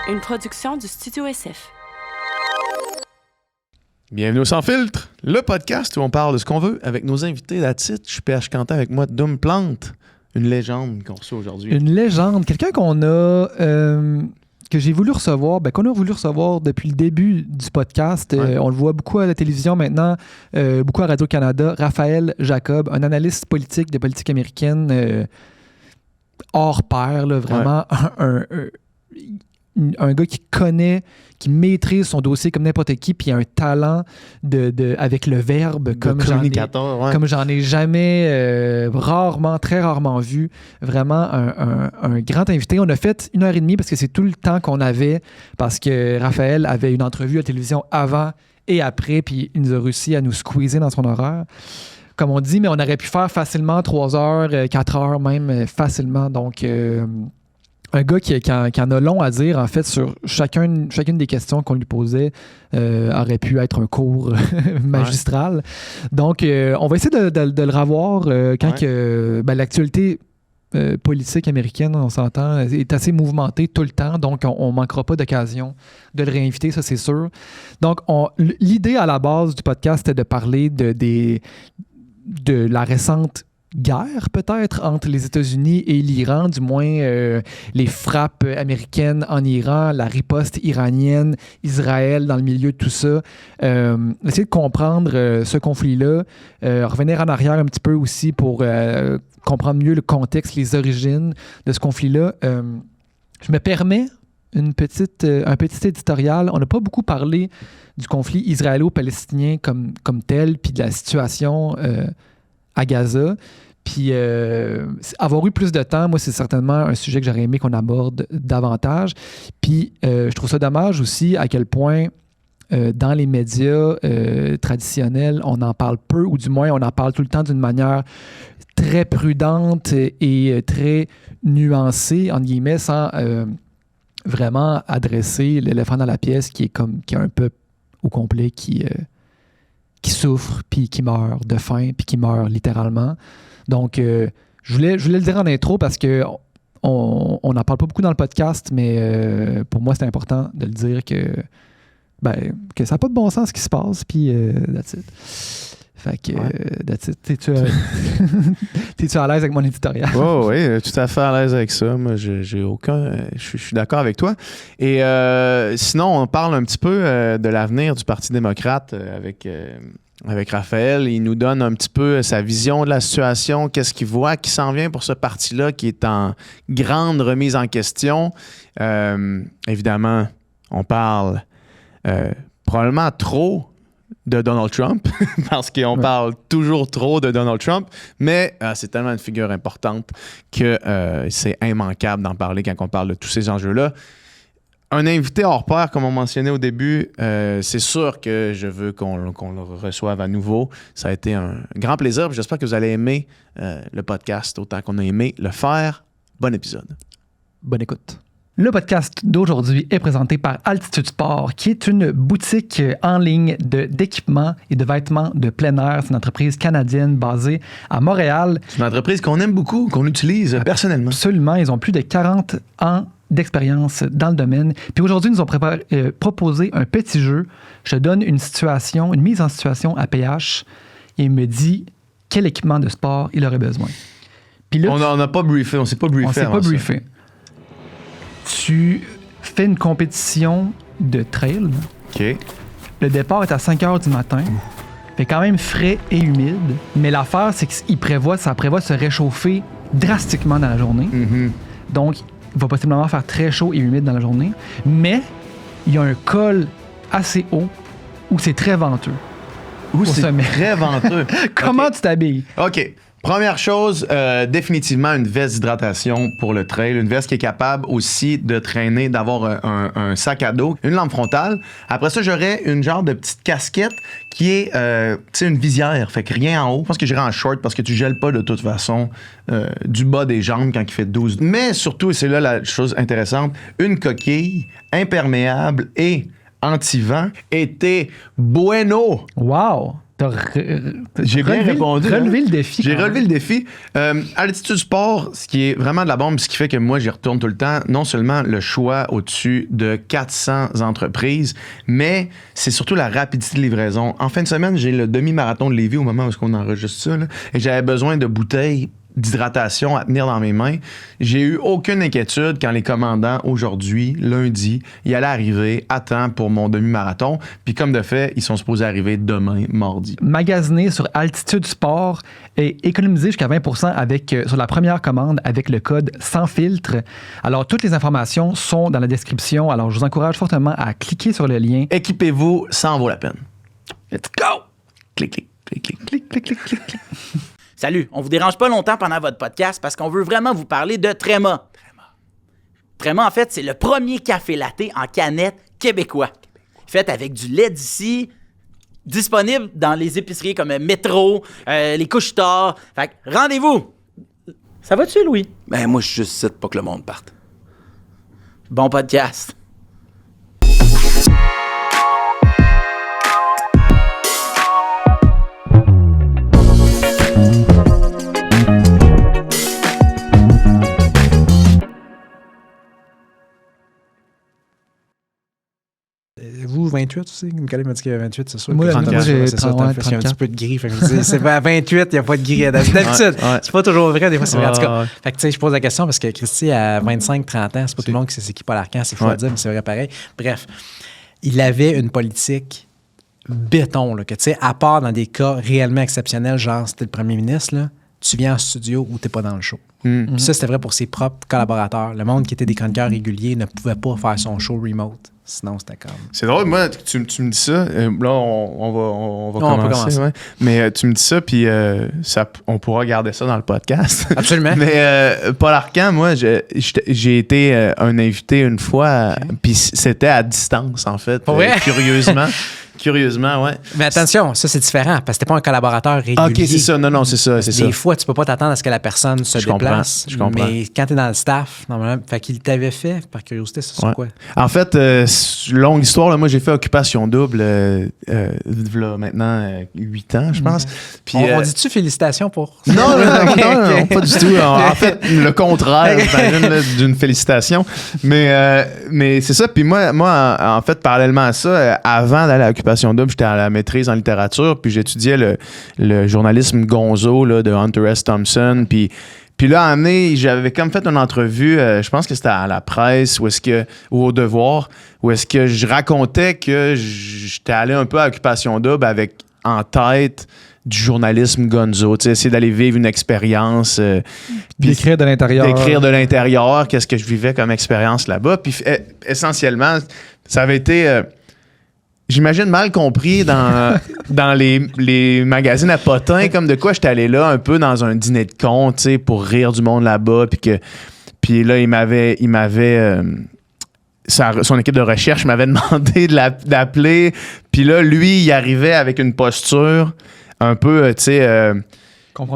une production du Studio SF. Bienvenue au Sans Filtre, le podcast où on parle de ce qu'on veut avec nos invités. That's it. Je suis PH Quentin avec moi, Doom Plante, une légende qu'on reçoit aujourd'hui. Une légende, quelqu'un qu'on a... que j'ai voulu recevoir, qu'on a voulu recevoir depuis le début du podcast. Ouais. On le voit beaucoup à la télévision maintenant, beaucoup à Radio-Canada. Raphaël Jacob, un analyste politique de politique américaine hors pair, là, vraiment un gars qui connaît, qui maîtrise son dossier comme n'importe qui, puis il a un talent avec le verbe comme j'en ai jamais, très rarement vu. Vraiment un grand invité. On a fait 1h30 parce que c'est tout le temps qu'on avait, parce que Raphaël avait une entrevue à la télévision avant et après, puis il nous a réussi à nous squeezer dans son horaire. Comme on dit, mais on aurait pu faire facilement 3 heures, 4 heures même, facilement. Donc... un gars qui en a long à dire, en fait, sur chacune des questions qu'on lui posait aurait pu être un cours magistral. Donc, on va essayer de le revoir quand l'actualité politique américaine, on s'entend, est assez mouvementée tout le temps. Donc, on ne manquera pas d'occasion de le réinviter, ça, c'est sûr. Donc, l'idée à la base du podcast, c'était de parler de la récente guerre peut-être entre les États-Unis et l'Iran, du moins les frappes américaines en Iran, la riposte iranienne, Israël dans le milieu de tout ça. Essayer de comprendre ce conflit-là, revenir en arrière un petit peu aussi pour comprendre mieux le contexte, les origines de ce conflit-là. Je me permets un petit éditorial. On n'a pas beaucoup parlé du conflit israélo-palestinien comme tel, puis de la situation à Gaza. Puis avoir eu plus de temps, moi, c'est certainement un sujet que j'aurais aimé qu'on aborde davantage. Puis je trouve ça dommage aussi à quel point dans les médias traditionnels, on en parle peu, ou du moins on en parle tout le temps d'une manière très prudente et très nuancée, entre guillemets, sans vraiment adresser l'éléphant dans la pièce qui est un peuple au complet qui souffre, puis qui meurt de faim, puis qui meurt littéralement. Donc, je voulais le dire en intro parce que on n'en parle pas beaucoup dans le podcast, mais pour moi, c'est important de le dire que ça n'a pas de bon sens ce qui se passe, puis that's it. Fait que, that's it. T'es-tu à l'aise avec mon éditorial? Oh, oui, tout à fait à l'aise avec ça. Moi, je suis d'accord avec toi. Et sinon, on parle un petit peu de l'avenir du Parti démocrate avec Raphaël. Il nous donne un petit peu sa vision de la situation, qu'est-ce qu'il voit, qui s'en vient pour ce parti-là qui est en grande remise en question. Évidemment, on parle probablement trop de Donald Trump, parce qu'on parle toujours trop de Donald Trump, mais c'est tellement une figure importante que c'est immanquable d'en parler quand on parle de tous ces enjeux-là. Un invité hors pair, comme on mentionnait au début, c'est sûr que je veux qu'on le reçoive à nouveau. Ça a été un grand plaisir. J'espère que vous allez aimer le podcast autant qu'on a aimé le faire. Bon épisode. Bonne écoute. Le podcast d'aujourd'hui est présenté par Altitude Sport, qui est une boutique en ligne d'équipements et de vêtements de plein air. C'est une entreprise canadienne basée à Montréal. C'est une entreprise qu'on aime beaucoup, qu'on utilise personnellement. Absolument. Ils ont plus de 40 ans d'expérience dans le domaine. Puis aujourd'hui, ils nous ont proposé un petit jeu. Je donne une mise en situation à PH et il me dit quel équipement de sport il aurait besoin. Puis là, on n'a pas briefé, on ne s'est pas briefé. On ne s'est pas briefé. Tu fais une compétition de trail. OK. Le départ est à 5 heures du matin. Il fait quand même frais et humide. Mais l'affaire, c'est que ça prévoit se réchauffer drastiquement dans la journée. Mm-hmm. Donc, il va possiblement faire très chaud et humide dans la journée. Mais il y a un col assez haut où c'est très venteux. Où c'est très venteux. Comment tu t'habilles? OK. Première chose, définitivement une veste d'hydratation pour le trail. Une veste qui est capable aussi de traîner, d'avoir un sac à dos, une lampe frontale. Après ça, j'aurais une genre de petite casquette qui est, une visière. Fait que rien en haut. Je pense que j'irai en short parce que tu gèles pas de toute façon du bas des jambes quand il fait 12. Mais surtout, et c'est là la chose intéressante, une coquille imperméable et anti-vent était bueno. Wow! J'ai bien répondu. Relevé le défi. J'ai relevé le défi. Altitude Sport, ce qui est vraiment de la bombe, ce qui fait que moi, j'y retourne tout le temps, non seulement le choix au-dessus de 400 entreprises, mais c'est surtout la rapidité de livraison. En fin de semaine, j'ai le demi-marathon de Lévis au moment où on enregistre ça, là, et j'avais besoin de bouteilles d'hydratation à tenir dans mes mains. J'ai eu aucune inquiétude quand les commandants, aujourd'hui, lundi, y allaient arriver à temps pour mon demi-marathon. Puis comme de fait, ils sont supposés arriver demain, mardi. Magasiner sur Altitude Sport et économiser jusqu'à 20% sur la première commande avec le code sans filtre. Alors, toutes les informations sont dans la description. Alors, je vous encourage fortement à cliquer sur le lien. Équipez-vous, ça en vaut la peine. Let's go! Clic, clic, clic, clic, clic, clic, clic, clic. Salut, on vous dérange pas longtemps pendant votre podcast parce qu'on veut vraiment vous parler de Tréma. Tréma, en fait, c'est le premier café latte en canette québécois. Fait avec du lait d'ici, disponible dans les épiceries comme Métro, les Couche-Tard. Fait que rendez-vous! Ça va-tu, Louis? Ben, moi, je suis juste ici pour que le monde parte. Bon podcast. Vous, 28 aussi? Nicolas m'a dit qu'il y avait 28, c'est sûr. Moi, j'ai c'est ça, 30, il y a un petit peu de gris. Fait que c'est pas à 28, il n'y a pas de gris. D'habitude, c'est pas toujours vrai. Des fois, c'est vrai. En tout cas, fait que, tu sais, je pose la question parce que Christy, à 25-30 ans, c'est pas tout le monde qui sait c'est qui Paul Arcand. C'est fou à dire, mais c'est vrai pareil. Bref, il avait une politique béton, là, que tu sais, à part dans des cas réellement exceptionnels, genre c'était le premier ministre, là, tu viens en studio ou t'es pas dans le show. Puis ça, c'était vrai pour ses propres collaborateurs. Le monde qui était des chroniqueurs réguliers ne pouvait pas faire son show remote. Sinon, c'était comme... C'est drôle, moi, tu me dis ça. Là, on va commencer. Ouais. Mais tu me dis ça, puis on pourra garder ça dans le podcast. Absolument. Mais Paul Arcand, moi, j'ai été un invité une fois, puis c'était à distance, en fait. Curieusement. Curieusement, ouais. Mais attention, ça, c'est différent, parce que t'es pas un collaborateur régulier. OK, c'est ça. Non, c'est ça. Des fois, tu peux pas t'attendre à ce que la personne se déplace. Je comprends. Mais quand t'es dans le staff, normalement, fait qu'il t'avait fait, par curiosité, c'est sur quoi? En fait, longue histoire, là, moi, j'ai fait Occupation Double là, maintenant 8 ans, je pense. Puis, on dit-tu félicitations pour... Non, pas du tout. En fait, le contraire, d'une félicitation. Mais c'est ça. Puis moi, en fait, parallèlement à ça, avant d'aller à Occupation Double, j'étais à la maîtrise en littérature, puis j'étudiais le journalisme gonzo là, de Hunter S. Thompson. Puis là, à un moment donné, j'avais comme fait une entrevue, je pense que c'était à la presse ou au Devoir, où est-ce que je racontais que j'étais allé un peu à Occupation Double avec en tête du journalisme gonzo, tu sais, essayer d'aller vivre une expérience. D'écrire de l'intérieur. D'écrire de l'intérieur, qu'est-ce que je vivais comme expérience là-bas. Puis essentiellement, ça avait été... j'imagine mal compris dans les magazines à potins, comme de quoi j'étais allé là un peu dans un dîner de con, tu sais, pour rire du monde là-bas, puis là il m'avait son équipe de recherche m'avait demandé d'appeler, puis là lui il arrivait avec une posture un peu, tu sais,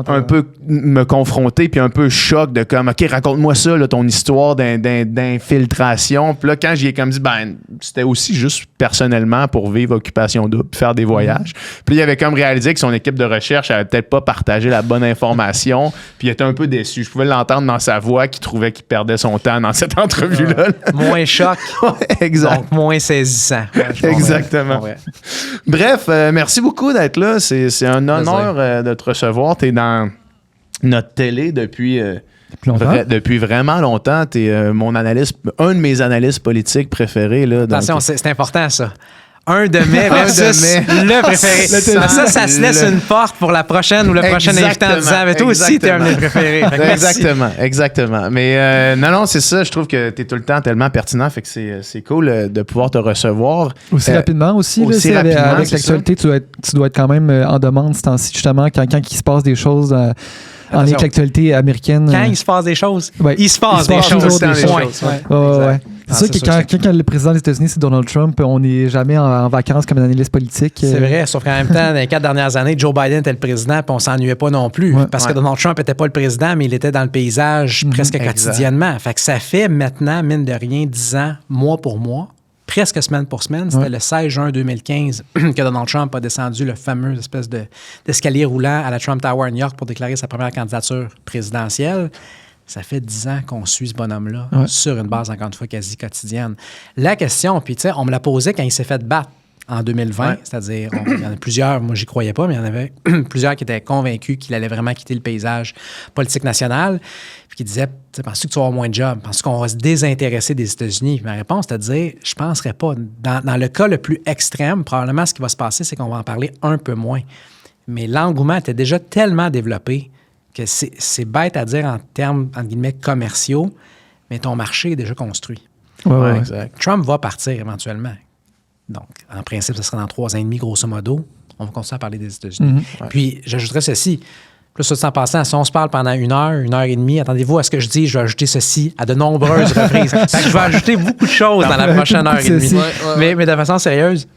un peu me confronter, puis un peu choc de comme, OK, raconte-moi ça, là, ton histoire d'infiltration. Puis là, quand j'y ai comme dit, ben, c'était aussi juste personnellement pour vivre Occupation Double, puis faire des voyages. Puis il avait comme réalisé que son équipe de recherche avait peut-être pas partagé la bonne information, puis il était un peu déçu. Je pouvais l'entendre dans sa voix qu'il trouvait qu'il perdait son temps dans cette entrevue-là. Moins choc. Exact. Donc, moins saisissant. Ouais, exactement. Bref, merci beaucoup d'être là. C'est un honneur de te recevoir. T'es dans notre télé depuis vraiment longtemps. T'es un de mes analystes politiques préférés. Là, attention, c'est important ça. Un de mai versus le préféré. Ça se laisse une porte pour la prochaine ou le prochain invité en disant, mais toi aussi, t'es un de mes préférés. Exactement. Mais non, c'est ça. Je trouve que t'es tout le temps tellement pertinent. Fait que c'est cool de pouvoir te recevoir. Aussi rapidement aussi. Avec l'actualité, tu dois être quand même en demande ce temps-ci, justement, quand il se passe des choses... en lien avec l'actualité américaine. Quand il se passe des choses, il se passe des choses. C'est sûr que quand le président des États-Unis, c'est Donald Trump, on n'est jamais en vacances comme un analyste politique. C'est vrai, sauf qu'en même temps, dans les 4 dernières années, Joe Biden était le président, puis on s'ennuyait pas non plus. Parce que Donald Trump n'était pas le président, mais il était dans le paysage presque quotidiennement. Fait que ça fait maintenant, mine de rien, 10 ans, mois pour mois, presque semaine pour semaine. C'était le 16 juin 2015 que Donald Trump a descendu le fameux espèce d'escalier roulant à la Trump Tower à New York pour déclarer sa première candidature présidentielle. Ça fait 10 ans qu'on suit ce bonhomme-là sur une base, encore une fois, quasi quotidienne. La question, puis tu sais, on me l'a posée quand il s'est fait battre en 2020, c'est-à-dire, il y en a plusieurs, moi j'y croyais pas, mais il y en avait plusieurs qui étaient convaincus qu'il allait vraiment quitter le paysage politique national, puis qui disaient, penses-tu que tu vas avoir moins de jobs? Penses-tu qu'on va se désintéresser des États-Unis? Ma réponse, c'est de dire, je penserais pas. Dans le cas le plus extrême, probablement ce qui va se passer, c'est qu'on va en parler un peu moins. Mais l'engouement était déjà tellement développé que c'est bête à dire en termes, entre guillemets, commerciaux, mais ton marché est déjà construit. Ouais. Exact. Trump va partir éventuellement. Donc, en principe, ce sera dans 3 ans et demi, grosso modo. On va continuer à parler des États-Unis. Puis, j'ajouterais ceci. Plus ça, en passant, si on se parle pendant 1 heure et demie, attendez-vous à ce que je dis, je vais ajouter ceci à de nombreuses reprises. Fait que je vais ajouter beaucoup de choses dans la prochaine heure et demie. Mais de façon sérieuse,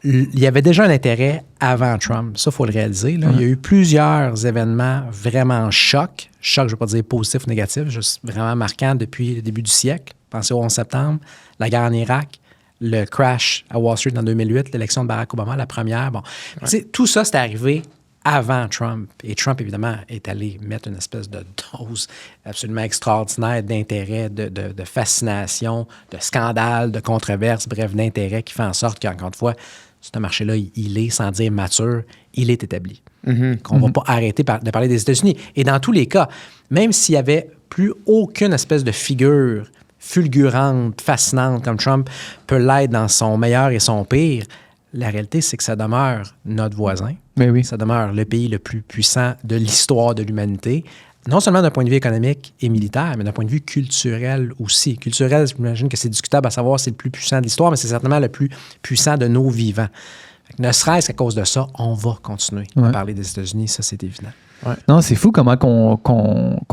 il y avait déjà un intérêt avant Trump. Ça, il faut le réaliser. Là. Il y a eu plusieurs événements vraiment chocs. Chocs, je ne vais pas dire positifs ou négatifs, juste vraiment marquants depuis le début du siècle. Pensez au 11 septembre, la guerre en Irak, le crash à Wall Street en 2008, l'élection de Barack Obama, la première. Bon, tout ça, c'est arrivé avant Trump. Et Trump, évidemment, est allé mettre une espèce de dose absolument extraordinaire d'intérêt, de fascination, de scandale, de controverse, bref, d'intérêt qui fait en sorte qu'encore une fois, ce marché-là, il est, sans dire mature, il est établi. Qu'on ne va pas arrêter de parler des États-Unis. Et dans tous les cas, même s'il n'y avait plus aucune espèce de figure fulgurante, fascinante, comme Trump peut l'être dans son meilleur et son pire, la réalité, c'est que ça demeure notre voisin. Mais oui. Ça demeure le pays le plus puissant de l'histoire de l'humanité, non seulement d'un point de vue économique et militaire, mais d'un point de vue culturel aussi. Culturel, j'imagine que c'est discutable à savoir si c'est le plus puissant de l'histoire, mais c'est certainement le plus puissant de nos vivants. Fait que ne serait-ce qu'à cause de ça, on va continuer à parler des États-Unis, ça c'est évident. Non, c'est fou comment qu'on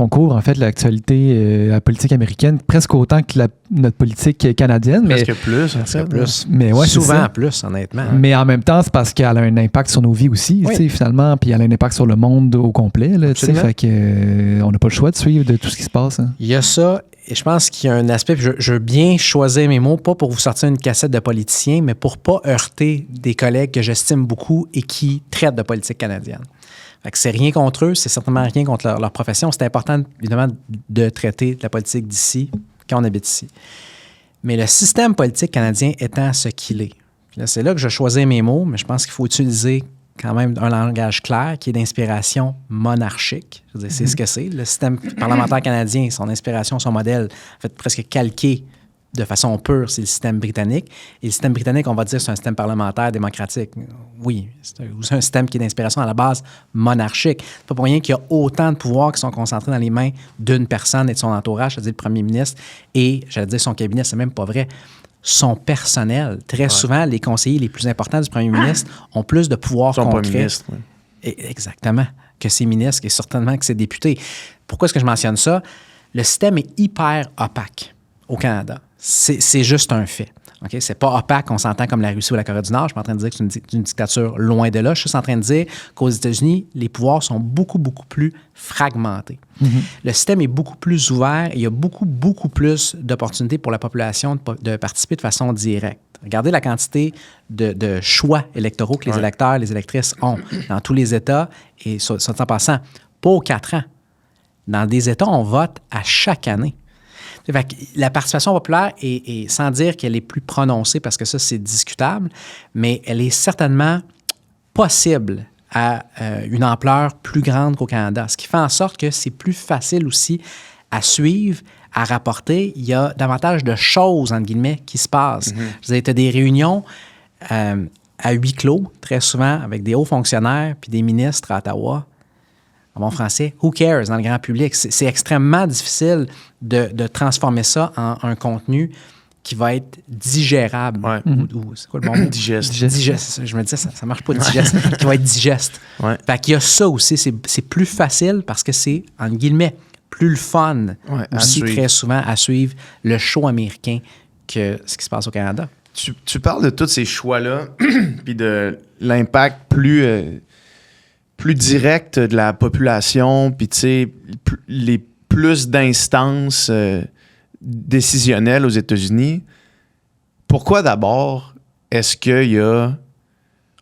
couvre en fait l'actualité, la politique américaine presque autant que notre politique canadienne. Presque plus, en fait. Plus. Mais ouais, souvent plus, honnêtement. Mais en même temps, c'est parce qu'elle a un impact sur nos vies aussi, finalement, puis elle a un impact sur le monde au complet. Là, fait que, on n'a pas le choix de suivre de tout ce qui se passe. Hein. Il y a ça, et je pense qu'il y a un aspect, puis je veux bien choisir mes mots, pas pour vous sortir une cassette de politicien, mais pour pas heurter des collègues que j'estime beaucoup et qui traitent de politique canadienne. Fait que c'est rien contre eux, c'est certainement rien contre leur profession. C'est important, évidemment, de traiter de la politique d'ici quand on habite ici. Mais le système politique canadien étant ce qu'il est, puis là, c'est là que je choisis mes mots, mais je pense qu'il faut utiliser quand même un langage clair qui est d'inspiration monarchique. Je veux dire, c'est ce que c'est. Le système parlementaire canadien, son inspiration, son modèle, en fait, presque calqué de façon pure, c'est le système britannique. Et le système britannique, on va dire, c'est un système parlementaire démocratique. Oui, c'est un système qui est d'inspiration à la base monarchique. C'est pas pour rien qu'il y a autant de pouvoirs qui sont concentrés dans les mains d'une personne et de son entourage, c'est-à-dire le premier ministre et, j'allais dire, son cabinet, c'est même pas vrai. Son personnel. Très souvent, les conseillers les plus importants du premier ministre ont plus de pouvoirs concrets. Exactement. Que ses ministres et certainement que ses députés. Pourquoi est-ce que je mentionne ça? Le système est hyper opaque au Canada. C'est juste un fait. Okay? C'est pas opaque, on s'entend comme la Russie ou la Corée du Nord. Je suis pas en train de dire que c'est une dictature loin de là. Je suis juste en train de dire qu'aux États-Unis, les pouvoirs sont beaucoup, beaucoup plus fragmentés. Le système est beaucoup plus ouvert et il y a beaucoup, beaucoup plus d'opportunités pour la population de participer de façon directe. Regardez la quantité de choix électoraux que les électeurs et les électrices ont dans tous les États. Et ça en passant, pas aux 4 ans. Dans des États, on vote à chaque année. Fait que la participation populaire est sans dire qu'elle est plus prononcée, parce que ça, c'est discutable, mais elle est certainement possible à une ampleur plus grande qu'au Canada, ce qui fait en sorte que c'est plus facile aussi à suivre, à rapporter. Il y a davantage de choses, entre guillemets, qui se passent. Vous avez des réunions à huis clos, très souvent, avec des hauts fonctionnaires puis des ministres à Ottawa. En bon français, who cares dans le grand public? C'est extrêmement difficile de transformer ça en un contenu qui va être digérable. Ou c'est quoi le bon mot? Digeste. Je me disais, ça marche pas, digeste. Qui va être digeste. Fait qu'il y a ça aussi. C'est plus facile parce que c'est, entre guillemets, plus le fun aussi très souvent à suivre le show américain que ce qui se passe au Canada. Tu parles de tous ces choix-là puis de l'impact plus direct de la population, puis tu sais, les plus d'instances décisionnelles aux États-Unis. pourquoi d'abord est-ce qu'il y a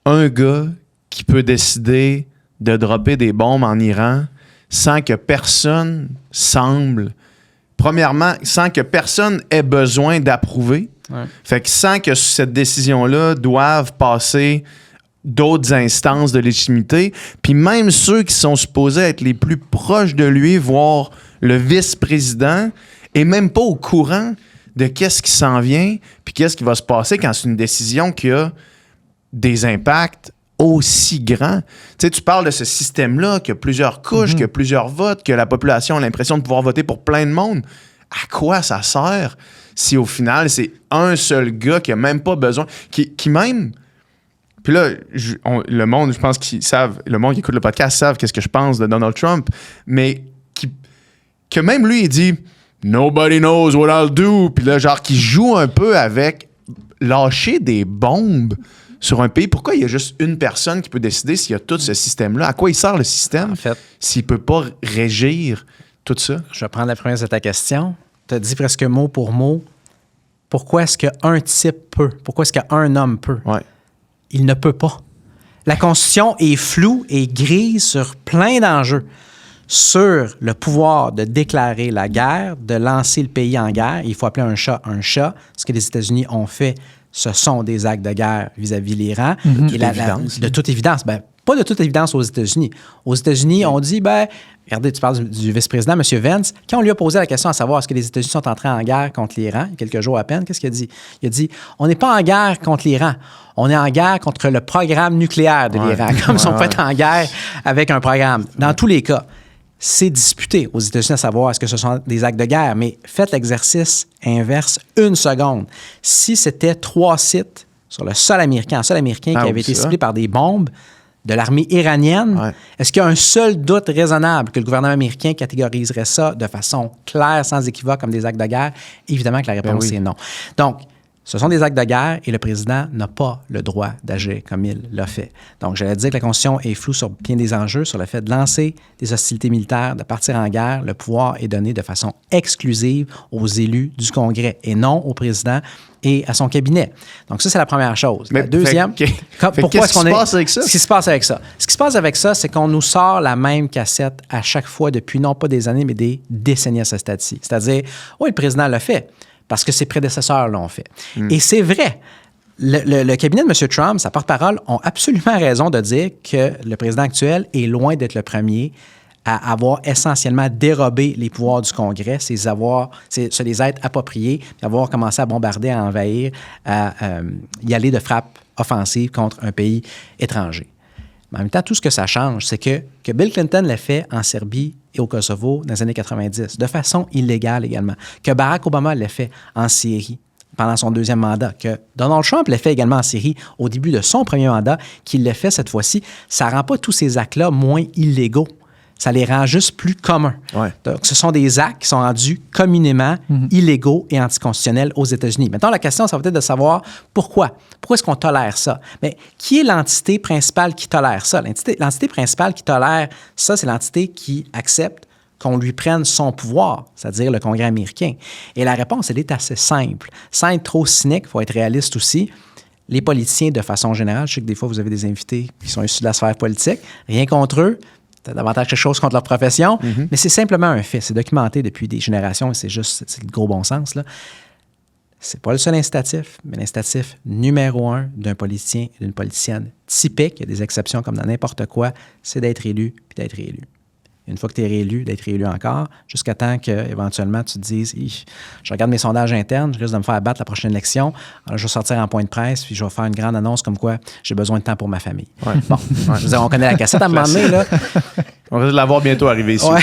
un gars qui peut décider de dropper des bombes en Iran sans que personne semble... Premièrement, sans que personne ait besoin d'approuver. Ouais. Fait que sans que cette décision-là doive passer d'autres instances de légitimité. Puis même ceux qui sont supposés être les plus proches de lui, voire le vice-président, est même pas au courant de qu'est-ce qui s'en vient puis qu'est-ce qui va se passer quand c'est une décision qui a des impacts aussi grands. Tu sais, tu parles de ce système-là, qui a plusieurs couches, qui a plusieurs votes, que la population a l'impression de pouvoir voter pour plein de monde. À quoi ça sert si au final, c'est un seul gars qui a même pas besoin, qui même... Puis là, le monde, je pense qu'ils savent, le monde qui écoute le podcast savent qu'est-ce que je pense de Donald Trump, mais que même lui, il dit « Nobody knows what I'll do », puis là, genre, qui joue un peu avec lâcher des bombes sur un pays. Pourquoi il y a juste une personne qui peut décider s'il y a tout ce système-là? À quoi il sert le système s'il ne peut pas régir tout ça? Je vais prendre la première de ta question. Tu as dit presque mot pour mot. Pourquoi est-ce qu'un type peut? Pourquoi est-ce qu'un homme peut? Ouais. Il ne peut pas. La Constitution est floue et grise sur plein d'enjeux. Sur le pouvoir de déclarer la guerre, de lancer le pays en guerre. Il faut appeler un chat un chat. Ce que les États-Unis ont fait, ce sont des actes de guerre vis-à-vis de l'Iran. Et de toute évidence. Ben, pas de toute évidence aux États-Unis. Aux États-Unis, on dit, regardez, tu parles du vice-président, M. Vance, quand on lui a posé la question à savoir est-ce que les États-Unis sont entrés en guerre contre l'Iran, il y a quelques jours à peine, qu'est-ce qu'il a dit? Il a dit, on n'est pas en guerre contre l'Iran, on est en guerre contre le programme nucléaire de l'Iran, comme si on pouvait être en guerre avec un programme. Dans tous les cas, c'est disputé aux États-Unis à savoir est-ce que ce sont des actes de guerre, mais faites l'exercice inverse une seconde. Si c'était 3 sites sur le sol américain qui avait été ciblé par des bombes de l'armée iranienne, est-ce qu'il y a un seul doute raisonnable que le gouvernement américain catégoriserait ça de façon claire, sans équivoque, comme des actes de guerre? Évidemment que la réponse est non. Donc, ce sont des actes de guerre et le président n'a pas le droit d'agir comme il l'a fait. Donc, j'allais dire que la Constitution est floue sur bien des enjeux, sur le fait de lancer des hostilités militaires, de partir en guerre. Le pouvoir est donné de façon exclusive aux élus du Congrès et non au président et à son cabinet. Donc, ça, c'est la première chose. Mais la deuxième, pourquoi est-ce qu'on se passe avec ça? Ce qui se passe avec ça? Ce qui se passe avec ça, c'est qu'on nous sort la même cassette à chaque fois depuis non pas des années, mais des décennies à ce stade-ci. C'est-à-dire, oui, le président l'a fait parce que ses prédécesseurs l'ont fait. Et c'est vrai. Le cabinet de M. Trump, sa porte-parole, ont absolument raison de dire que le président actuel est loin d'être le premier à avoir essentiellement dérobé les pouvoirs du Congrès, se les être appropriés, puis avoir commencé à bombarder, à envahir, à y aller de frappe offensive contre un pays étranger. Mais en même temps, tout ce que ça change, c'est que Bill Clinton l'a fait en Serbie et au Kosovo dans les années 90, de façon illégale également, que Barack Obama l'a fait en Syrie pendant son deuxième mandat, que Donald Trump l'a fait également en Syrie au début de son premier mandat, qu'il l'a fait cette fois-ci, ça ne rend pas tous ces actes-là moins illégaux. Ça les rend juste plus communs. Ouais. Donc, ce sont des actes qui sont rendus communément illégaux et anticonstitutionnels aux États-Unis. Maintenant, la question, ça va être de savoir pourquoi. Pourquoi est-ce qu'on tolère ça? Mais qui est l'entité principale qui tolère ça? L'entité principale qui tolère ça, c'est l'entité qui accepte qu'on lui prenne son pouvoir, c'est-à-dire le Congrès américain. Et la réponse, elle est assez simple. Sans être trop cynique, il faut être réaliste aussi. Les politiciens, de façon générale, je sais que des fois, vous avez des invités qui sont issus de la sphère politique, rien contre eux, c'est davantage quelque chose contre leur profession, mais c'est simplement un fait. C'est documenté depuis des générations et c'est le gros bon sens, là. C'est pas le seul incitatif, mais l'incitatif numéro 1 d'un politicien et d'une politicienne typique, il y a des exceptions comme dans n'importe quoi, c'est d'être élu puis d'être réélu. Une fois que tu es réélu, d'être réélu encore, jusqu'à temps qu'éventuellement tu te dises je regarde mes sondages internes, je risque de me faire battre la prochaine élection, alors je vais sortir en point de presse, puis je vais faire une grande annonce comme quoi j'ai besoin de temps pour ma famille. Ouais. Bon, je veux dire, on connaît la cassette à un moment donné, là. On va l'avoir bientôt arrivé ici. Ouais.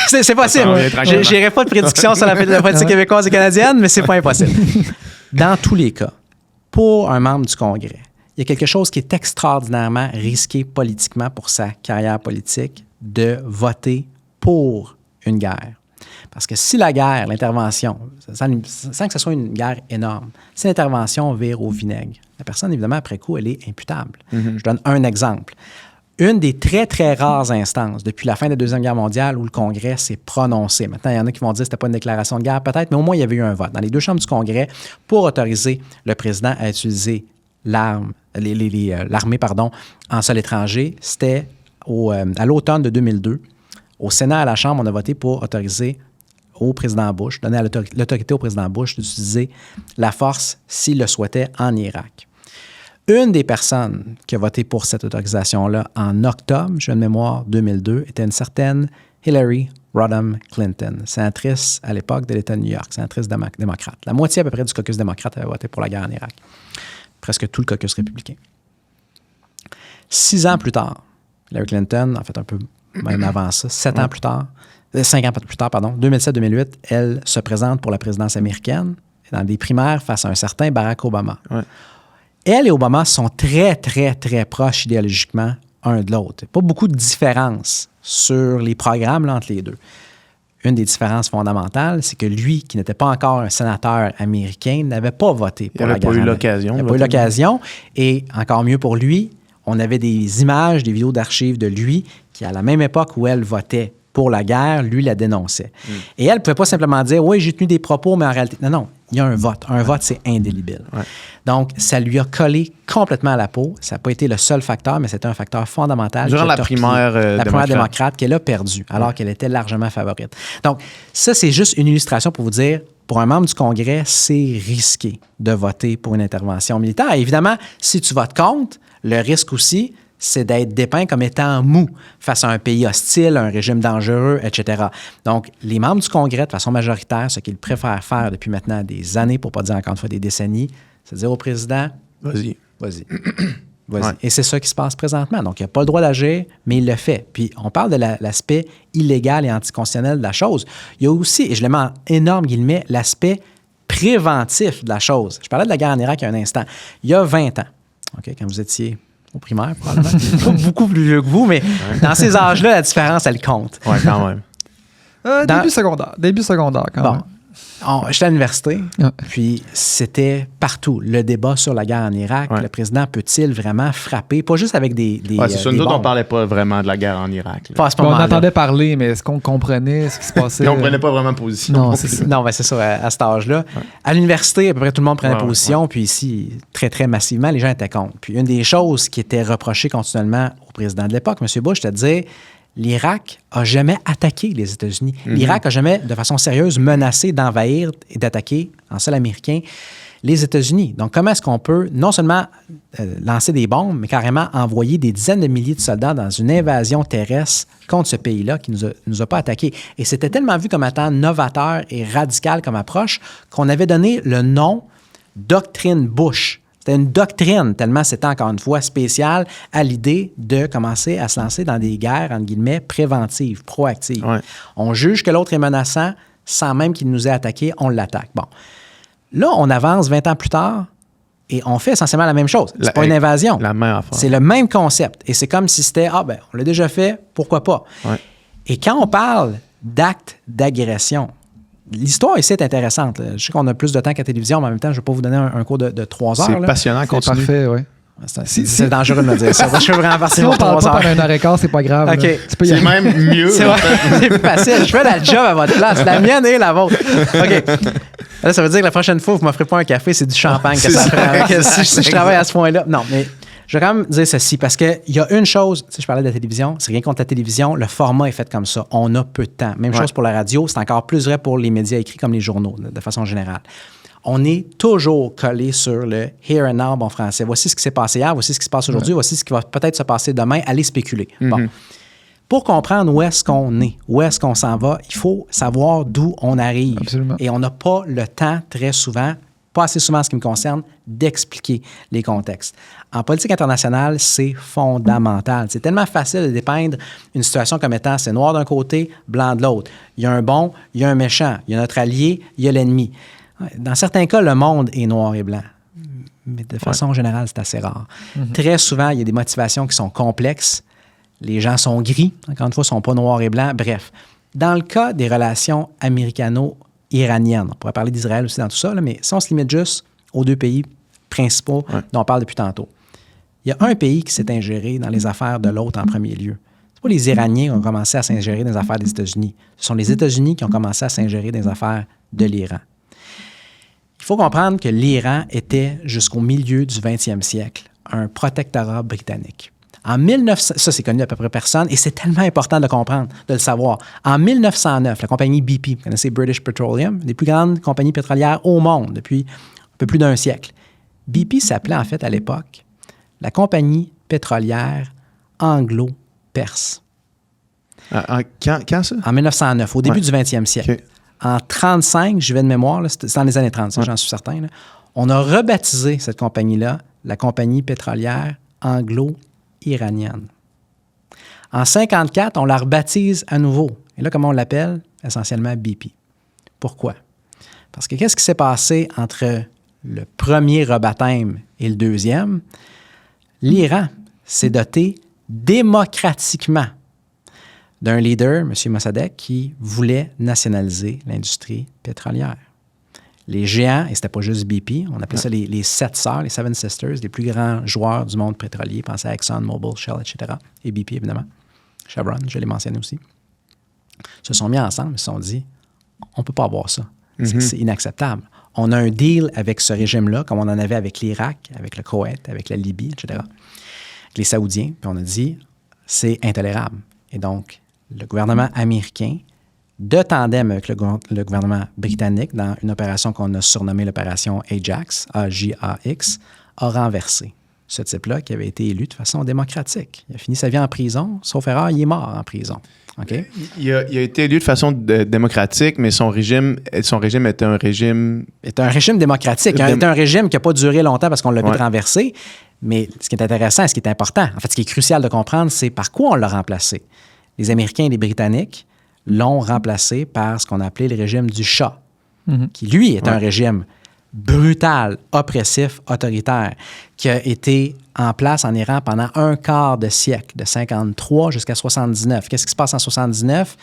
C'est possible. Je n'irai pas de prédiction sur la politique québécoise et canadienne, mais c'est pas impossible. Dans tous les cas, pour un membre du Congrès, il y a quelque chose qui est extraordinairement risqué politiquement pour sa carrière politique, de voter pour une guerre. Parce que si la guerre, l'intervention, sans que ce soit une guerre énorme, si l'intervention vire au vinaigre, la personne, évidemment, après coup, elle est imputable. Je donne un exemple. une des très, très rares instances depuis la fin de la Deuxième Guerre mondiale où le Congrès s'est prononcé. Maintenant, il y en a qui vont dire que ce n'était pas une déclaration de guerre, peut-être, mais au moins, il y avait eu un vote dans les deux chambres du Congrès pour autoriser le président à utiliser l'armée en sol étranger. C'était à l'automne de 2002. Au Sénat, à la Chambre, on a voté pour autoriser au président Bush, donner l'autorité au président Bush d'utiliser la force s'il le souhaitait en Irak. Une des personnes qui a voté pour cette autorisation-là en octobre, je viens de mémoire, 2002, était une certaine Hillary Rodham Clinton, sénatrice à l'époque de l'État de New York, sénatrice démocrate. La moitié à peu près du caucus démocrate avait voté pour la guerre en Irak. Presque tout le caucus républicain. 6 ans plus tard, Hillary Clinton, en fait un peu même avant ça, 5 ans plus tard, 2007-2008, elle se présente pour la présidence américaine dans des primaires face à un certain Barack Obama. Ouais. Elle et Obama sont très, très, très proches idéologiquement un de l'autre. Pas beaucoup de différence sur les programmes là, entre les deux. Une des différences fondamentales, c'est que lui, qui n'était pas encore un sénateur américain, n'avait pas voté pour la guerre. Il n'avait pas eu l'occasion. Et encore mieux pour lui, on avait des images, des vidéos d'archives de lui qui, à la même époque où elle votait pour la guerre, lui la dénonçait. Et elle ne pouvait pas simplement dire « Oui, j'ai tenu des propos, mais en réalité... » Non, il y a un vote. Un vote, c'est indélébile. Ouais. Donc, ça lui a collé complètement à la peau. Ça n'a pas été le seul facteur, mais c'était un facteur fondamental. Durant la primaire démocrate qu'elle a perdue, alors qu'elle était largement favorite. Donc, ça, c'est juste une illustration pour vous dire, pour un membre du Congrès, c'est risqué de voter pour une intervention militaire. Et évidemment, si tu votes contre, le risque aussi, c'est d'être dépeint comme étant mou face à un pays hostile, un régime dangereux, etc. Donc, les membres du Congrès, de façon majoritaire, ce qu'ils préfèrent faire depuis maintenant des années, pour ne pas dire encore une fois des décennies, c'est dire au président, vas-y. Vas-y. Ouais. Et c'est ça qui se passe présentement. Donc, il n'a pas le droit d'agir, mais il le fait. Puis, on parle de l'aspect illégal et anticonstitutionnel de la chose. Il y a aussi, et je le mets en énorme guillemets, l'aspect préventif de la chose. Je parlais de la guerre en Irak il y a un instant. Il y a 20 ans, okay, quand vous étiez au primaire, probablement. Pas beaucoup plus vieux que vous, mais dans ces âges-là, la différence, elle compte. Oui, quand même. Début secondaire, quand même. J'étais à l'université, puis c'était partout. Le débat sur la guerre en Irak, le président peut-il vraiment frapper, pas juste avec des c'est ça, nous autres, on ne parlait pas vraiment de la guerre en Irak. Pas à ce moment-là. On entendait parler, mais est-ce qu'on comprenait ce qui se passait? On ne prenait pas vraiment position. Non, c'est ça. Non, c'est ça, à cet âge-là. Ouais. À l'université, à peu près tout le monde prenait position, puis ici, très, très massivement, les gens étaient contre. Puis une des choses qui était reprochée continuellement au président de l'époque, M. Bush, c'était de dire... L'Irak n'a jamais attaqué les États-Unis. L'Irak n'a jamais, de façon sérieuse, menacé d'envahir et d'attaquer, en sol américain, les États-Unis. Donc, comment est-ce qu'on peut non seulement lancer des bombes, mais carrément envoyer des dizaines de milliers de soldats dans une invasion terrestre contre ce pays-là qui ne nous a pas attaqués? Et c'était tellement vu comme étant novateur et radical comme approche qu'on avait donné le nom « Doctrine Bush ». C'était une doctrine, tellement c'était encore une fois spécial à l'idée de commencer à se lancer dans des guerres, entre guillemets, préventives, proactives. Ouais. On juge que l'autre est menaçant, sans même qu'il nous ait attaqué, on l'attaque. Bon. Là, on avance 20 ans plus tard et on fait essentiellement la même chose. C'est pas une invasion. La même affaire. C'est le même concept. Et c'est comme si c'était, on l'a déjà fait, pourquoi pas? Ouais. Et quand on parle d'actes d'agression, l'histoire ici est intéressante. Je sais qu'on a plus de temps qu'à la télévision, mais en même temps, je ne vais pas vous donner un cours de 3 heures. C'est passionnant, continue. C'est parfait, oui. C'est dangereux de me dire ça. Je veux vraiment partir si on parle pas pendant 1h15, c'est pas grave. Okay. C'est même mieux. C'est plus facile. Je fais la job à votre place. La mienne et la vôtre. OK. Là, ça veut dire que la prochaine fois, vous ne m'offrez pas un café, c'est du champagne que ça prend. Si je travaille à ce point-là. Non, mais je vais quand même dire ceci, parce qu'il y a une chose, je parlais de la télévision, c'est rien contre la télévision, le format est fait comme ça. On a peu de temps. Même chose pour la radio, c'est encore plus vrai pour les médias écrits comme les journaux, de façon générale. On est toujours collé sur le « here and now » bon français. Voici ce qui s'est passé hier, voici ce qui se passe aujourd'hui, voici ce qui va peut-être se passer demain, allez spéculer. Bon. Pour comprendre où est-ce qu'on est, où est-ce qu'on s'en va, il faut savoir d'où on arrive. Absolument. Et on n'a pas le temps, très souvent, pas assez souvent en ce qui me concerne, d'expliquer les contextes. En politique internationale, c'est fondamental. C'est tellement facile de dépeindre une situation comme étant c'est noir d'un côté, blanc de l'autre. Il y a un bon, il y a un méchant, il y a notre allié, il y a l'ennemi. Dans certains cas, le monde est noir et blanc. Mais de façon générale, c'est assez rare. Très souvent, il y a des motivations qui sont complexes. Les gens sont gris, encore une fois, ne sont pas noirs et blancs. Bref, dans le cas des relations américano-iraniennes, on pourrait parler d'Israël aussi dans tout ça, là, mais si on se limite juste aux deux pays principaux dont on parle depuis tantôt, il y a un pays qui s'est ingéré dans les affaires de l'autre en premier lieu. Ce pas les Iraniens qui ont commencé à s'ingérer dans les affaires des États-Unis. Ce sont les États-Unis qui ont commencé à s'ingérer dans les affaires de l'Iran. Il faut comprendre que l'Iran était, jusqu'au milieu du 20e siècle, un protectorat britannique. En 1900, ça c'est connu à peu près personne, et c'est tellement important de comprendre, de le savoir. En 1909, la compagnie BP, vous connaissez British Petroleum, une des plus grandes compagnies pétrolières au monde depuis un peu plus d'un siècle. BP s'appelait en fait à l'époque la compagnie pétrolière anglo-perse. Quand ça? En 1909, au début du 20e siècle. Okay. En 1935, je vais de mémoire, là, c'est dans les années 30, ça, j'en suis certain, là, on a rebaptisé cette compagnie-là la compagnie pétrolière anglo-iranienne. En 1954, on la rebaptise à nouveau. Et là, comment on l'appelle? Essentiellement BP. Pourquoi? Parce que qu'est-ce qui s'est passé entre le premier rebaptême et le deuxième? L'Iran s'est doté démocratiquement d'un leader, M. Mossadegh, qui voulait nationaliser l'industrie pétrolière. Les géants, et c'était pas juste BP, on appelait ça les 7 sœurs, les Seven Sisters, les plus grands joueurs du monde pétrolier, pensez à Exxon, Mobil, Shell, etc. Et BP, évidemment. Chevron, je l'ai mentionné aussi. Se sont mis ensemble et se sont dit, on ne peut pas avoir ça. C'est inacceptable. On a un deal avec ce régime-là, comme on en avait avec l'Irak, avec le Koweït, avec la Libye, etc. Avec les Saoudiens, puis on a dit, c'est intolérable. Et donc, le gouvernement américain, de tandem avec le gouvernement britannique, dans une opération qu'on a surnommée l'opération Ajax, A-J-A-X, a renversé ce type-là qui avait été élu de façon démocratique. Il a fini sa vie en prison, sauf erreur, il est mort en prison. Okay? Il a été élu de façon démocratique, mais son régime était un régime... C'était un régime démocratique. C'était un régime qui n'a pas duré longtemps parce qu'on l'a vite renversé. Mais ce qui est intéressant, ce qui est important, en fait, ce qui est crucial de comprendre, c'est par quoi on l'a remplacé. Les Américains et les Britanniques l'ont remplacé par ce qu'on a appelé le régime du Shah, qui, lui, est un régime brutal, oppressif, autoritaire, qui a été en place en Iran pendant un quart de siècle, de 53 jusqu'à 79. Qu'est-ce qui se passe en 79?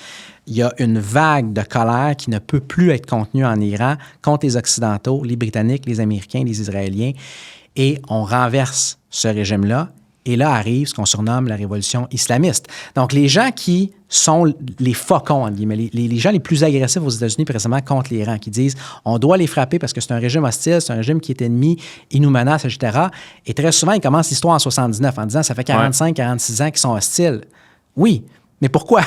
Il y a une vague de colère qui ne peut plus être contenue en Iran contre les Occidentaux, les Britanniques, les Américains, les Israéliens, et on renverse ce régime-là. Et là arrive ce qu'on surnomme la révolution islamiste. Donc, les gens qui sont les faucons, entre guillemets, les gens les plus agressifs aux États-Unis précisément contre l'Iran, qui disent on doit les frapper parce que c'est un régime hostile, c'est un régime qui est ennemi, il nous menace, etc. Et très souvent, ils commencent l'histoire en 79 en disant ça fait 45, 46 ans qu'ils sont hostiles. Oui, mais pourquoi?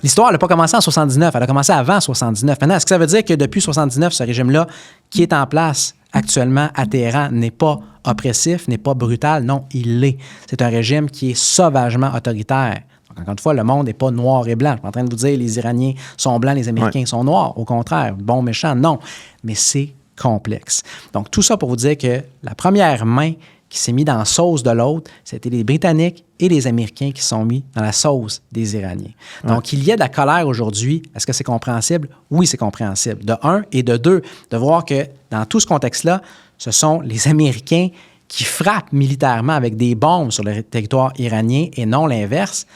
L'histoire n'a pas commencé en 79, elle a commencé avant 79. Maintenant, est-ce que ça veut dire que depuis 79, ce régime-là qui est en place actuellement à Téhéran n'est pas oppressif, n'est pas brutal? Non, il l'est. C'est un régime qui est sauvagement autoritaire. Donc, encore une fois, le monde n'est pas noir et blanc. Je suis pas en train de vous dire les Iraniens sont blancs, les Américains sont noirs. Au contraire, bon, méchant, non. Mais c'est complexe. Donc, tout ça pour vous dire que la première main qui s'est mise dans la sauce de l'autre, c'était les Britanniques et les Américains qui sont mis dans la sauce des Iraniens. Donc, il y a de la colère aujourd'hui. Est-ce que c'est compréhensible? Oui, c'est compréhensible. De un, et de deux, de voir que dans tout ce contexte-là, ce sont les Américains qui frappent militairement avec des bombes sur le territoire iranien et non l'inverse.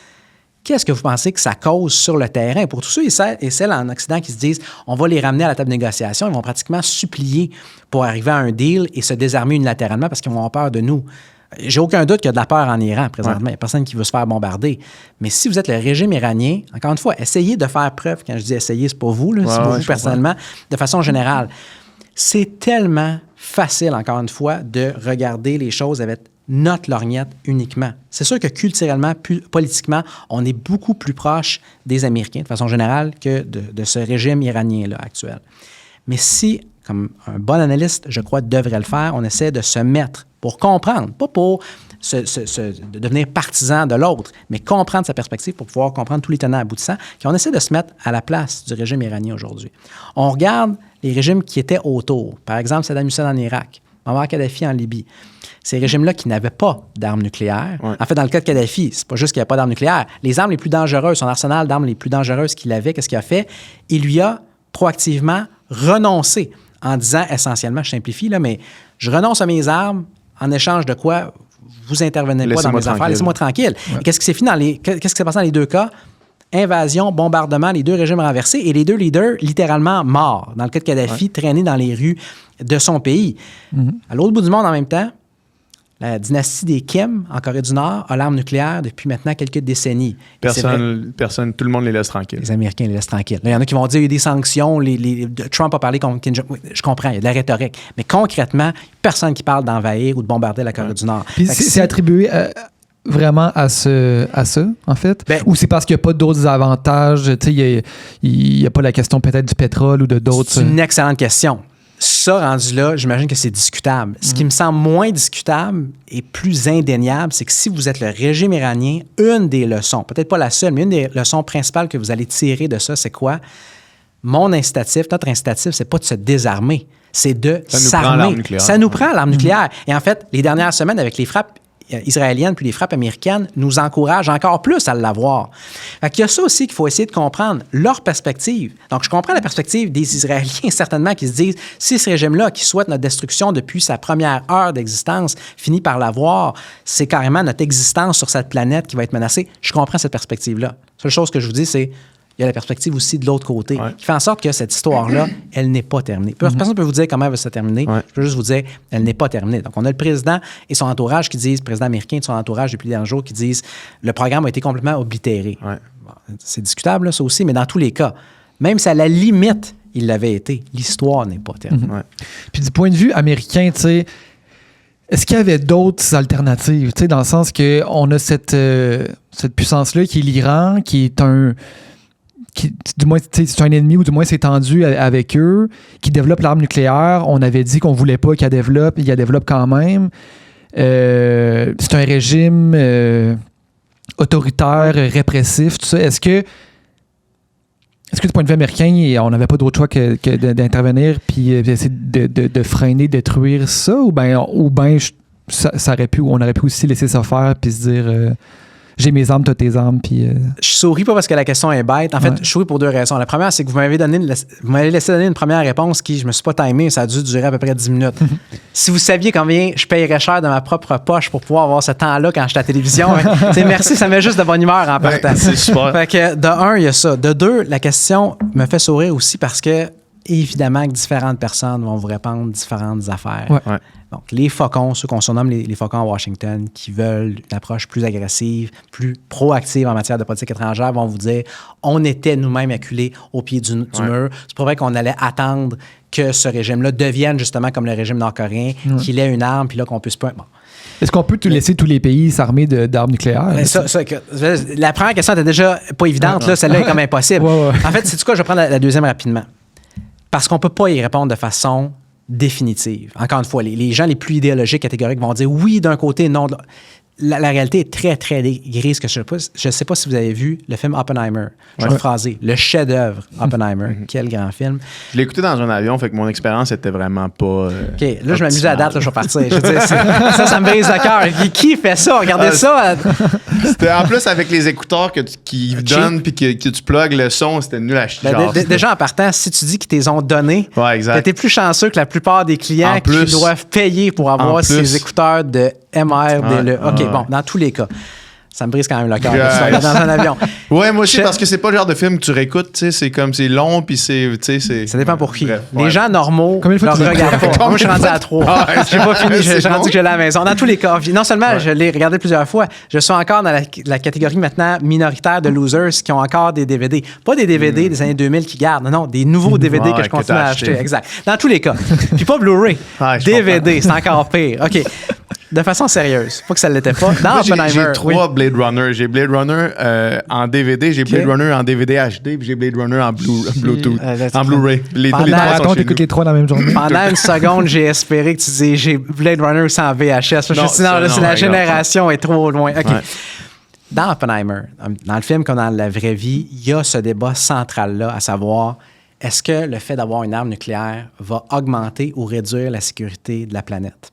Qu'est-ce que vous pensez que ça cause sur le terrain? Pour tous ceux et celles en Occident qui se disent on va les ramener à la table de négociation, ils vont pratiquement supplier pour arriver à un deal et se désarmer unilatéralement parce qu'ils vont avoir peur de nous. J'ai aucun doute qu'il y a de la peur en Iran présentement. Il n'y a personne qui veut se faire bombarder. Mais si vous êtes le régime iranien, encore une fois, essayez de faire preuve. Quand je dis essayer, c'est pas vous, là, c'est pour vous personnellement, de façon générale. C'est tellement facile, encore une fois, de regarder les choses avec notre lorgnette uniquement. C'est sûr que culturellement, politiquement, on est beaucoup plus proche des Américains, de façon générale, que de ce régime iranien-là actuel. Mais si, comme un bon analyste, je crois, devrait le faire, on essaie de se mettre pour comprendre, pas pour de devenir partisan de l'autre, mais comprendre sa perspective pour pouvoir comprendre tous les tenants aboutissants, on essaie de se mettre à la place du régime iranien aujourd'hui. On regarde les régimes qui étaient autour. Par exemple, Saddam Hussein en Irak, Muammar Kadhafi en Libye. Ces régimes-là qui n'avaient pas d'armes nucléaires. En fait, dans le cas de Kadhafi, c'est pas juste qu'il n'y avait pas d'armes nucléaires. Les armes les plus dangereuses, son arsenal d'armes les plus dangereuses qu'il avait, qu'est-ce qu'il a fait? Il lui a proactivement renoncé en disant essentiellement, je simplifie, là, mais je renonce à mes armes en échange de quoi vous intervenez pas dans mes affaires, laissez-moi tranquille. Et qu'est-ce qui s'est passé dans les deux cas? Invasion, bombardement, les deux régimes renversés et les deux leaders littéralement morts. Dans le cas de Kadhafi, traînés dans les rues de son pays. À l'autre bout du monde en même temps, La dynastie des Kim, en Corée du Nord, a l'arme nucléaire depuis maintenant quelques décennies. Personne, tout le monde les laisse tranquilles. Les Américains les laissent tranquilles. Il y en a qui vont dire qu'il y a des sanctions, Trump a parlé contre Kim Jong-un. Oui, je comprends, il y a de la rhétorique. Mais concrètement, personne qui parle d'envahir ou de bombarder la Corée du Nord. Puis c'est attribué vraiment à ça, en fait? Ou c'est parce qu'il n'y a pas d'autres avantages? Il n'y a pas la question peut-être du pétrole ou de d'autres... C'est une excellente question. Ça, rendu là, j'imagine que c'est discutable. Ce qui me semble moins discutable et plus indéniable, c'est que si vous êtes le régime iranien, une des leçons, peut-être pas la seule, mais une des leçons principales que vous allez tirer de ça, c'est quoi? Notre incitatif, c'est pas de se désarmer, c'est de s'armer. Ça nous prend l'arme nucléaire. Et en fait, les dernières semaines, avec les frappes israéliennes puis les frappes américaines, nous encouragent encore plus à l'avoir. Fait qu'il y a ça aussi qu'il faut essayer de comprendre, leur perspective. Donc, je comprends la perspective des Israéliens, certainement, qui se disent, si ce régime-là, qui souhaite notre destruction depuis sa première heure d'existence, finit par l'avoir, c'est carrément notre existence sur cette planète qui va être menacée. Je comprends cette perspective-là. La seule chose que je vous dis, c'est il y a la perspective aussi de l'autre côté, qui fait en sorte que cette histoire-là, elle n'est pas terminée. Personne ne peut vous dire comment elle va se terminer. Je peux juste vous dire, elle n'est pas terminée. Donc, on a le président et son entourage qui disent, le président américain et son entourage depuis les derniers jours qui disent, le programme a été complètement oblitéré. Bon, c'est discutable, là, ça aussi, mais dans tous les cas, même si à la limite, il l'avait été, l'histoire n'est pas terminée. Puis du point de vue américain, tu sais, est-ce qu'il y avait d'autres alternatives? Tu sais, dans le sens qu'on a cette puissance-là qui est l'Iran, qui est du moins, c'est un ennemi ou du moins c'est tendu avec eux, qui développe l'arme nucléaire. On avait dit qu'on voulait pas qu'elle développe, il la développe quand même. C'est un régime autoritaire, répressif, tout ça. Est-ce que du point de vue américain, on n'avait pas d'autre choix que d'intervenir puis d'essayer de freiner, détruire ça, ou bien ça aurait pu, on aurait pu aussi laisser ça faire puis se dire j'ai mes armes, t'as tes armes, puis... Je souris pas parce que la question est bête. En fait, je souris pour deux raisons. La première, c'est que vous m'avez laissé donner une première réponse qui, je me suis pas timé, ça a dû durer à peu près 10 minutes. Si vous saviez combien je payerais cher de ma propre poche pour pouvoir avoir ce temps-là quand j'étais à la télévision, merci, ça met juste de bonne humeur en partant. C'est super. Fait que, de un, il y a ça. De deux, la question me fait sourire aussi parce que, évidemment, que différentes personnes vont vous répondre différentes affaires. Ouais. Donc, les faucons, ceux qu'on surnomme les faucons à Washington, qui veulent une approche plus agressive, plus proactive en matière de politique étrangère, vont vous dire on était nous-mêmes acculés au pied du mur. C'est pas vrai qu'on allait attendre que ce régime-là devienne justement comme le régime nord-coréen, qu'il ait une arme, puis là qu'on puisse pas... Bon. Est-ce qu'on peut laisser tous les pays s'armer d'armes nucléaires? La première question était déjà pas évidente, là, celle-là est comme impossible. En fait, c'est quoi, je vais prendre la deuxième rapidement. Parce qu'on peut pas y répondre de façon définitive. Encore une fois, les gens les plus idéologiques, catégoriques vont dire oui d'un côté, non de l'autre. La réalité est très, très grise. Je ne sais pas si vous avez vu le film Oppenheimer. Je vais le phraser. Le chef-d'œuvre Oppenheimer. Quel grand film. Je l'ai écouté dans un avion, fait que mon expérience était vraiment pas... OK, là, je m'amuse à la date, là, je vais partir. Je veux dire, ça me brise le cœur. Qui fait ça? Regardez ça. C'était en plus avec les écouteurs qui donnent puis que tu plugues le son, c'était nul à chier. Déjà, en partant, si tu dis qu'ils t'ont ont donné, t'es plus chanceux que la plupart des clients qui doivent payer pour avoir ces écouteurs de MR. OK, bon, dans tous les cas. Ça me brise quand même le cœur dans un avion. Ouais, moi aussi, parce que c'est pas le genre de film que tu réécoutes, tu sais, c'est comme, c'est long, puis c'est... Ça dépend pour qui. Bref, les gens normaux ne regardent pas. Moi, je suis rendu à 3. J'ai pas fini, j'ai rendu que j'allais à la maison. Dans tous les cas, non seulement je l'ai regardé plusieurs fois, je suis encore dans la catégorie maintenant minoritaire de losers qui ont encore des DVD. Pas des DVD des années 2000 qui gardent, non, des nouveaux DVD que je continue à acheter. Exact. Dans tous les cas. Puis pas Blu-ray. DVD, c'est encore pire. OK. De façon sérieuse, pas que ça l'était pas. Dans Oppenheimer, j'ai 3 Blade Runner. J'ai Blade Runner en DVD, j'ai Blade Runner en DVD HD, puis j'ai Blade Runner en Bluetooth, en Blu-ray. Les 3 sont chez nous. T'écoutes les 3 dans la même journée. Pendant une seconde, j'ai espéré que tu disais j'ai Blade Runner aussi en VHS. Je me suis dit, non, la génération est trop loin. OK. Ouais. Dans Oppenheimer, dans le film comme dans la vraie vie, il y a ce débat central-là, à savoir, est-ce que le fait d'avoir une arme nucléaire va augmenter ou réduire la sécurité de la planète?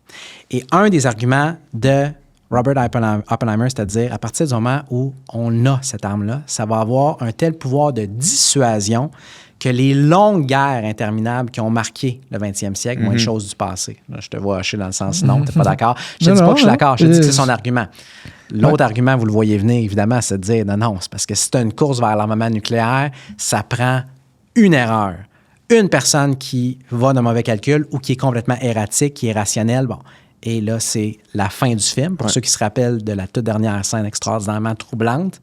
Et un des arguments de Robert Oppenheimer, c'est-à-dire à partir du moment où on a cette arme-là, ça va avoir un tel pouvoir de dissuasion que les longues guerres interminables qui ont marqué le 20e siècle vont être chose du passé. Là, je te vois hacher dans le sens non, tu n'es pas d'accord. Je ne te dis pas que je suis d'accord, je te dis que c'est son argument. L'autre argument, vous le voyez venir, évidemment, c'est de dire non, c'est parce que si tu as une course vers l'armement nucléaire, ça prend une erreur. Une personne qui va d'un mauvais calcul ou qui est complètement erratique, qui est rationnelle, bon, Et là, c'est la fin du film. Pour ceux qui se rappellent de la toute dernière scène extraordinairement troublante,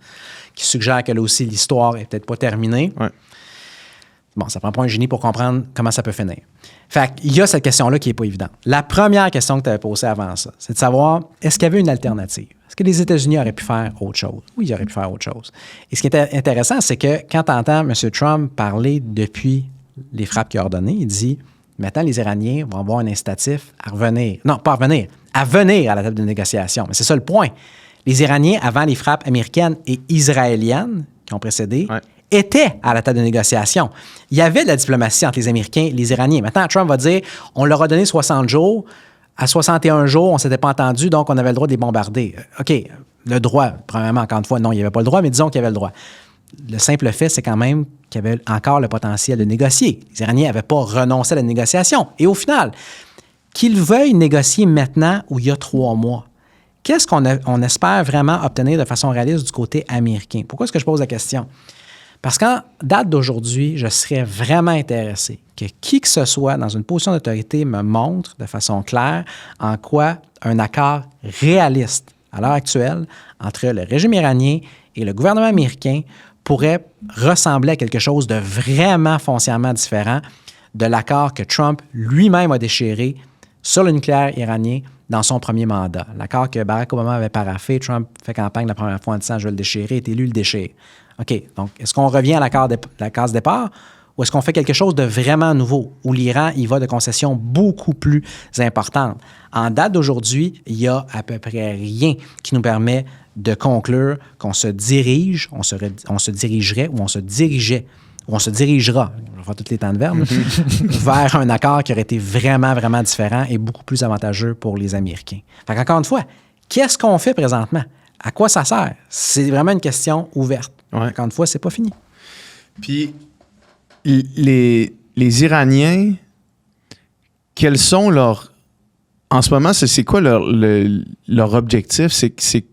qui suggère que là aussi, l'histoire est peut-être pas terminée. Ouais. Bon, ça prend pas un génie pour comprendre comment ça peut finir. Fait qu'il y a cette question-là qui n'est pas évidente. La première question que tu avais posée avant ça, c'est de savoir, est-ce qu'il y avait une alternative? Est-ce que les États-Unis auraient pu faire autre chose? Oui, ils auraient pu faire autre chose. Et ce qui est intéressant, c'est que quand tu entends M. Trump parler depuis les frappes qu'il a ordonnées, il dit, maintenant, les Iraniens vont avoir un incitatif à revenir. Non, pas à revenir, à venir à la table de négociation. Mais c'est ça le point. Les Iraniens, avant les frappes américaines et israéliennes qui ont précédé, étaient à la table de négociation. Il y avait de la diplomatie entre les Américains et les Iraniens. Maintenant, Trump va dire, on leur a donné 60 jours. À 61 jours, on ne s'était pas entendu, donc on avait le droit de les bombarder. OK, le droit, premièrement, encore une fois, non, il n'y avait pas le droit, mais disons qu'il y avait le droit. Le simple fait, c'est quand même qu'il y avait encore le potentiel de négocier. Les Iraniens n'avaient pas renoncé à la négociation. Et au final, qu'ils veuillent négocier maintenant ou il y a 3 mois, qu'est-ce qu'on espère vraiment obtenir de façon réaliste du côté américain? Pourquoi est-ce que je pose la question? Parce qu'en date d'aujourd'hui, je serais vraiment intéressé que qui que ce soit dans une position d'autorité me montre de façon claire en quoi un accord réaliste à l'heure actuelle entre le régime iranien et le gouvernement américain pourrait ressembler à quelque chose de vraiment foncièrement différent de l'accord que Trump lui-même a déchiré sur le nucléaire iranien dans son premier mandat. L'accord que Barack Obama avait paraphé, Trump fait campagne la première fois en disant « je vais le déchirer », est élu, le déchire. OK, donc est-ce qu'on revient à la case départ ou est-ce qu'on fait quelque chose de vraiment nouveau où l'Iran y va de concessions beaucoup plus importantes? En date d'aujourd'hui, il y a à peu près rien qui nous permet de conclure qu'on se dirige, on se dirigerait ou on se dirigeait ou on se dirigera, je vais faire tous les temps de verbe, vers un accord qui aurait été vraiment, vraiment différent et beaucoup plus avantageux pour les Américains. Fait qu'encore une fois, qu'est-ce qu'on fait présentement? À quoi ça sert? C'est vraiment une question ouverte. Ouais. Encore une fois, c'est pas fini. Puis, les Iraniens, quels sont leurs... En ce moment, c'est quoi leur objectif? C'est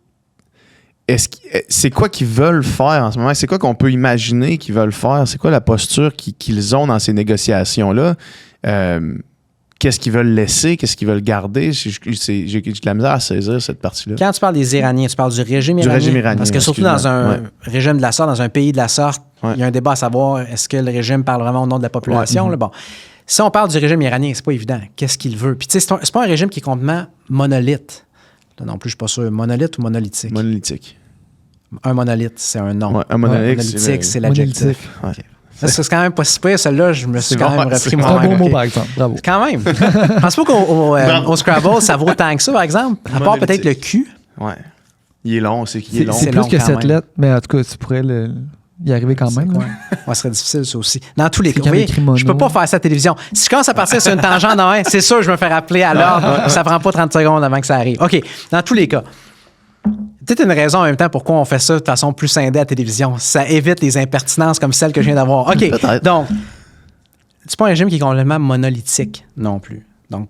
quoi qu'ils veulent faire en ce moment? C'est quoi qu'on peut imaginer qu'ils veulent faire? C'est quoi la posture qu'ils ont dans ces négociations-là? Qu'est-ce qu'ils veulent laisser? Qu'est-ce qu'ils veulent garder? J'ai de la misère à saisir cette partie-là. Quand tu parles des Iraniens, tu parles du régime iranien? Du régime iranien. Parce que surtout dans un régime de la sorte, dans un pays de la sorte, il y a un débat à savoir est-ce que le régime parle vraiment au nom de la population? Là, bon. Si on parle du régime iranien, c'est pas évident. Qu'est-ce qu'il veut? Puis tu sais, c'est pas un régime qui est complètement monolithe. Là non plus, je suis pas sûr. Monolithe ou monolithique? Monolithique. Un monolithe, c'est un nom. Ouais, un monolithique, c'est l'adjectif. Okay. C'est quand même pas si pire, celle-là, je me suis quand même repris moi-même. C'est un bon mot, par exemple. Bravo. Quand même. Je pense pas qu'au Scrabble, ça vaut tant que ça, par exemple. À part peut-être le Q. Ouais. Il est long, c'est qu'il est long. C'est plus que 7 lettres, mais en tout cas, tu pourrais y arriver quand même. Ouais, ça serait difficile, ça aussi. Dans tous les cas, je peux pas faire ça à la télévision. Si je commence à partir sur une tangente, c'est sûr, je me fais rappeler à l'heure. Ça prend pas 30 secondes avant que ça arrive. OK. Dans tous les cas, peut-être une raison en même temps pourquoi on fait ça de façon plus scindée à la télévision. Ça évite les impertinences comme celle que je viens d'avoir. OK, donc, c'est pas un régime qui est complètement monolithique non plus. Donc,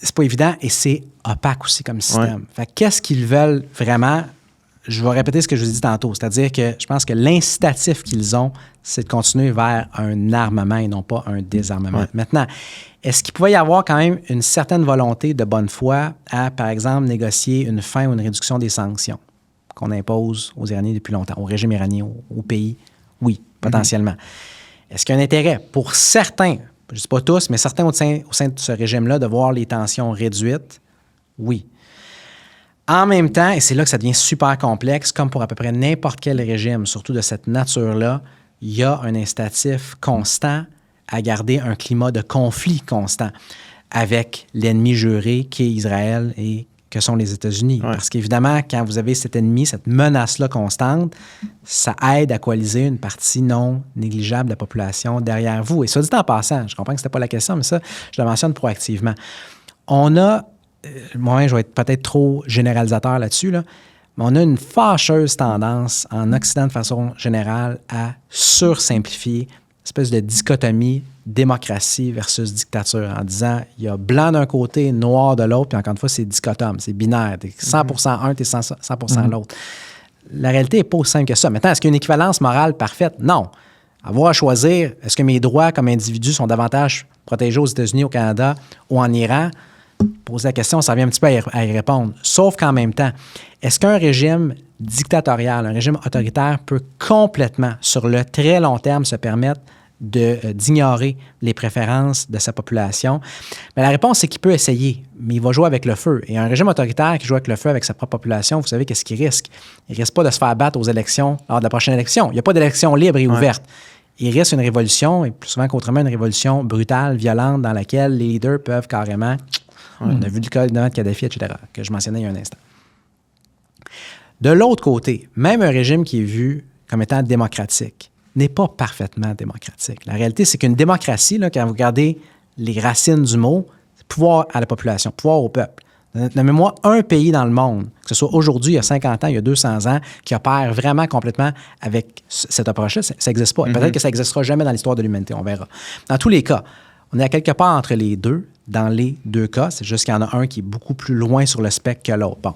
c'est pas évident et c'est opaque aussi comme système. Ouais. Fait qu'est-ce qu'ils veulent vraiment? Je vais répéter ce que je vous ai dit tantôt. C'est-à-dire que je pense que l'incitatif qu'ils ont, c'est de continuer vers un armement et non pas un désarmement. Ouais. Maintenant, est-ce qu'il pouvait y avoir quand même une certaine volonté de bonne foi à, par exemple, négocier une fin ou une réduction des sanctions qu'on impose aux Iraniens depuis longtemps, au régime iranien, au pays? Oui, potentiellement. Est-ce qu'il y a un intérêt pour certains, je ne dis pas tous, mais certains au sein de ce régime-là, de voir les tensions réduites? Oui. En même temps, et c'est là que ça devient super complexe, comme pour à peu près n'importe quel régime, surtout de cette nature-là, il y a un incitatif constant à garder un climat de conflit constant avec l'ennemi juré qui est Israël et que sont les États-Unis. Ouais. Parce qu'évidemment, quand vous avez cet ennemi, cette menace-là constante, ça aide à coaliser une partie non négligeable de la population derrière vous. Et ça dit en passant, je comprends que ce n'était pas la question, mais ça, je le mentionne proactivement. On a, moi, je vais être peut-être trop généralisateur là-dessus, là, mais on a une fâcheuse tendance en Occident de façon générale à sursimplifier espèce de dichotomie démocratie versus dictature en disant il y a blanc d'un côté, noir de l'autre, puis encore une fois, c'est dichotome, c'est binaire. T'es 100% un, t'es 100% l'autre. La réalité n'est pas aussi simple que ça. Maintenant, est-ce qu'il y a une équivalence morale parfaite? Non. Avoir à choisir, est-ce que mes droits comme individu sont davantage protégés aux États-Unis, au Canada ou en Iran? poser la question, ça revient un petit peu à y répondre. Sauf qu'en même temps, est-ce qu'un régime dictatorial, un régime autoritaire peut complètement, sur le très long terme, se permettre d'ignorer les préférences de sa population? Mais la réponse, c'est qu'il peut essayer, mais il va jouer avec le feu. Et un régime autoritaire qui joue avec le feu avec sa propre population, vous savez qu'est-ce qu'il risque? Il risque pas de se faire battre aux élections lors de la prochaine élection. Il n'y a pas d'élection libre et ouverte. Il risque une révolution, et plus souvent qu'autrement, une révolution brutale, violente, dans laquelle les leaders peuvent carrément... On a vu le cas de Kadhafi, etc., que je mentionnais il y a un instant. De l'autre côté, même un régime qui est vu comme étant démocratique n'est pas parfaitement démocratique. La réalité, c'est qu'une démocratie, là, quand vous regardez les racines du mot, c'est pouvoir à la population, pouvoir au peuple. Nommez-moi un pays dans le monde, que ce soit aujourd'hui, il y a 50 ans, il y a 200 ans, qui opère vraiment complètement avec cette approche-là. Ça n'existe pas. Peut-être que ça n'existera jamais dans l'histoire de l'humanité, on verra. Dans tous les cas, on est à quelque part entre les deux, dans les deux cas. C'est juste qu'il y en a un qui est beaucoup plus loin sur le spectre que l'autre. Bon.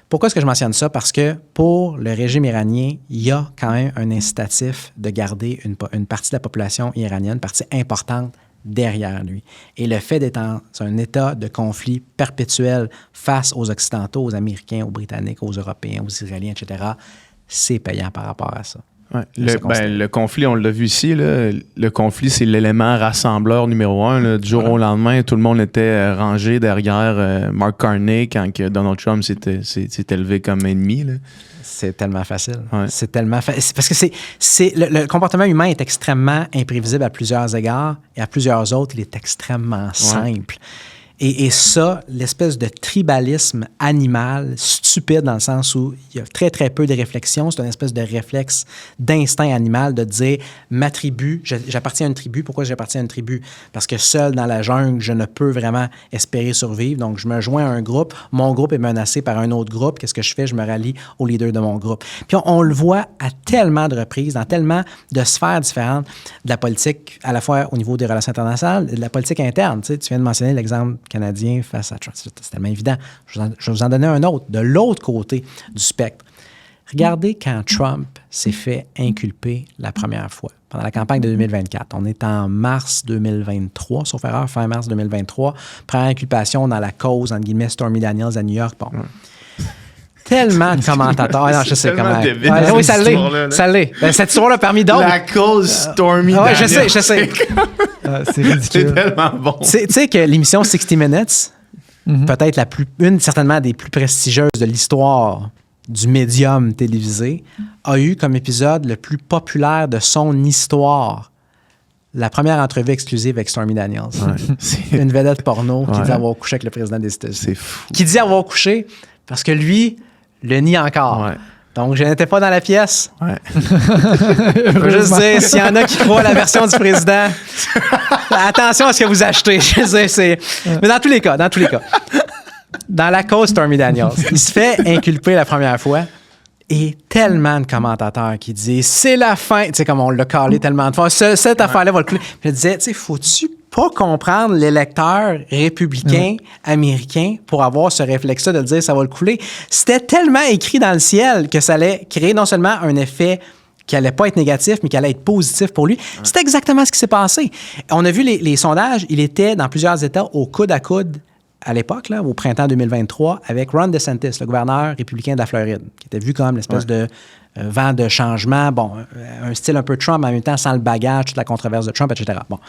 Pourquoi est-ce que je mentionne ça? Parce que pour le régime iranien, il y a quand même un incitatif de garder une partie de la population iranienne, une partie importante, derrière lui. Et le fait d'être dans un état de conflit perpétuel face aux Occidentaux, aux Américains, aux Britanniques, aux Européens, aux Israéliens, etc., c'est payant par rapport à ça. Ouais. Le conflit, on l'a vu ici, là, le conflit, c'est l'élément rassembleur numéro un. Là. Du jour au lendemain, tout le monde était rangé derrière Mark Carney quand que Donald Trump s'est élevé comme ennemi. Là. C'est tellement facile. Ouais. C'est tellement facile. Parce que le comportement humain est extrêmement imprévisible à plusieurs égards et à plusieurs autres, il est extrêmement simple. Et ça, l'espèce de tribalisme animal, stupide dans le sens où il y a très, très peu de réflexion, c'est une espèce de réflexe d'instinct animal de dire « ma tribu, j'appartiens à une tribu. Pourquoi j'appartiens à une tribu? Parce que seul dans la jungle, je ne peux vraiment espérer survivre. Donc, je me joins à un groupe. Mon groupe est menacé par un autre groupe. Qu'est-ce que je fais? Je me rallie au leader de mon groupe. » Puis on le voit à tellement de reprises, dans tellement de sphères différentes de la politique, à la fois au niveau des relations internationales et de la politique interne. Tu sais, tu viens de mentionner l'exemple canadien face à Trump. C'est tellement évident. Je vais vous en donner un autre, de l'autre côté du spectre. Regardez quand Trump s'est fait inculper la première fois, pendant la campagne de 2024. On est en mars 2023, sauf erreur, fin mars 2023. Première inculpation dans la cause, entre guillemets, Stormy Daniels à New York. Bon. Tellement de commentateurs. Non, je sais comment. Oui, ça l'est. Ça l'est. Cette histoire-là, parmi d'autres. La cause Stormy Daniels. Je sais. C'est ridicule. C'est tellement bon. Tu sais que l'émission 60 Minutes, peut-être une certainement des plus prestigieuses de l'histoire du médium télévisé, a eu comme épisode le plus populaire de son histoire la première entrevue exclusive avec Stormy Daniels. Ouais. Une vedette porno qui dit avoir couché avec le président des États-Unis. C'est fou. Qui dit avoir couché parce que lui le nie encore. Ouais. Donc, je n'étais pas dans la pièce. Ouais. Je veux juste dire, s'il y en a qui croient à la version du président, attention à ce que vous achetez. Je veux dire, c'est... Mais dans tous les cas, dans la cause Stormy Daniels, il se fait inculper la première fois et tellement de commentateurs qui disent « c'est la fin », tu sais, comme on l'a calé tellement de fois, cette affaire-là va le clouer. Je disais, tu sais, faut-tu pas comprendre l'électeur républicain américain pour avoir ce réflexe-là de dire « ça va le couler ». C'était tellement écrit dans le ciel que ça allait créer non seulement un effet qui allait pas être négatif, mais qui allait être positif pour lui. C'était exactement ce qui s'est passé. On a vu les sondages, il était dans plusieurs États au coude à coude à l'époque, là, au printemps 2023, avec Ron DeSantis, le gouverneur républicain de la Floride, qui était vu comme l'espèce de vent de changement, bon, un style un peu Trump, mais en même temps sans le bagage, toute la controverse de Trump, etc. Bon.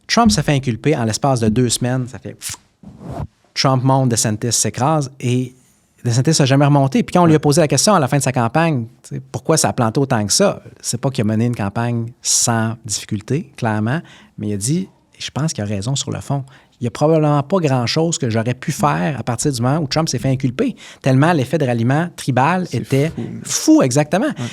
Trump se fait inculper en l'espace de 2 semaines, ça fait Trump monte, DeSantis s'écrase, et DeSantis n'a jamais remonté. Puis quand on lui a posé la question à la fin de sa campagne, pourquoi ça a planté autant que ça? C'est pas qu'il a mené une campagne sans difficulté, clairement, mais il a dit, je pense qu'il a raison sur le fond. Il n'y a probablement pas grand-chose que j'aurais pu faire à partir du moment où Trump s'est fait inculper, tellement l'effet de ralliement tribal était fou, exactement. Ouais.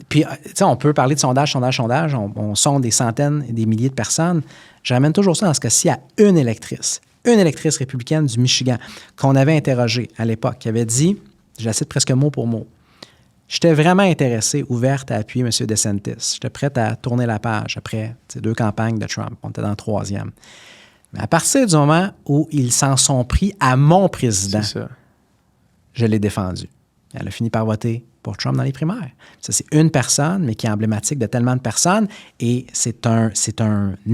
Puis, tu sais, on peut parler de sondage, on sonde des centaines et des milliers de personnes. Je ramène toujours ça dans ce cas-ci à une électrice républicaine du Michigan qu'on avait interrogée à l'époque, qui avait dit, je la cite presque mot pour mot, « J'étais vraiment intéressée, ouverte à appuyer M. DeSantis. J'étais prête à tourner la page après 2 campagnes de Trump. On était dans la 3e. Mais à partir du moment où ils s'en sont pris à mon président, je l'ai défendu. » Elle a fini par voter pour Trump dans les primaires. Ça, c'est une personne, mais qui est emblématique de tellement de personnes. Et c'est un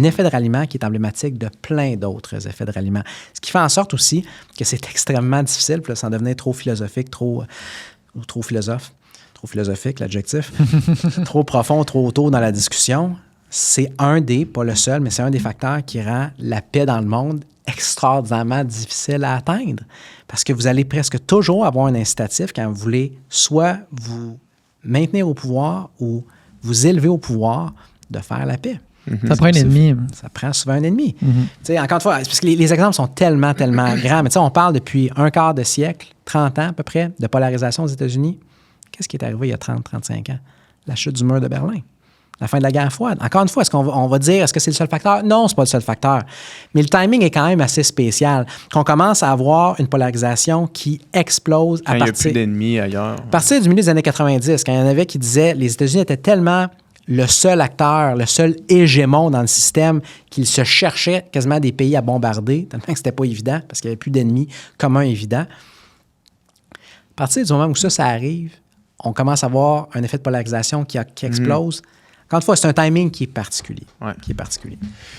effet de ralliement qui est emblématique de plein d'autres effets de ralliement. Ce qui fait en sorte aussi que c'est extrêmement difficile, puis là, sans devenir trop philosophique, trop philosophique, l'adjectif, trop profond, trop tôt dans la discussion. C'est pas le seul, mais c'est un des facteurs qui rend la paix dans le monde extraordinairement difficile à atteindre. Parce que vous allez presque toujours avoir un incitatif quand vous voulez soit vous maintenir au pouvoir ou vous élever au pouvoir de faire la paix. Ça prend un ennemi. Ça prend souvent un ennemi. Encore une fois, parce que les exemples sont tellement grands, mais on parle depuis un quart de siècle, 30 ans à peu près, de polarisation aux États-Unis. Qu'est-ce qui est arrivé il y a 30-35 ans? La chute du mur de Berlin. La fin de la guerre froide. Encore une fois, est-ce qu'on va dire, est-ce que c'est le seul facteur? Non, c'est pas le seul facteur. Mais le timing est quand même assez spécial. Qu'on commence à avoir une polarisation qui explose quand il n'y a plus d'ennemis ailleurs. À partir du milieu des années 90, quand il y en avait qui disaient les États-Unis étaient tellement le seul acteur, le seul hégémon dans le système qu'ils se cherchaient quasiment des pays à bombarder, tellement que c'était pas évident parce qu'il n'y avait plus d'ennemis communs évidents. À partir du moment où ça arrive, on commence à avoir un effet de polarisation qui explose. Encore une fois, c'est un timing qui est particulier.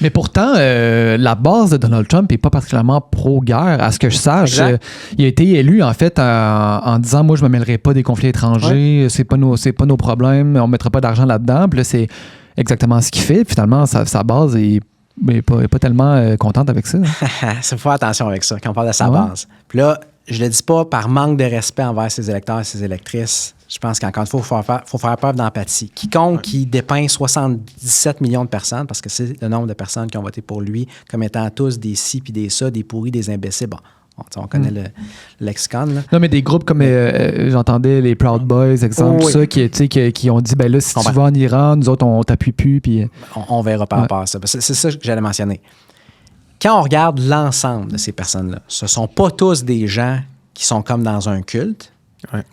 Mais pourtant, la base de Donald Trump n'est pas particulièrement pro-guerre. À ce que je sache, il a été élu, en fait, en disant « Moi, je ne me mêlerai pas des conflits étrangers. C'est pas nos problèmes. On ne mettra pas d'argent là-dedans. » Puis là, c'est exactement ce qu'il fait. Finalement, sa base est pas tellement contente avec ça. Il faut faire attention avec ça quand on parle de sa base. Puis là, je le dis pas par manque de respect envers ses électeurs et ses électrices. Je pense qu'encore une fois, il faut faire preuve d'empathie. Quiconque qui dépeint 77 millions de personnes, parce que c'est le nombre de personnes qui ont voté pour lui, comme étant tous des ci puis des ça, des pourris, des imbéciles, on connaît le lexicon. Là. Non, mais des groupes comme, j'entendais les Proud Boys, exemple, ça, qui ont dit, ben là, si tu vas en Iran, nous autres, on t'appuie plus. Puis... On verra par rapport à ça. C'est ça que j'allais mentionner. Quand on regarde l'ensemble de ces personnes-là, ce ne sont pas tous des gens qui sont comme dans un culte,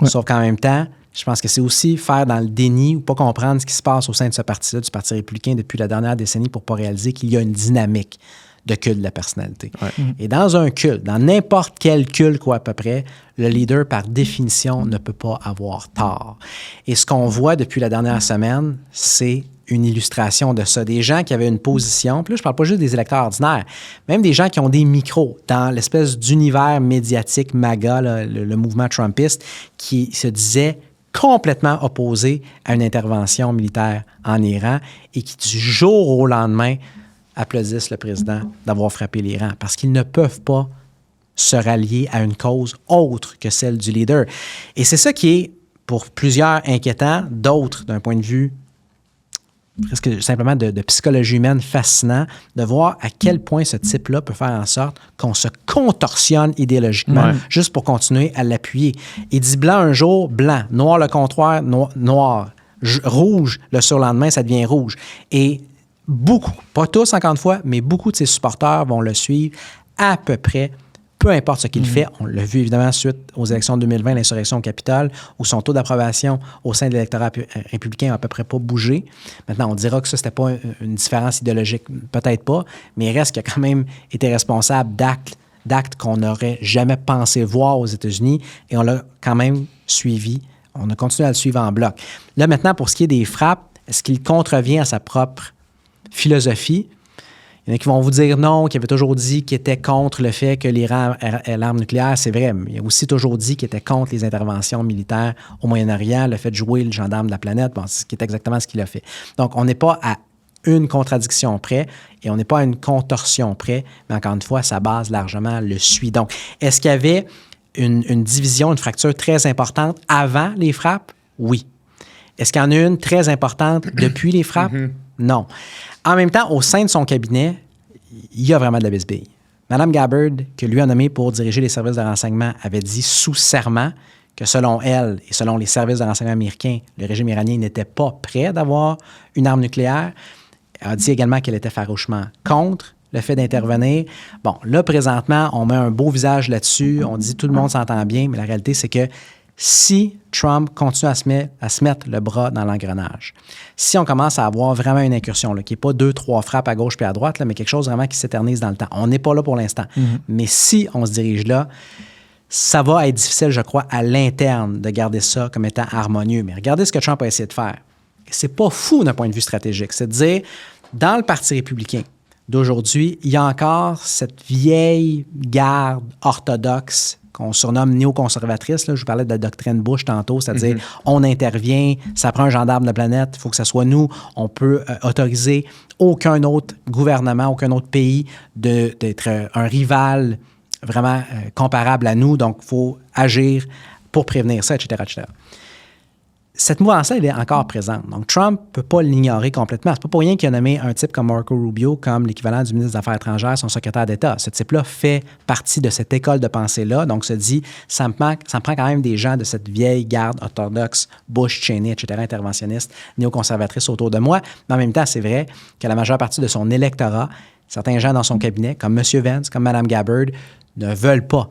sauf qu'en même temps, je pense que c'est aussi faire dans le déni ou pas comprendre ce qui se passe au sein de ce parti-là, du Parti républicain, depuis la dernière décennie pour ne pas réaliser qu'il y a une dynamique de culte de la personnalité. Et dans un culte, dans n'importe quel culte à peu près, le leader, par définition, ne peut pas avoir tort. Et ce qu'on voit depuis la dernière semaine, c'est une illustration de ça. Des gens qui avaient une position, puis là, je ne parle pas juste des électeurs ordinaires, même des gens qui ont des micros dans l'espèce d'univers médiatique MAGA, là, le mouvement trumpiste, qui se disait complètement opposé à une intervention militaire en Iran et qui, du jour au lendemain, applaudissent le président d'avoir frappé l'Iran parce qu'ils ne peuvent pas se rallier à une cause autre que celle du leader. Et c'est ça qui est, pour plusieurs, inquiétant, d'autres, d'un point de vue presque simplement de psychologie humaine, fascinant, de voir à quel point ce type-là peut faire en sorte qu'on se contorsionne idéologiquement juste pour continuer à l'appuyer. Il dit blanc un jour, blanc. Noir le contraire, noir. Rouge, le surlendemain, ça devient rouge. Et beaucoup, pas tous encore une fois, mais beaucoup de ses supporters vont le suivre à peu près, peu importe ce qu'il fait. On l'a vu évidemment suite aux élections de 2020, l'insurrection au Capitole, où son taux d'approbation au sein de l'électorat républicain n'a à peu près pas bougé. Maintenant, on dira que ça, c'était pas une différence idéologique, peut-être pas, mais il reste qu'il a quand même été responsable d'actes qu'on n'aurait jamais pensé voir aux États-Unis, et on l'a quand même suivi. On a continué à le suivre en bloc. Là, maintenant, pour ce qui est des frappes, est-ce qu'il contrevient à sa propre philosophie? Il y en a qui vont vous dire non, qui avait toujours dit qu'il était contre le fait que l'Iran ait l'arme nucléaire. C'est vrai, mais il a aussi toujours dit qu'il était contre les interventions militaires au Moyen-Orient, le fait de jouer le gendarme de la planète, c'est ce qui est exactement ce qu'il a fait. Donc, on n'est pas à une contradiction près et on n'est pas à une contorsion près, mais encore une fois, sa base largement le suit. Donc, est-ce qu'il y avait une division, une fracture très importante avant les frappes? Oui. Est-ce qu'il y en a une très importante depuis les frappes? Non. En même temps, au sein de son cabinet, il y a vraiment de la bisbille. Mme Gabbard, que lui a nommée pour diriger les services de renseignement, avait dit sous serment que selon elle et selon les services de renseignement américains, le régime iranien n'était pas prêt d'avoir une arme nucléaire. Elle a dit également qu'elle était farouchement contre le fait d'intervenir. Bon, là, présentement, on met un beau visage là-dessus. On dit tout le monde s'entend bien, mais la réalité, c'est que si Trump continue à se mettre le bras dans l'engrenage, si on commence à avoir vraiment une incursion, là, qui n'est pas 2-3 frappes à gauche puis à droite, là, mais quelque chose vraiment qui s'éternise dans le temps. On n'est pas là pour l'instant. Mais si on se dirige là, ça va être difficile, je crois, à l'interne de garder ça comme étant harmonieux. Mais regardez ce que Trump a essayé de faire. C'est pas fou d'un point de vue stratégique. C'est de dire, dans le Parti républicain d'aujourd'hui, il y a encore cette vieille garde orthodoxe qu'on surnomme néoconservatrice. Là. Je vous parlais de la doctrine Bush tantôt, c'est-à-dire on intervient, ça prend un gendarme de la planète, il faut que ça soit nous. On peut autoriser aucun autre gouvernement, aucun autre pays d'être un rival vraiment comparable à nous. Donc, il faut agir pour prévenir ça, etc., etc. Cette mouvance-là, elle est encore présente. Donc, Trump ne peut pas l'ignorer complètement. C'est pas pour rien qu'il a nommé un type comme Marco Rubio comme l'équivalent du ministre des Affaires étrangères, son secrétaire d'État. Ce type-là fait partie de cette école de pensée-là. Donc, se dit, ça me prend quand même des gens de cette vieille garde orthodoxe, Bush, Cheney, etc., interventionniste, néoconservatrice autour de moi. Mais en même temps, c'est vrai que la majeure partie de son électorat, certains gens dans son cabinet, comme M. Vance, comme Mme Gabbard, ne veulent pas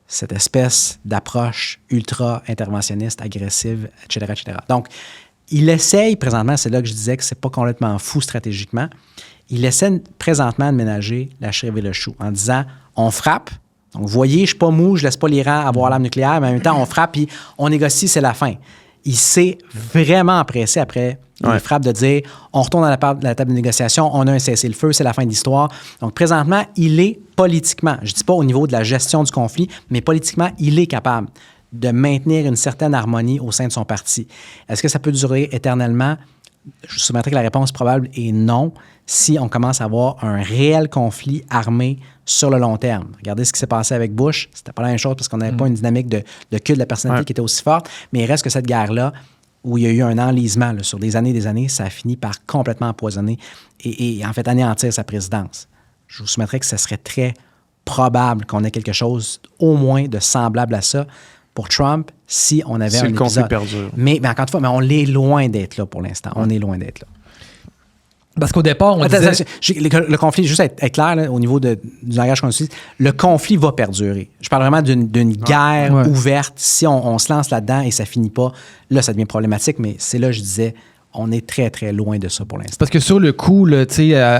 cette espèce d'approche ultra-interventionniste, agressive, etc., etc. Donc, il essaye présentement, c'est là que je disais que c'est pas complètement fou stratégiquement, il essaie présentement de ménager la chèvre et le chou en disant, on frappe, donc vous voyez, je suis pas mou, je laisse pas l'Iran avoir l'arme nucléaire, mais en même temps, on frappe, puis on négocie, c'est la fin. Il s'est vraiment empressé après les frappes de dire on retourne à la table de négociation, on a un cessez-le-feu, c'est la fin de l'histoire. Donc, présentement, il est politiquement, je ne dis pas au niveau de la gestion du conflit, mais politiquement, il est capable de maintenir une certaine harmonie au sein de son parti. Est-ce que ça peut durer éternellement? Je soumettrais que la réponse probable est non si on commence à avoir un réel conflit armé sur le long terme. Regardez ce qui s'est passé avec Bush. C'était pas la même chose parce qu'on n'avait pas une dynamique de culte de la personnalité qui était aussi forte. Mais il reste que cette guerre-là, où il y a eu un enlisement là, sur des années, ça a fini par complètement empoisonner et en fait anéantir sa présidence. Je vous soumettrais que ce serait très probable qu'on ait quelque chose au moins de semblable à ça pour Trump si on avait un épisode. Si le conflit perdure. Mais encore une fois, on est loin d'être là pour l'instant. On est loin d'être là. Parce qu'au départ, on disait... Le conflit, juste être clair là, au niveau du langage qu'on utilise, le conflit va perdurer. Je parle vraiment d'une guerre ouverte. Si on se lance là-dedans et ça finit pas, là, ça devient problématique. Mais c'est là, je disais, on est très, très loin de ça pour l'instant. Parce que sur le coup, là,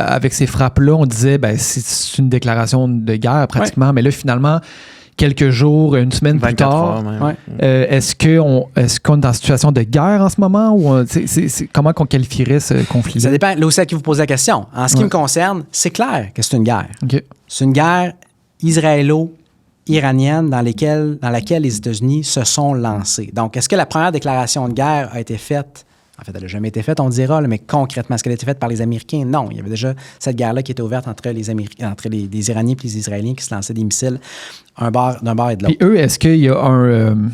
avec ces frappes-là, on disait c'est une déclaration de guerre pratiquement. Mais là, finalement... quelques jours, une semaine plus tard. Est-ce qu'on est dans une situation de guerre en ce moment? Ou comment on qualifierait ce conflit-là? Ça dépend. Là aussi, à qui vous posez la question. En ce qui me concerne, c'est clair que c'est une guerre. Okay. C'est une guerre israélo-iranienne dans laquelle les États-Unis se sont lancés. Donc, est-ce que la première déclaration de guerre a été faite? En fait, elle n'a jamais été faite, on dira, là, mais concrètement, est-ce qu'elle a été faite par les Américains? Non. Il y avait déjà cette guerre-là qui était ouverte entre les Iraniens et les Israéliens qui se lançaient des missiles d'un bord et de l'autre. Puis eux, est-ce qu'il y a un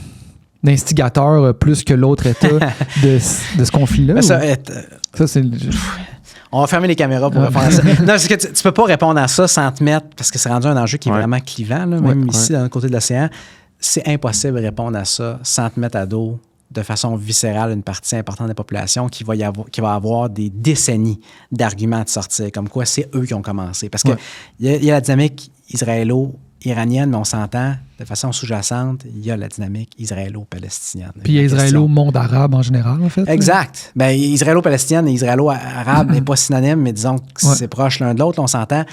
instigateur plus que l'autre État de ce conflit-là? Ben, ça, c'est... On va fermer les caméras pour répondre à ça. Non, parce que tu peux pas répondre à ça sans te mettre, parce que c'est rendu un enjeu qui est vraiment clivant, là, même ici, dans le côté de l'océan. C'est impossible de répondre à ça sans te mettre à dos de façon viscérale une partie importante de la population qui va avoir des décennies d'arguments de sortir, comme quoi c'est eux qui ont commencé. Parce qu'il y a la dynamique israélo-iranienne, mais on s'entend de façon sous-jacente, il y a la dynamique israélo-palestinienne. Puis il y a israélo-monde arabe en général, en fait. Exact. Bien, israélo-palestinienne et israélo-arabe n'est pas synonyme, mais disons que c'est proche l'un de l'autre, on s'entend.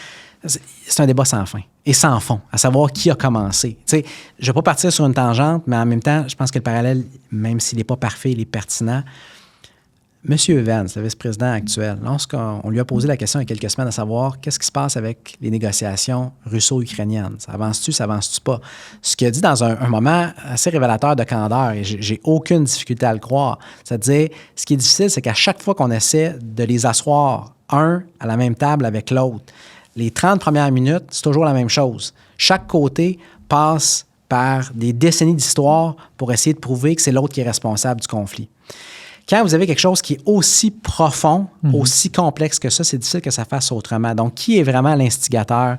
C'est un débat sans fin et sans fond, à savoir qui a commencé. Tu sais, je ne vais pas partir sur une tangente, mais en même temps, je pense que le parallèle, même s'il n'est pas parfait, il est pertinent. M. Vance, le vice-président actuel, lorsqu'on lui a posé la question il y a quelques semaines à savoir qu'est-ce qui se passe avec les négociations russo-ukrainiennes, ça avance-tu pas? Ce qu'il a dit dans un moment assez révélateur de candeur, et j'ai aucune difficulté à le croire, c'est-à-dire, ce qui est difficile, c'est qu'à chaque fois qu'on essaie de les asseoir un à la même table avec l'autre, les 30 premières minutes, c'est toujours la même chose. Chaque côté passe par des décennies d'histoire pour essayer de prouver que c'est l'autre qui est responsable du conflit. Quand vous avez quelque chose qui est aussi profond, aussi complexe que ça, c'est difficile que ça fasse autrement. Donc, qui est vraiment l'instigateur?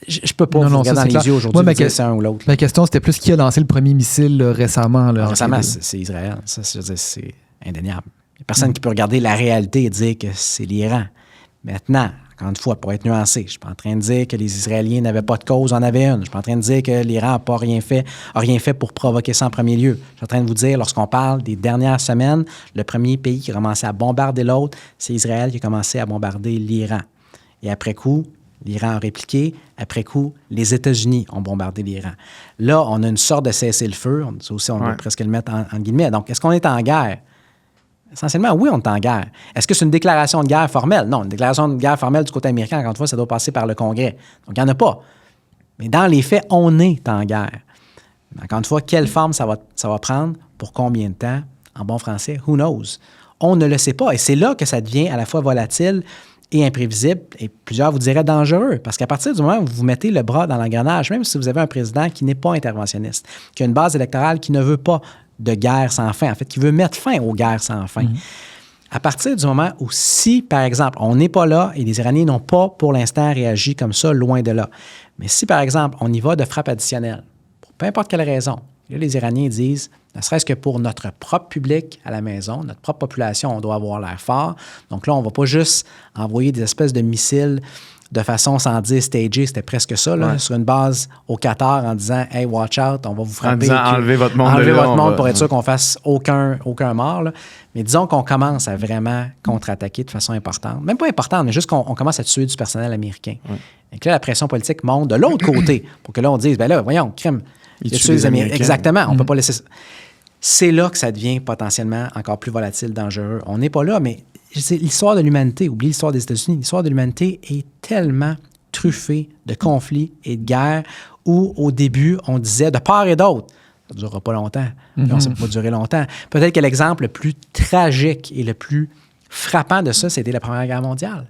Je ne peux pas vous regarder dans les yeux aujourd'hui et dire c'est un ou l'autre. Ma question, c'était plus qui a lancé le premier missile récemment. Là, récemment, c'est Israël. Ça, c'est indéniable. Il n'y a personne qui peut regarder la réalité et dire que c'est l'Iran. Maintenant, encore une fois, pour être nuancé, je ne suis pas en train de dire que les Israéliens n'avaient pas de cause, en avaient une. Je ne suis pas en train de dire que l'Iran n'a rien fait pour provoquer ça en premier lieu. Je suis en train de vous dire, lorsqu'on parle des dernières semaines, le premier pays qui a commencé à bombarder l'autre, c'est Israël qui a commencé à bombarder l'Iran. Et après coup, L'Iran a répliqué. Après coup, les États-Unis ont bombardé l'Iran. Là, on a une sorte de cessez-le-feu. Ça aussi, on peut presque le mettre en guillemets. Donc, est-ce qu'on est en guerre? Essentiellement, oui, on est en guerre. Est-ce que c'est une déclaration de guerre formelle? Non, une déclaration de guerre formelle du côté américain, encore une fois, ça doit passer par le Congrès. Donc, il n'y en a pas. Mais dans les faits, on est en guerre. Encore une fois, quelle forme ça va prendre? Pour combien de temps? En bon français, who knows? On ne le sait pas. Et c'est là que ça devient à la fois volatile et imprévisible, et plusieurs vous diraient dangereux, parce qu'à partir du moment où vous mettez le bras dans l'engrenage, même si vous avez un président qui n'est pas interventionniste, qui a une base électorale qui ne veut pas de guerre sans fin, en fait, qui veut mettre fin aux guerres sans fin, à partir du moment où si, par exemple, on n'est pas là et les Iraniens n'ont pas pour l'instant réagi comme ça, loin de là, mais si, par exemple, on y va de frappe additionnelle, pour peu importe quelle raison, là, les Iraniens disent, ne serait-ce que pour notre propre public à la maison, notre propre population, on doit avoir l'air fort. Donc là, on ne va pas juste envoyer des espèces de missiles de façon sans dire stagée, c'était presque ça, là, sur une base au Qatar en disant « Hey, watch out, on va vous frapper. » En disant « Enlevez votre monde. Enlevez votre monde pour être sûr qu'on fasse aucun mort. » Là. Mais disons qu'on commence à vraiment contre-attaquer de façon importante. Même pas importante, mais juste qu'on commence à tuer du personnel américain. Et que là, la pression politique monte de l'autre côté pour que là, on dise « Ben là, voyons, crime. » Il tue les Américains. Exactement. On peut pas laisser ça. C'est là que ça devient potentiellement encore plus volatile, dangereux. On n'est pas là, mais c'est l'histoire de l'humanité. Oublie l'histoire des États-Unis. L'histoire de l'humanité est tellement truffée de conflits et de guerres où, au début, on disait de part et d'autre, ça ne durera pas longtemps. Non, ça ne peut pas durer longtemps. Peut-être que l'exemple le plus tragique et le plus frappant de ça, c'était la Première Guerre mondiale.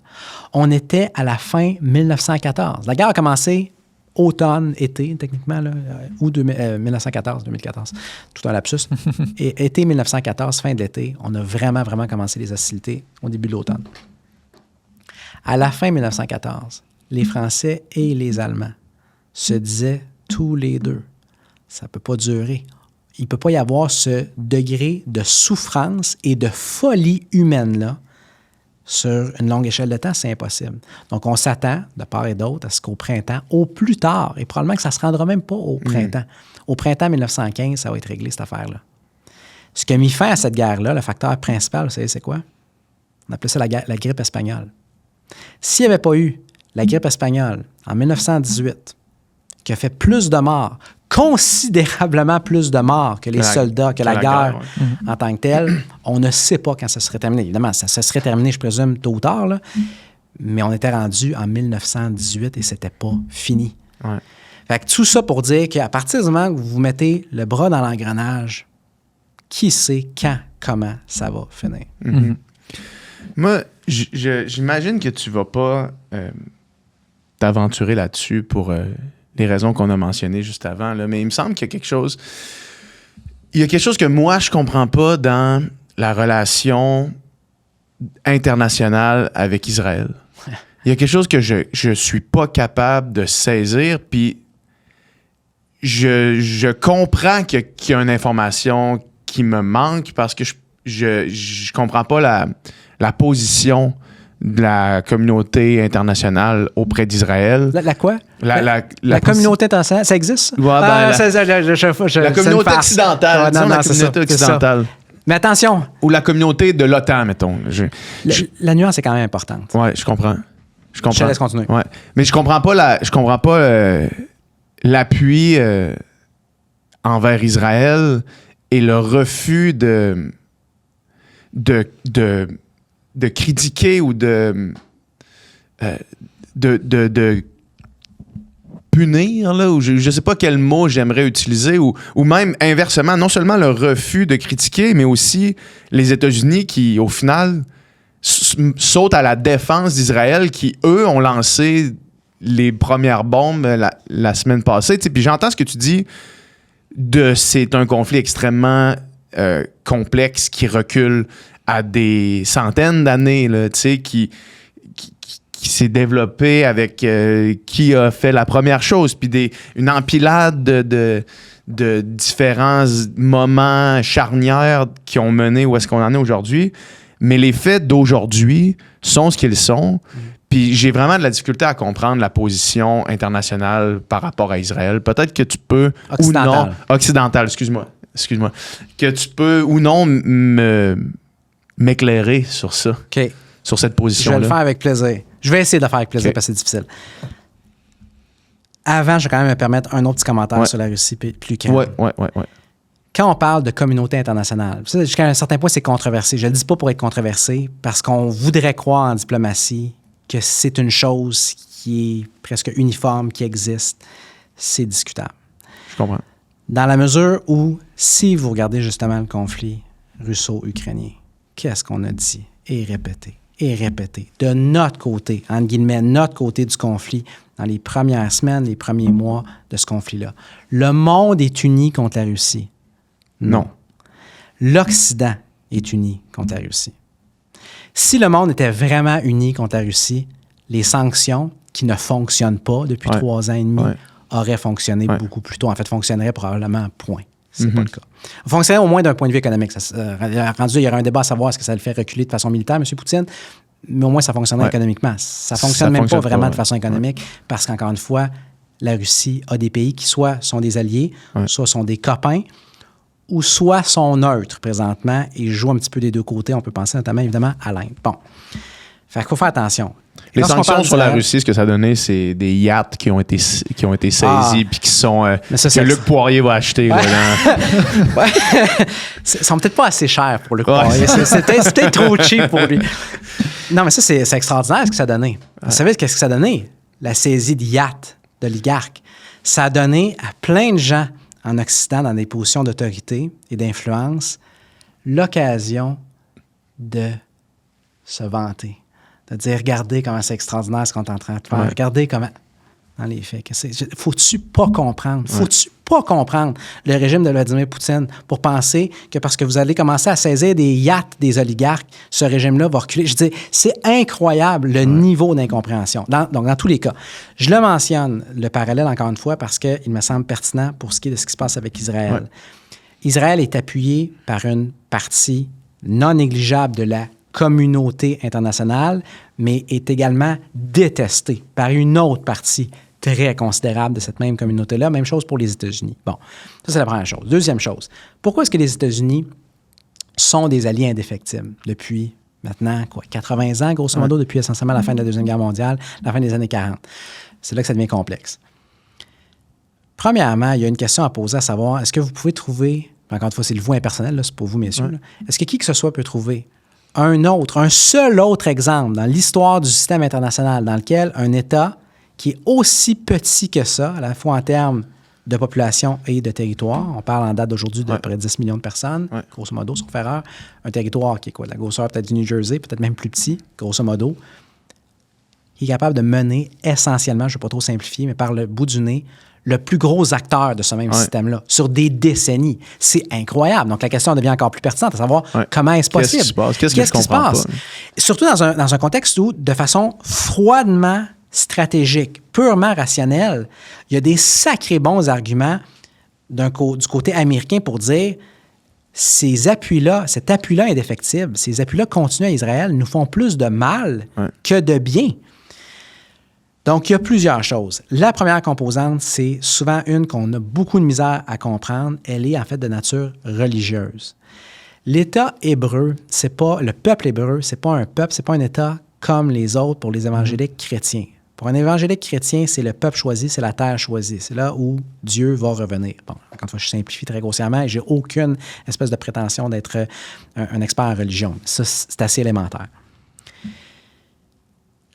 On était à la fin 1914. La guerre a commencé automne, été, techniquement, là, ou 1914, 2014, tout un lapsus. Et été 1914, fin de l'été, on a vraiment, vraiment commencé les hostilités au début de l'automne. À la fin 1914, les Français et les Allemands se disaient tous les deux, ça ne peut pas durer. Il ne peut pas y avoir ce degré de souffrance et de folie humaine-là sur une longue échelle de temps, c'est impossible. Donc, on s'attend, de part et d'autre, à ce qu'au printemps, au plus tard, et probablement que ça ne se rendra même pas au printemps. Au printemps 1915, ça va être réglé, cette affaire-là. Ce qui a mis fin à cette guerre-là, le facteur principal, vous savez, c'est quoi? On appelait ça la grippe espagnole. S'il n'y avait pas eu la grippe espagnole en 1918, qui a fait plus de morts, considérablement plus de morts que les soldats, que la guerre en tant que telle, on ne sait pas quand ça serait terminé. Évidemment, ça se serait terminé, je présume, tôt ou tard, là, mais on était rendu en 1918 et c'était pas fini. Ouais. Fait que tout ça pour dire qu'à partir du moment où vous mettez le bras dans l'engrenage, qui sait quand, comment ça va finir? Moi, j'imagine que tu vas pas t'aventurer là-dessus pour les raisons qu'on a mentionnées juste avant, là, mais il me semble qu'il y a quelque chose... Il y a quelque chose que moi, je comprends pas dans la relation internationale avec Israël. Il y a quelque chose que je suis pas capable de saisir, puis je comprends qu'il y a une information qui me manque parce que je comprends pas la position de la communauté internationale auprès d'Israël. La quoi? La communauté internationale, ça existe? Ouais, la communauté occidentale. Non, la communauté occidentale. Mais attention. Ou la communauté de l'OTAN, mettons. La nuance est quand même importante. Oui, je comprends. Je te laisse continuer. Ouais. Mais je comprends pas l'appui envers Israël et le refus de critiquer ou de punir, là, ou je ne sais pas quel mot j'aimerais utiliser, ou même inversement, non seulement le refus de critiquer, mais aussi les États-Unis qui, au final, sautent à la défense d'Israël, qui, eux, ont lancé les premières bombes la semaine passée. Puis j'entends ce que tu dis c'est un conflit extrêmement complexe qui recule à des centaines d'années, là, qui s'est développé avec qui a fait la première chose, puis une empilade de différents moments charnières qui ont mené où est-ce qu'on en est aujourd'hui. Mais les faits d'aujourd'hui sont ce qu'ils sont. Puis j'ai vraiment de la difficulté à comprendre la position internationale par rapport à Israël. Peut-être que tu peux occidental. Ou non... Occidental, excuse-moi. Que tu peux ou non m'éclairer sur ça. OK. sur cette position-là? Je vais le faire avec plaisir. Je vais essayer de le faire avec plaisir parce que c'est difficile. Avant, je vais quand même me permettre un autre petit commentaire sur la Russie puis l'Ukraine. Oui. Quand on parle de communauté internationale, jusqu'à un certain point, c'est controversé. Je ne le dis pas pour être controversé, parce qu'on voudrait croire en diplomatie que c'est une chose qui est presque uniforme, qui existe. C'est discutable. Je comprends. Dans la mesure où, si vous regardez justement le conflit russo-ukrainien, qu'est-ce qu'on a dit et répété, de notre côté, entre guillemets, notre côté du conflit, dans les premières semaines, les premiers mois de ce conflit-là. Le monde est uni contre la Russie. Non. L'Occident est uni contre la Russie. Si le monde était vraiment uni contre la Russie, les sanctions, qui ne fonctionnent pas depuis 3 ans et demi, auraient fonctionné beaucoup plus tôt. En fait, fonctionneraient probablement point. C'est pas le cas. Fonctionnerait au moins d'un point de vue économique. Il y aurait un débat à savoir est-ce que ça le fait reculer de façon militaire, M. Poutine, mais au moins ça fonctionnerait économiquement. Ça ne fonctionne même pas vraiment de façon économique parce qu'encore une fois, la Russie a des pays qui soit sont des alliés, soit sont des copains, ou soit sont neutres présentement et jouent un petit peu des deux côtés. On peut penser notamment, évidemment, à l'Inde. Bon. Fait qu'il faut faire attention. Les sanctions sur la Russie, ce que ça a donné, c'est des yachts qui ont été saisis puis qui sont que Luc Poirier va acheter. Là, Ils sont peut-être pas assez chers pour Luc Poirier. C'est peut-être trop cheap pour lui. Non, mais ça, c'est extraordinaire ce que ça a donné. Vous savez qu'est-ce que ça a donné? La saisie de yachts d'oligarques. Ça a donné à plein de gens en Occident, dans des positions d'autorité et d'influence, l'occasion de se vanter. De dire, regardez comment c'est extraordinaire ce qu'on est en train de faire. Regardez comment... Dans les faits. Faut-tu pas comprendre? Faut-tu pas comprendre le régime de Vladimir Poutine pour penser que parce que vous allez commencer à saisir des yachts des oligarques, ce régime-là va reculer? Je dis, c'est incroyable le niveau d'incompréhension. Donc, dans tous les cas, je le mentionne, le parallèle, encore une fois, parce qu'il me semble pertinent pour ce qui est de ce qui se passe avec Israël. Israël est appuyé par une partie non négligeable de la communauté internationale, mais est également détesté par une autre partie très considérable de cette même communauté-là. Même chose pour les États-Unis. Bon, ça, c'est la première chose. Deuxième chose, pourquoi est-ce que les États-Unis sont des alliés indéfectibles depuis maintenant, 80 ans, grosso modo, depuis essentiellement la fin de la Deuxième Guerre mondiale, la fin des années 40? C'est là que ça devient complexe. Premièrement, il y a une question à poser, à savoir, est-ce que vous pouvez trouver, encore une fois, c'est le vous impersonnel, là, c'est pour vous, messieurs, là, est-ce que qui que ce soit peut trouver un seul autre exemple dans l'histoire du système international dans lequel un État qui est aussi petit que ça, à la fois en termes de population et de territoire, on parle en date d'aujourd'hui de près de 10 millions de personnes, grosso modo, sauf erreur, un territoire qui est quoi, la grosseur peut-être du New Jersey, peut-être même plus petit, grosso modo, qui est capable de mener essentiellement, je ne vais pas trop simplifier, mais par le bout du nez, le plus gros acteur de ce même système-là, sur des décennies. C'est incroyable. Donc, la question devient encore plus pertinente, à savoir comment est-ce possible? Qu'est-ce qui se passe? Surtout dans un contexte où, de façon froidement stratégique, purement rationnelle, il y a des sacrés bons arguments du côté américain pour dire ces appuis-là, cet appui-là indéfectible, ces appuis-là continus à Israël nous font plus de mal que de bien. Donc, il y a plusieurs choses. La première composante, c'est souvent une qu'on a beaucoup de misère à comprendre. Elle est en fait de nature religieuse. L'État hébreu, le peuple hébreu, c'est pas un peuple, c'est pas un État comme les autres pour les évangéliques chrétiens. Pour un évangélique chrétien, c'est le peuple choisi, c'est la terre choisie. C'est là où Dieu va revenir. Bon, encore une fois, je simplifie très grossièrement et j'ai aucune espèce de prétention d'être un expert en religion. Ça, c'est assez élémentaire.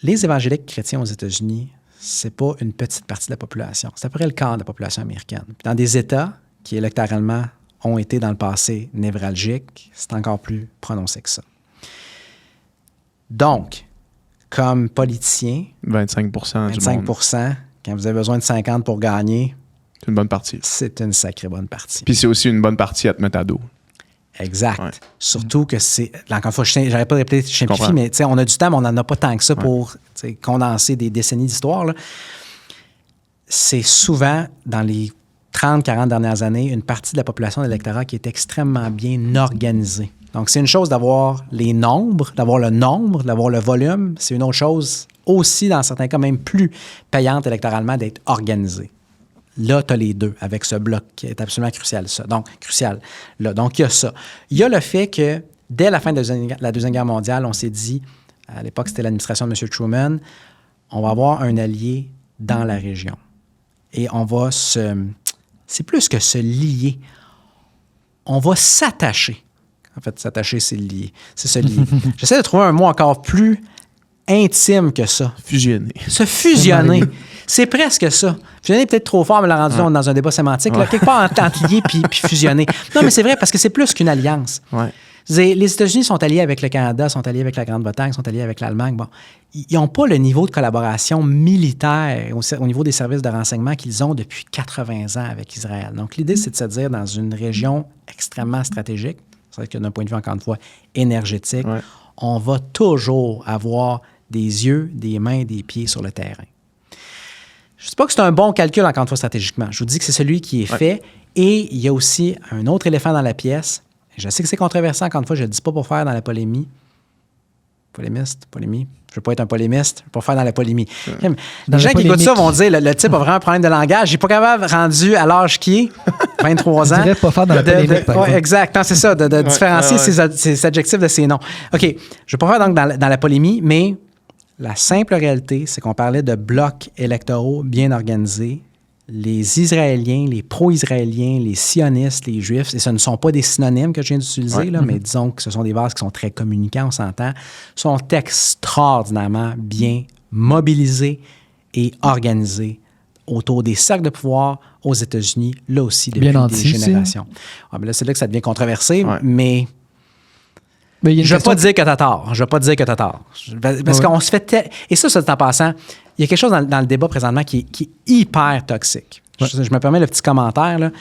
Les évangéliques chrétiens aux États-Unis, c'est pas une petite partie de la population. C'est à peu près le quart de la population américaine. Puis dans des États qui, électoralement, ont été dans le passé névralgiques, c'est encore plus prononcé que ça. Donc, comme politicien, 25% du monde. 25%, quand vous avez besoin de 50 pour gagner, c'est une bonne partie. C'est une sacrée bonne partie. Puis c'est aussi une bonne partie à te mettre à dos. Exact. Surtout que c'est... Encore une fois, j'aurais pas répété, je simplifie, mais on a du temps, mais on n'en a pas tant que ça pour condenser des décennies d'histoire. Là. C'est souvent, dans les 30-40 dernières années, une partie de la population de l'électorat qui est extrêmement bien organisée. Donc, c'est une chose d'avoir les nombres, d'avoir le volume. C'est une autre chose aussi, dans certains cas, même plus payante électoralement, d'être organisé. Là, tu as les deux avec ce bloc qui est absolument crucial. Donc, crucial. Là. Donc, il y a ça. Il y a le fait que, dès la fin de la Deuxième Guerre mondiale, on s'est dit, à l'époque, c'était l'administration de M. Truman, on va avoir un allié dans la région. Et on va c'est plus que se lier. On va s'attacher. En fait, s'attacher, c'est lier. C'est se lier. J'essaie de trouver un mot encore plus intime que ça. Fusionner. Se fusionner. C'est presque ça. Fusionner est peut-être trop fort, mais l'a rendu dans un débat sémantique. Là, quelque part entre lier puis fusionner. Non, mais c'est vrai parce que c'est plus qu'une alliance. Ouais. Les États-Unis sont alliés avec le Canada, sont alliés avec la Grande-Bretagne, sont alliés avec l'Allemagne. Bon, ils n'ont pas le niveau de collaboration militaire au niveau des services de renseignement qu'ils ont depuis 80 ans avec Israël. Donc, l'idée, c'est de se dire dans une région extrêmement stratégique, c'est vrai que d'un point de vue, encore une fois, énergétique, on va toujours avoir des yeux, des mains, des pieds sur le terrain. Je ne dis pas que c'est un bon calcul, encore une fois, stratégiquement. Je vous dis que c'est celui qui est fait. Et il y a aussi un autre éléphant dans la pièce. Je sais que c'est controversé, encore une fois, je ne le dis pas pour faire dans la polémie. Polémie. Je ne veux pas être un polémiste, je veux pas faire dans la polémie. Les gens qui écoutent ça vont dire, le type a vraiment un problème de langage. Il n'est pas capable, rendu à l'âge qui est, 23 ans. Je dirais pas faire dans la polémique, par exemple. Exact, non, c'est ça, de différencier ces adjectifs de ces noms. OK, je ne vais pas faire donc dans la polémie, mais la simple réalité, c'est qu'on parlait de blocs électoraux bien organisés. Les Israéliens, les pro-israéliens, les sionistes, les Juifs, et ce ne sont pas des synonymes que je viens d'utiliser, là, mais disons que ce sont des bases qui sont très communicants, on s'entend, sont extraordinairement bien mobilisés et organisés autour des cercles de pouvoir aux États-Unis, là aussi, depuis des générations. Ah, ben là, c'est là que ça devient controversé, mais je ne vais pas dire que tu as tort. Parce qu'on se fait... Et ça, c'est en passant... Il y a quelque chose dans le débat présentement qui est hyper toxique. Je me permets le petit commentaire, là,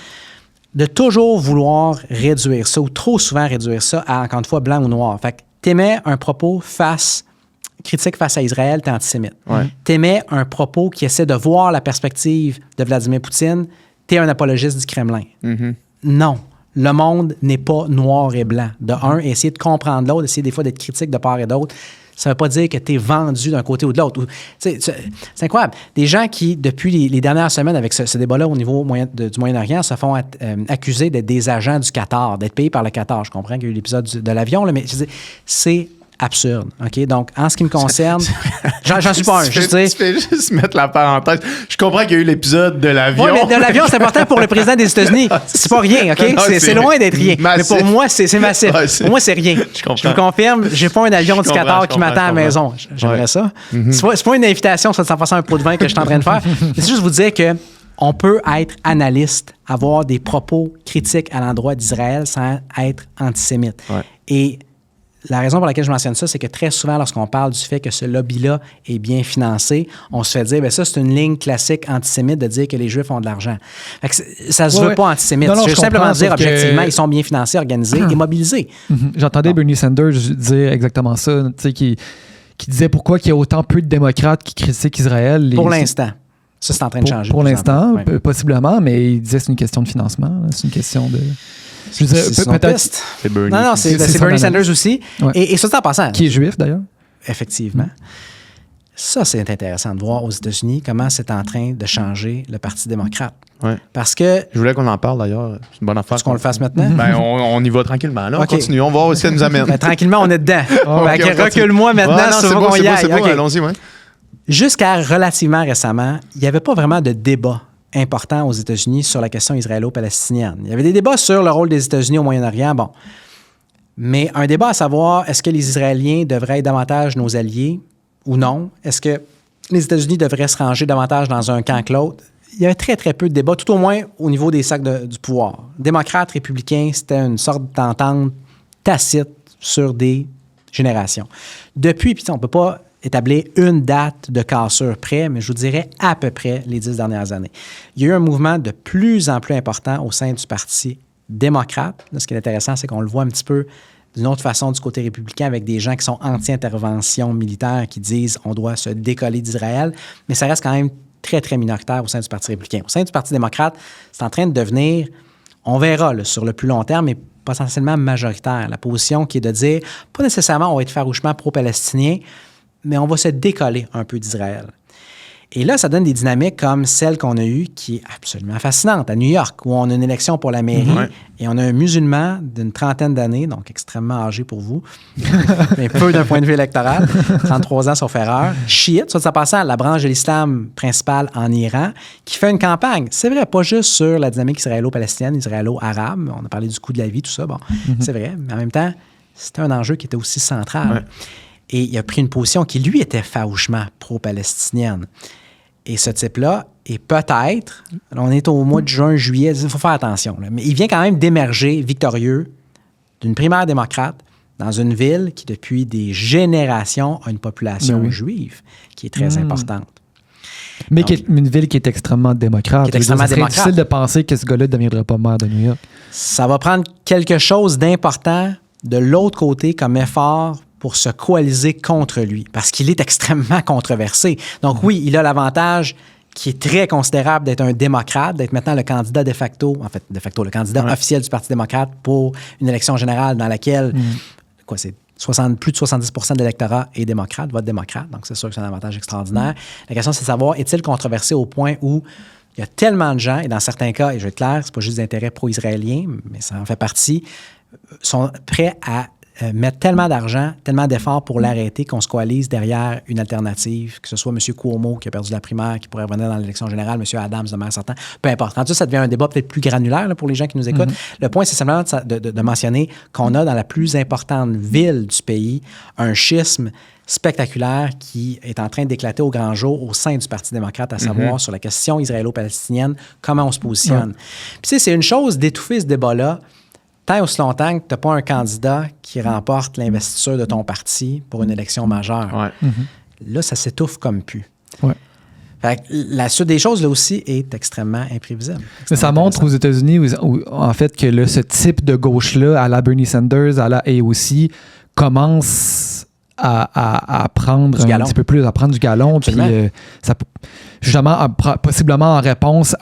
de toujours vouloir réduire ça, ou trop souvent réduire ça à, encore une fois, blanc ou noir. Fait que t'émets un propos critique face à Israël, t'es antisémite. T'émets un propos qui essaie de voir la perspective de Vladimir Poutine, t'es un apologiste du Kremlin. Non. Le monde n'est pas noir et blanc. De un, essayer de comprendre l'autre, essayer des fois d'être critique de part et d'autre, ça ne veut pas dire que tu es vendu d'un côté ou de l'autre. C'est incroyable. Des gens qui, depuis les dernières semaines, avec ce débat-là au niveau du Moyen-Orient, se font accuser d'être des agents du Qatar, d'être payés par le Qatar. Je comprends qu'il y a eu l'épisode de l'avion, là, mais c'est absurde. OK? Donc, en ce qui me concerne, j'en suis pas un. Tu fais juste mettre la parenthèse. Je comprends qu'il y a eu l'épisode de l'avion. Oui, mais de l'avion, c'est important pour le président des États-Unis. C'est pas rien, OK? C'est loin d'être rien. Massif. Mais pour moi, c'est massif. Pour moi, c'est rien. Je vous confirme, j'ai pas un avion du Qatar qui m'attend à la maison. J'aimerais ça. C'est pas une invitation, ça, de 100% un pot de vin que je suis en train de faire. C'est juste vous dire que on peut être analyste, avoir des propos critiques à l'endroit d'Israël sans être antisémite. Et la raison pour laquelle je mentionne ça, c'est que très souvent, lorsqu'on parle du fait que ce lobby-là est bien financé, on se fait dire, bien ça, c'est une ligne classique antisémite de dire que les Juifs ont de l'argent. Fait que ça se veut pas antisémite. Je veux simplement dire, objectivement, ils sont bien financés, organisés et mobilisés. J'entendais Bernie Sanders dire exactement ça, qui disait pourquoi il y a autant peu de démocrates qui critiquent Israël. Pour l'instant. Ça, c'est en train de changer. Pour l'instant, possiblement, mais il disait que c'est une question de financement. C'est une question de... Je veux dire, peut-être. C'est Bernie. Non, c'est Bernie Sanders aussi. Et ça, c'est en passant. Qui est juif, d'ailleurs. Effectivement. Ça, c'est intéressant de voir aux États-Unis comment c'est en train de changer le Parti démocrate. Parce que... Je voulais qu'on en parle, d'ailleurs. C'est une bonne affaire. Est-ce qu'on le fasse maintenant? Ben, on y va tranquillement. Là, on continue. On va voir où ça nous amène. Ben, tranquillement, on est dedans. Recule-moi maintenant, c'est bon qu'on y aille. C'est beau, allons-y, Jusqu'à relativement récemment, il n'y avait pas vraiment de débat important aux États-Unis sur la question israélo-palestinienne. Il y avait des débats sur le rôle des États-Unis au Moyen-Orient, bon. Mais un débat à savoir, est-ce que les Israéliens devraient être davantage nos alliés ou non? Est-ce que les États-Unis devraient se ranger davantage dans un camp que l'autre? Il y avait très, très peu de débats, tout au moins au niveau des cercles du pouvoir. Démocrates, républicains, c'était une sorte d'entente tacite sur des générations. Depuis, puis on ne peut pas établir une date de cassure près, mais je vous dirais à peu près les 10 dernières années. Il y a eu un mouvement de plus en plus important au sein du Parti démocrate. Là, ce qui est intéressant, c'est qu'on le voit un petit peu d'une autre façon du côté républicain avec des gens qui sont anti-intervention militaire, qui disent on doit se décoller d'Israël, mais ça reste quand même très, très minoritaire au sein du Parti républicain. Au sein du Parti démocrate, c'est en train de devenir, on verra là, sur le plus long terme, mais potentiellement majoritaire. La position qui est de dire, pas nécessairement on va être farouchement pro-palestinien, mais on va se décoller un peu d'Israël. Et là, ça donne des dynamiques comme celle qu'on a eue, qui est absolument fascinante, à New York, où on a une élection pour la mairie et on a un musulman d'une 30aine d'années, donc extrêmement âgé pour vous, mais peu d'un point de vue électoral, 33 ans sauf erreur, chiite, soit ça passant, la branche de l'islam principale en Iran, qui fait une campagne. C'est vrai, pas juste sur la dynamique israélo-palestinienne, israélo-arabe, on a parlé du coût de la vie, tout ça, bon, c'est vrai, mais en même temps, c'était un enjeu qui était aussi central. Ouais. Et il a pris une position qui, lui, était farouchement pro-palestinienne. Et ce type-là est peut-être, on est au mois de juin, juillet, il faut faire attention, là, mais il vient quand même d'émerger victorieux d'une primaire démocrate dans une ville qui, depuis des générations, a une population juive qui est très importante. Mais une ville qui est extrêmement démocrate. C'est difficile de penser que ce gars-là ne deviendra pas maire de New York. Ça va prendre quelque chose d'important de l'autre côté comme effort pour se coaliser contre lui, parce qu'il est extrêmement controversé. Donc oui, il a l'avantage qui est très considérable d'être un démocrate, d'être maintenant le candidat de facto, le candidat officiel du Parti démocrate pour une élection générale dans laquelle, c'est plus de 70% de l'électorat est démocrate, vote démocrate, donc c'est sûr que c'est un avantage extraordinaire. La question, c'est de savoir, est-il controversé au point où il y a tellement de gens, et dans certains cas, et je vais être clair, c'est pas juste d'intérêt pro-israélien, mais ça en fait partie, sont prêts à mettre tellement d'argent, tellement d'efforts pour l'arrêter qu'on se coalise derrière une alternative, que ce soit M. Cuomo qui a perdu la primaire, qui pourrait revenir dans l'élection générale, M. Adams, de maire sortant, peu importe. Quand ça devient un débat peut-être plus granulaire là, pour les gens qui nous écoutent. Le point, c'est simplement de mentionner qu'on a dans la plus importante ville du pays un schisme spectaculaire qui est en train d'éclater au grand jour au sein du Parti démocrate, à savoir sur la question israélo-palestinienne, comment on se positionne. Puis tu sais, c'est une chose d'étouffer ce débat-là, tant aussi longtemps que tu n'as pas un candidat qui remporte l'investiture de ton parti pour une élection majeure. Là, ça s'étouffe comme pu. Fait que la suite des choses, là aussi, est extrêmement imprévisible. Mais ça montre aux États-Unis, où, en fait, que ce type de gauche-là, à la Bernie Sanders, à la AOC, commence à prendre un petit peu plus, à prendre du galon. Puis, justement, possiblement en réponse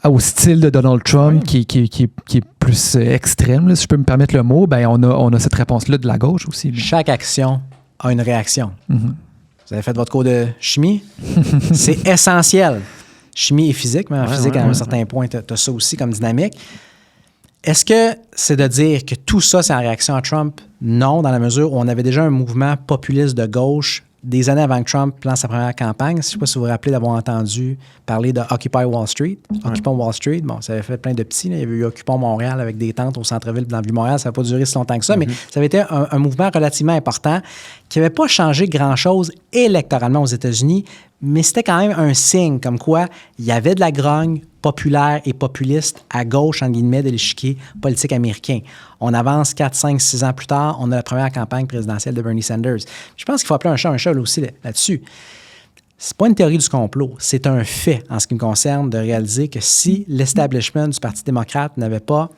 au style de Donald Trump qui est plus extrême, là, si je peux me permettre le mot, ben on a cette réponse-là de la gauche aussi. Chaque action a une réaction. Vous avez fait votre cours de chimie? C'est essentiel. Chimie et physique, mais en physique, à un certain point, tu as ça aussi comme dynamique. Est-ce que c'est de dire que tout ça, c'est en réaction à Trump? Non, dans la mesure où on avait déjà un mouvement populiste de gauche des années avant que Trump lance sa première campagne. Je ne sais pas si vous vous rappelez d'avoir entendu parler de Occupy Wall Street. Occupons Wall Street, bon, ça avait fait plein de petits. Là. Il y avait eu Occupons Montréal avec des tentes au centre-ville dans le Vieux-Montréal. Ça n'a pas duré si longtemps que ça, mais ça avait été un mouvement relativement important qui n'avait pas changé grand-chose électoralement aux États-Unis, mais c'était quand même un signe comme quoi il y avait de la grogne populaire et populiste à gauche, en guillemets, de l'échiquier politique américain. On avance 4, 5, 6 ans plus tard, on a la première campagne présidentielle de Bernie Sanders. Je pense qu'il faut appeler un chat là aussi là-dessus. C'est pas une théorie du complot, c'est un fait en ce qui me concerne de réaliser que si l'establishment du Parti démocrate n'avait pas,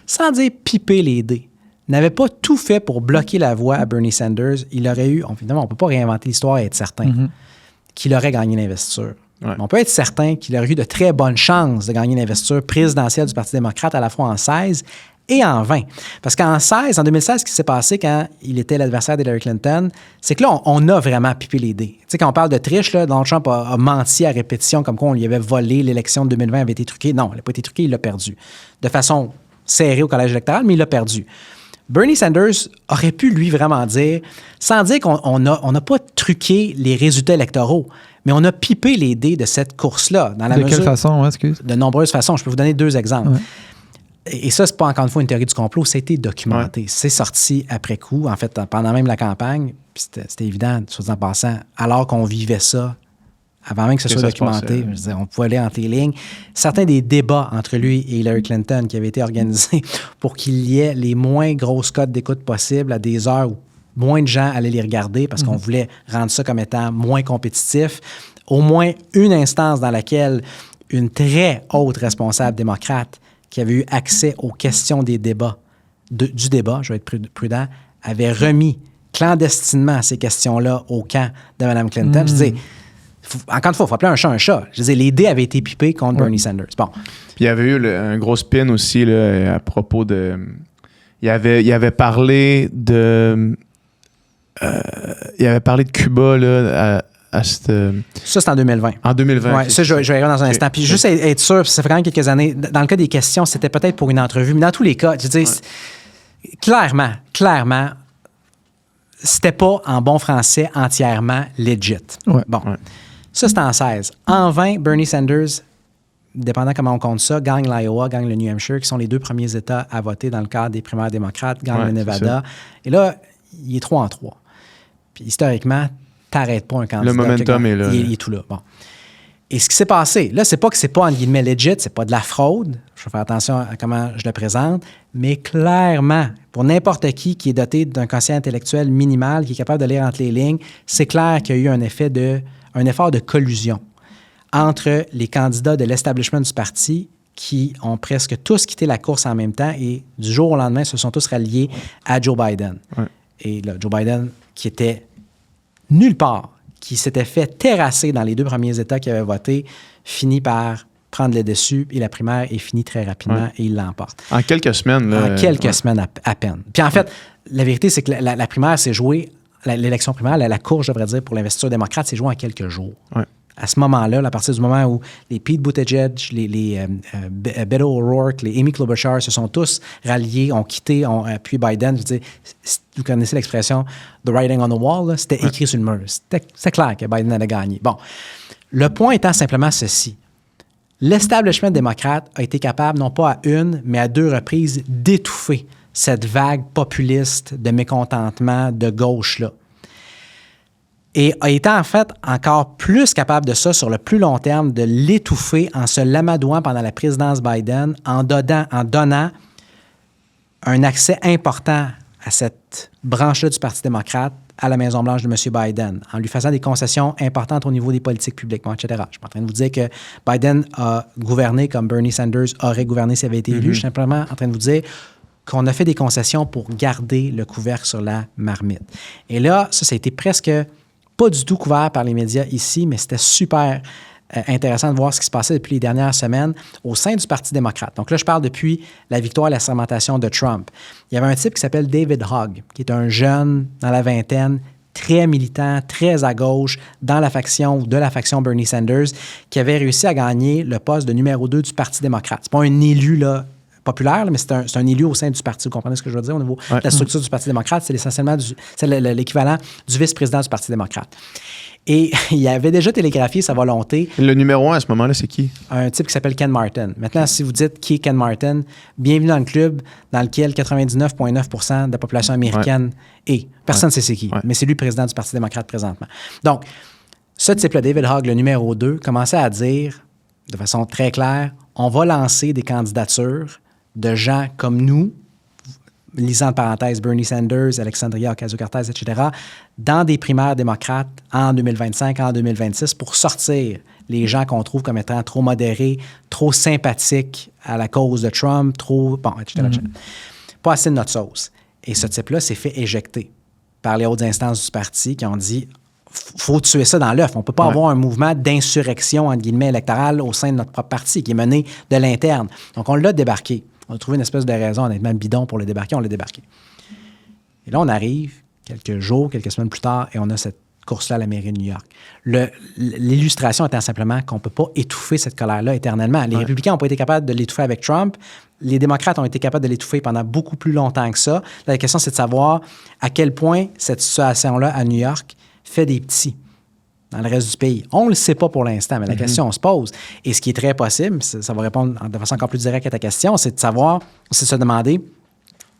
sans dire piper les dés, n'avait pas tout fait pour bloquer la voie à Bernie Sanders, il aurait eu, évidemment, on ne peut pas réinventer l'histoire et être certain qu'il aurait gagné l'investiture. On peut être certain qu'il aurait eu de très bonnes chances de gagner l'investiture présidentielle du Parti démocrate à la fois en 16 et en 20. Parce qu'en 2016, ce qui s'est passé quand il était l'adversaire d'Hillary Clinton, c'est que là, on a vraiment pipé les dés. Tu sais, quand on parle de triche, là, Donald Trump a menti à répétition comme quoi on lui avait volé, l'élection de 2020 avait été truquée. Non, elle n'a pas été truquée, il l'a perdu. De façon serrée au collège électoral, mais il l'a perdu. Bernie Sanders aurait pu, lui, vraiment dire, sans dire qu'on n'a pas truqué les résultats électoraux, mais on a pipé les dés de cette course-là. Dans la de quelle façon, excuse? De nombreuses façons. Je peux vous donner 2 exemples. Et ça, c'est pas encore une fois une théorie du complot, ça a été documenté. C'est sorti après coup, en fait, pendant même la campagne, puis c'était évident, soit en passant, alors qu'on vivait ça, avant même que ce soit documenté, je disais, on pouvait aller entre les lignes. Certains des débats entre lui et Hillary Clinton qui avaient été organisés pour qu'il y ait les moins grosses cotes d'écoute possibles à des heures où moins de gens allaient les regarder parce qu'on voulait rendre ça comme étant moins compétitif. Au moins une instance dans laquelle une très haute responsable démocrate qui avait eu accès aux questions des débats, du débat, je vais être prudent, avait remis clandestinement ces questions-là au camp de Mme Clinton. Je disais, encore une fois, il faut appeler un chat un chat. Je disais, les dés avaient été pipés contre Bernie Sanders. Bon. Puis il y avait eu un gros spin aussi là, à propos de... Il avait parlé de... il avait parlé de Cuba là, Ça, c'est en 2020. En 2020. Oui, ça, je vais y revenir dans un instant. Puis juste être sûr, ça fait quand même quelques années, dans le cas des questions, c'était peut-être pour une entrevue, mais dans tous les cas, je veux dire, clairement, c'était pas, en bon français, entièrement legit. Ouais. Bon. Ouais. Ça, c'était en 16. En 20, Bernie Sanders, dépendant comment on compte ça, gagne l'Iowa, gagne le New Hampshire, qui sont les 2 premiers États à voter dans le cadre des primaires démocrates, gagne le Nevada. Et là, il est 3-3. Puis historiquement, t'arrêtes pas un candidat. Le momentum est là. Il est tout là. Bon. Et ce qui s'est passé, là, c'est pas que c'est pas, entre guillemets, legit, c'est pas de la fraude. Je vais faire attention à comment je le présente. Mais clairement, pour n'importe qui est doté d'un quotient intellectuel minimal, qui est capable de lire entre les lignes, c'est clair qu'il y a eu un effort de collusion entre les candidats de l'establishment du parti qui ont presque tous quitté la course en même temps et du jour au lendemain se sont tous ralliés à Joe Biden. Ouais. Et là, Joe Biden, qui était nulle part, qui s'était fait terrasser dans les 2 premiers États qui avaient voté, finit par prendre le dessus et la primaire est finie très rapidement et il l'emporte. En quelques semaines. Là, en quelques semaines à peine. Puis en fait, la vérité, c'est que la primaire s'est jouée, l'élection primaire, la course, je devrais dire, pour l'investiture démocrate, s'est jouée en quelques jours. Ouais. À ce moment-là, à partir du moment où les Pete Buttigieg, les Beto O'Rourke, les Amy Klobuchar se sont tous ralliés, ont quitté, ont appuyé Biden. Je veux dire, vous connaissez l'expression « the writing on the wall », là, c'était écrit sur le mur. C'était clair que Biden allait gagner. Bon, le point étant simplement ceci. L'establishment démocrate a été capable, non pas à 1, mais à 2 reprises, d'étouffer cette vague populiste de mécontentement de gauche-là. Et a été en fait encore plus capable de ça sur le plus long terme, de l'étouffer en se l'amadouant pendant la présidence Biden, en donnant un accès important à cette branche-là du Parti démocrate à la Maison-Blanche de M. Biden, en lui faisant des concessions importantes au niveau des politiques publiques, etc. Je ne suis pas en train de vous dire que Biden a gouverné comme Bernie Sanders aurait gouverné s'il avait été élu. Je suis simplement en train de vous dire qu'on a fait des concessions pour garder le couvercle sur la marmite. Et là, ça a été presque pas du tout couvert par les médias ici, mais c'était super intéressant de voir ce qui se passait depuis les dernières semaines au sein du Parti démocrate. Donc là, je parle depuis la victoire et la sermentation de Trump. Il y avait un type qui s'appelle David Hogg, qui est un jeune dans la vingtaine, très militant, très à gauche, de la faction Bernie Sanders, qui avait réussi à gagner le poste de numéro 2 du Parti démocrate. C'est pas un élu, là, populaire, mais c'est un élu au sein du parti. Vous comprenez ce que je veux dire au niveau de la structure du Parti démocrate? C'est essentiellement l'équivalent du vice-président du Parti démocrate. Et il avait déjà télégraphié sa volonté. Le numéro 1 à ce moment-là, c'est qui? Un type qui s'appelle Ken Martin. Maintenant, si vous dites qui est Ken Martin, bienvenue dans le club dans lequel 99,9% de la population américaine est. Personne ne sait c'est qui, mais c'est lui le président du Parti démocrate présentement. Donc, ce type-là, David Hogg, le numéro 2, commençait à dire de façon très claire, on va lancer des candidatures de gens comme nous, lisant en parenthèse Bernie Sanders, Alexandria Ocasio-Cortez, etc., dans des primaires démocrates en 2025, en 2026, pour sortir les gens qu'on trouve comme étant trop modérés, trop sympathiques à la cause de Trump, etc. Pas assez de notre sauce. Et ce type-là s'est fait éjecter par les hautes instances du parti qui ont dit faut tuer ça dans l'œuf. On ne peut pas avoir un mouvement d'insurrection, entre guillemets, électorale au sein de notre propre parti qui est mené de l'interne. Donc, on l'a débarqué. On a trouvé une espèce de raison, honnêtement, bidon pour le débarquer. On l'a débarqué. Et là, on arrive quelques jours, quelques semaines plus tard, et on a cette course-là à la mairie de New York. L'illustration étant simplement qu'on ne peut pas étouffer cette colère-là éternellement. Les républicains n'ont pas été capables de l'étouffer avec Trump. Les démocrates ont été capables de l'étouffer pendant beaucoup plus longtemps que ça. La question, c'est de savoir à quel point cette situation-là à New York fait des petits dans le reste du pays. On ne le sait pas pour l'instant, mais la question, on se pose. Et ce qui est très possible, ça va répondre de façon encore plus directe à ta question, c'est de savoir, c'est de se demander,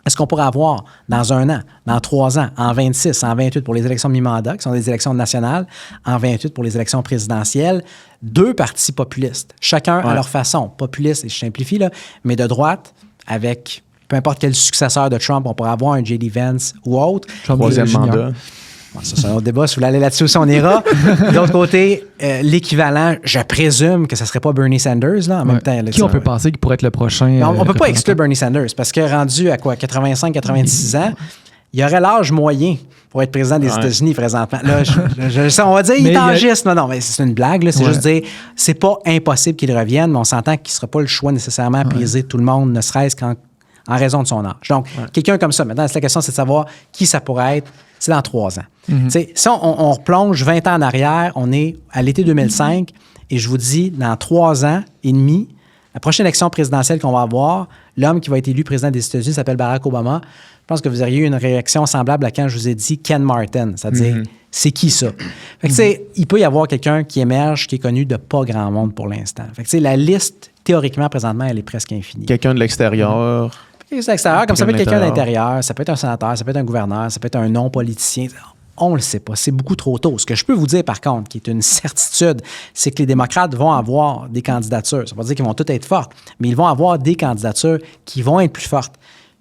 est-ce qu'on pourrait avoir dans 1 an, dans 3 ans, en 26, en 28 pour les élections mi-mandat, qui sont des élections nationales, en 28 pour les élections présidentielles, 2 partis populistes, chacun à leur façon, populistes, et je simplifie, là, mais de droite, avec peu importe quel successeur de Trump, on pourrait avoir un J.D. Vance ou autre. Troisième mandat. Bon, ça, c'est un autre débat. Si vous voulez aller là-dessus aussi, on ira. De l'autre côté, l'équivalent, je présume que ce ne serait pas Bernie Sanders. Là, en même temps, là, qui on peut penser qui pourrait être le prochain? On ne peut pas exclure Bernie Sanders parce que rendu à quoi, 85-86 ans, il aurait l'âge moyen pour être président des États-Unis présentement. Là, on va dire il est âgiste. Non, mais c'est une blague. Là, c'est juste dire, c'est pas impossible qu'il revienne, mais on s'entend qu'il ne sera pas le choix nécessairement à priser tout le monde, ne serait-ce qu'en en raison de son âge. Donc, quelqu'un comme ça, maintenant, la question, c'est de savoir qui ça pourrait être. C'est dans 3 ans. Si on replonge 20 ans en arrière, on est à l'été 2005, et je vous dis, dans 3 ans et demi, la prochaine élection présidentielle qu'on va avoir, l'homme qui va être élu président des États-Unis s'appelle Barack Obama. Je pense que vous auriez eu une réaction semblable à quand je vous ai dit Ken Martin, c'est-à-dire, c'est qui ça? Fait que, il peut y avoir quelqu'un qui émerge, qui est connu de pas grand monde pour l'instant. Fait que, la liste, théoriquement, présentement, elle est presque infinie. Quelqu'un de l'extérieur. Quelqu'un de l'extérieur, comme ça peut être quelqu'un d'intérieur, ça peut être un sénateur, ça peut être un gouverneur, ça peut être un non-politicien. On ne le sait pas. C'est beaucoup trop tôt. Ce que je peux vous dire, par contre, qui est une certitude, c'est que les démocrates vont avoir des candidatures. Ça ne veut pas dire qu'ils vont toutes être fortes, mais ils vont avoir des candidatures qui vont être plus fortes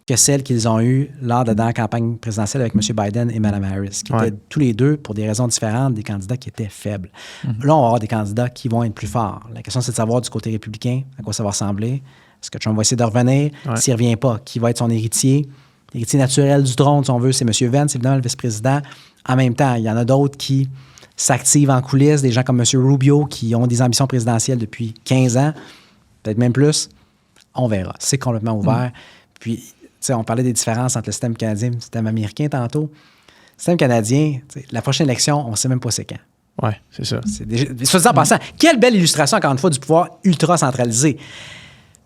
que celles qu'ils ont eues lors de la campagne présidentielle avec M. Biden et Mme Harris, qui étaient tous les deux, pour des raisons différentes, des candidats qui étaient faibles. Là, on va avoir des candidats qui vont être plus forts. La question, c'est de savoir du côté républicain à quoi ça va ressembler. Est-ce que Trump va essayer de revenir? S'il ne revient pas, qui va être son héritier? L'héritier naturel du trône, si on veut, c'est M. Vance, évidemment, le vice-président. En même temps, il y en a d'autres qui s'activent en coulisses, des gens comme M. Rubio qui ont des ambitions présidentielles depuis 15 ans, peut-être même plus. On verra. C'est complètement ouvert. Puis, tu sais, on parlait des différences entre le système canadien et le système américain tantôt. Le système canadien, la prochaine élection, on ne sait même pas c'est quand. Oui, c'est ça. Soit en passant, quelle belle illustration, encore une fois, du pouvoir ultra centralisé.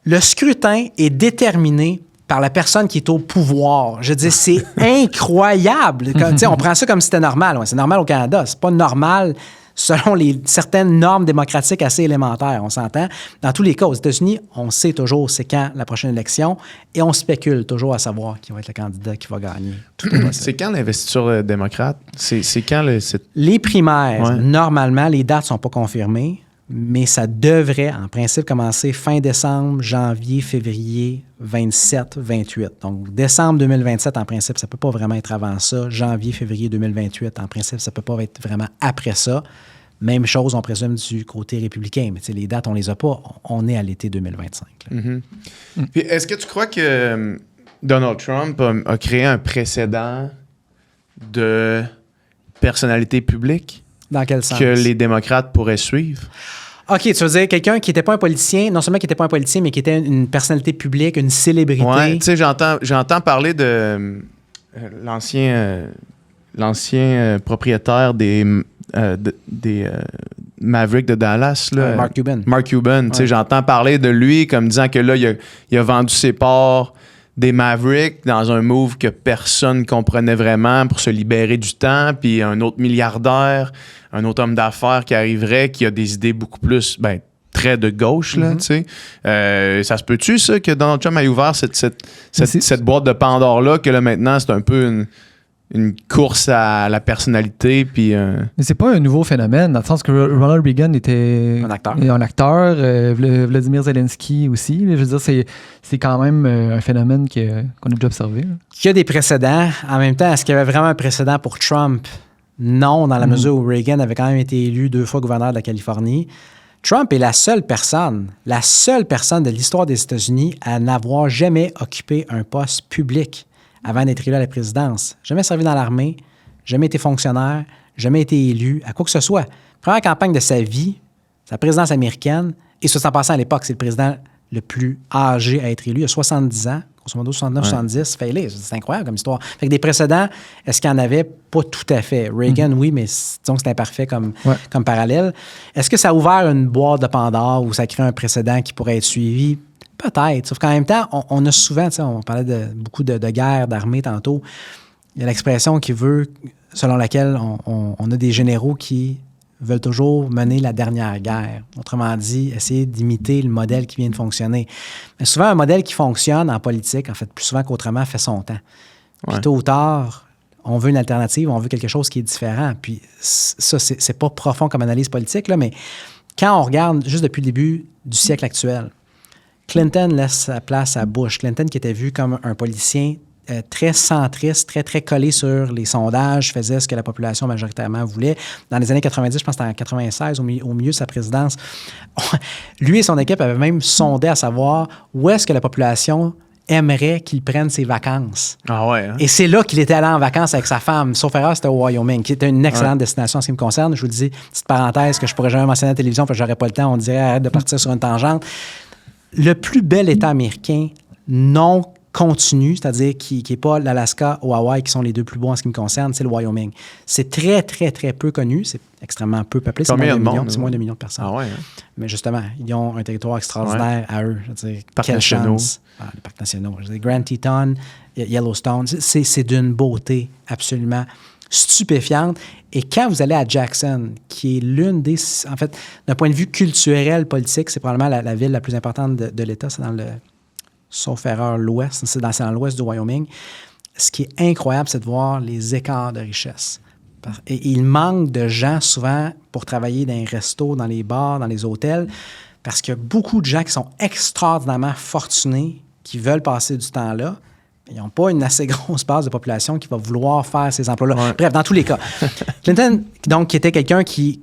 Le scrutin est déterminé par la personne qui est au pouvoir. Je dis, c'est incroyable. On prend ça comme si c'était normal. Ouais, c'est normal au Canada. C'est pas normal selon certaines normes démocratiques assez élémentaires, on s'entend. Dans tous les cas, aux États-Unis, on sait toujours c'est quand la prochaine élection et on spécule toujours à savoir qui va être le candidat qui va gagner. C'est quand l'investiture démocrate? C'est quand Les primaires, normalement, les dates ne sont pas confirmées, mais ça devrait, en principe, commencer fin décembre, janvier, février, 27, 28. Donc, décembre 2027, en principe, ça ne peut pas vraiment être avant ça. Janvier, février 2028, en principe, ça ne peut pas être vraiment après ça. Même chose, on présume, du côté républicain. Mais les dates, on ne les a pas. On est à l'été 2025. Puis, est-ce que tu crois que Donald Trump a créé un précédent de personnalité publique? Dans quel sens? Que les démocrates pourraient suivre? OK, tu veux dire quelqu'un qui n'était pas un politicien, non seulement qui n'était pas un politicien, mais qui était une personnalité publique, une célébrité. Oui, tu sais, j'entends parler de l'ancien propriétaire des Mavericks de Dallas. Là, Mark Cuban. Mark Cuban, tu sais, j'entends parler de lui comme disant que là, il a vendu ses parts des Mavericks dans un move que personne ne comprenait vraiment pour se libérer du temps, puis un autre milliardaire, un autre homme d'affaires qui arriverait, qui a des idées beaucoup plus, très de gauche, là, tu sais. Ça se peut-tu, ça, que Donald Trump ait ouvert cette boîte de Pandore-là, que là, maintenant, c'est un peu une course à la personnalité, puis... Mais c'est pas un nouveau phénomène, dans le sens que Ronald Reagan était un acteur, Vladimir Zelensky aussi. Je veux dire, c'est quand même un phénomène qu'on a déjà observé. Il y a des précédents. En même temps, est-ce qu'il y avait vraiment un précédent pour Trump? Non, dans la mesure où Reagan avait quand même été élu 2 fois gouverneur de la Californie. Trump est la seule personne de l'histoire des États-Unis à n'avoir jamais occupé un poste public avant d'être élu à la présidence. Jamais servi dans l'armée, jamais été fonctionnaire, jamais été élu, à quoi que ce soit. Première campagne de sa vie, sa présidence américaine, et soit en passant à l'époque, c'est le président le plus âgé à être élu, il a 70 ans, grosso modo 69, 70, c'est incroyable comme histoire. Fait que des précédents, est-ce qu'il y en avait? Pas tout à fait. Reagan, oui, mais disons que c'est imparfait comme parallèle. Est-ce que ça a ouvert une boîte de Pandore ou ça crée un précédent qui pourrait être suivi? Peut-être. Sauf qu'en même temps, on a souvent, on parlait beaucoup de guerre, d'armée tantôt. Il y a l'expression selon laquelle on a des généraux qui veulent toujours mener la dernière guerre. Autrement dit, essayer d'imiter le modèle qui vient de fonctionner. Mais souvent, un modèle qui fonctionne en politique, en fait, plus souvent qu'autrement, fait son temps. Puis tôt ou tard, on veut une alternative, on veut quelque chose qui est différent. Puis ça, c'est pas profond comme analyse politique, là, mais quand on regarde juste depuis le début du siècle actuel, Clinton laisse sa place à Bush. Clinton qui était vu comme un politicien très centriste, très, très collé sur les sondages, faisait ce que la population majoritairement voulait. Dans les années 90, je pense que c'était en 96, au milieu de sa présidence, lui et son équipe avaient même sondé à savoir où est-ce que la population aimerait qu'il prenne ses vacances. Ah ouais, hein? Et c'est là qu'il était allé en vacances avec sa femme. Sauf erreur, c'était au Wyoming, qui était une excellente destination en ce qui me concerne. Je vous dis, petite parenthèse que je pourrais jamais mentionner à la télévision parce que j'aurais pas le temps. On dirait arrête de partir sur une tangente. Le plus bel État américain non continu, c'est-à-dire qui n'est pas l'Alaska ou Hawaï, qui sont les deux plus beaux en ce qui me concerne, c'est le Wyoming. C'est très, très, très peu connu. C'est extrêmement peu peuplé. C'est moins de 2 millions de personnes. Ah ouais, hein? Mais justement, ils ont un territoire extraordinaire à eux. Je veux dire, Parcs quelle nationaux. chance. Les parcs nationaux. Je veux dire, Grand Teton, Yellowstone, c'est d'une beauté absolument stupéfiante. Et quand vous allez à Jackson, qui est l'une des... En fait, d'un point de vue culturel, politique, c'est probablement la ville la plus importante de l'État. C'est dans le... sauf erreur, l'ouest. C'est dans l'ouest du Wyoming. Ce qui est incroyable, c'est de voir les écarts de richesse. Et il manque de gens souvent pour travailler dans les restos, dans les bars, dans les hôtels, parce qu'il y a beaucoup de gens qui sont extraordinairement fortunés, qui veulent passer du temps là. Ils n'ont pas une assez grosse base de population qui va vouloir faire ces emplois-là. Ouais. Bref, dans tous les cas. Clinton, donc, qui était quelqu'un qui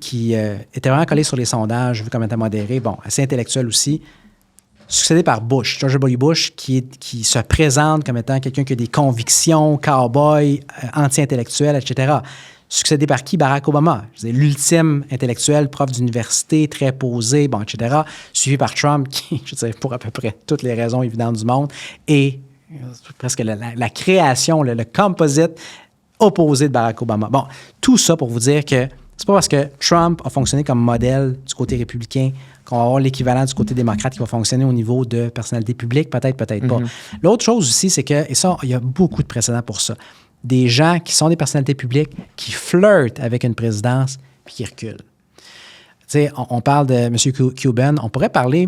était vraiment collé sur les sondages, vu comme étant modéré, bon, assez intellectuel aussi, succédé par Bush, George W. Bush, qui se présente comme étant quelqu'un qui a des convictions, cowboy, anti-intellectuel, etc. Succédé par qui? Barack Obama. L'ultime intellectuel, prof d'université, très posé, bon, etc. Suivi par Trump, qui, je veux dire, pour à peu près toutes les raisons évidentes du monde, et presque la création, le composite opposé de Barack Obama. Bon, tout ça pour vous dire que c'est pas parce que Trump a fonctionné comme modèle du côté républicain qu'on va avoir l'équivalent du côté démocrate qui va fonctionner au niveau de personnalité publique, peut-être pas. L'autre chose aussi, c'est que, et ça, il y a beaucoup de précédents pour ça, des gens qui sont des personnalités publiques qui flirtent avec une présidence puis qui reculent. Tu sais, on parle de M. Cuban, on pourrait parler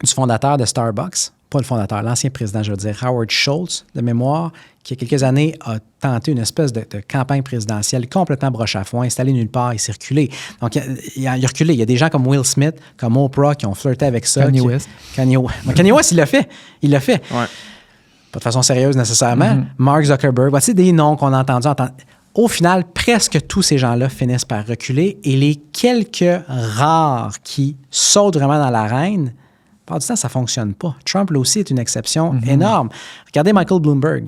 du fondateur de Starbucks, pas le fondateur, l'ancien président, je veux dire, Howard Schultz, de mémoire, qui, il y a quelques années, a tenté une espèce de campagne présidentielle complètement broche à foin, installé nulle part et circulé. Donc, il a reculé. Il y a des gens comme Will Smith, comme Oprah, qui ont flirté avec ça. Kanye West. Kanye West, il l'a fait. Ouais. Pas de façon sérieuse nécessairement. Mark Zuckerberg, c'est des noms qu'on a entendus. Au final, presque tous ces gens-là finissent par reculer et les quelques rares qui sautent vraiment dans l'arène, par du temps, ça ne fonctionne pas. Trump, là aussi, est une exception énorme. Regardez Michael Bloomberg,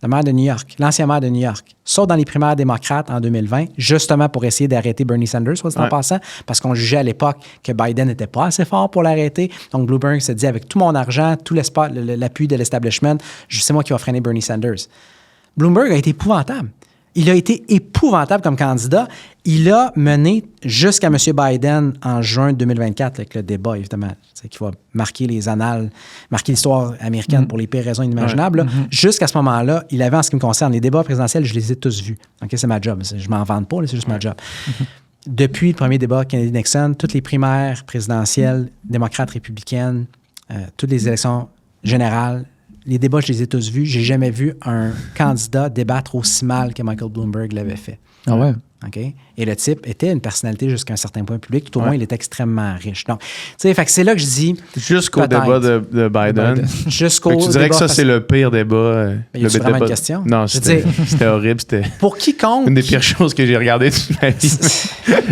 le maire de New York, l'ancien maire de New York, saute dans les primaires démocrates en 2020, justement pour essayer d'arrêter Bernie Sanders, soit dit en passant, parce qu'on jugeait à l'époque que Biden n'était pas assez fort pour l'arrêter. Donc, Bloomberg se dit, avec tout mon argent, tout l'appui de l'establishment, c'est moi qui vais freiner Bernie Sanders. Bloomberg a été épouvantable. Il a été épouvantable comme candidat. Il a mené jusqu'à M. Biden en juin 2024 avec le débat, évidemment, qui va marquer les annales, marquer l'histoire américaine pour les pires raisons inimaginables. Jusqu'à ce moment-là, il avait, en ce qui me concerne, les débats présidentiels, je les ai tous vus. OK, c'est ma job. Je m'en vante pas, c'est juste ma job. Depuis le premier débat Kennedy-Nixon, toutes les primaires présidentielles, démocrates, républicaines, toutes les élections générales, les débats, je les ai tous vus. J'ai jamais vu un candidat débattre aussi mal que Michael Bloomberg l'avait fait. Ah ouais? OK? Et le type était une personnalité jusqu'à un certain point public. Tout au moins, il était extrêmement riche. Donc, tu sais, fait que c'est là que je dis... Jusqu'au débat de Biden. Jusqu'au tu dirais que ça, c'est le pire débat. Y a-tu vraiment une question? Non, c'était horrible. C'était pour quiconque... une des pires choses que j'ai regardées toute ma vie.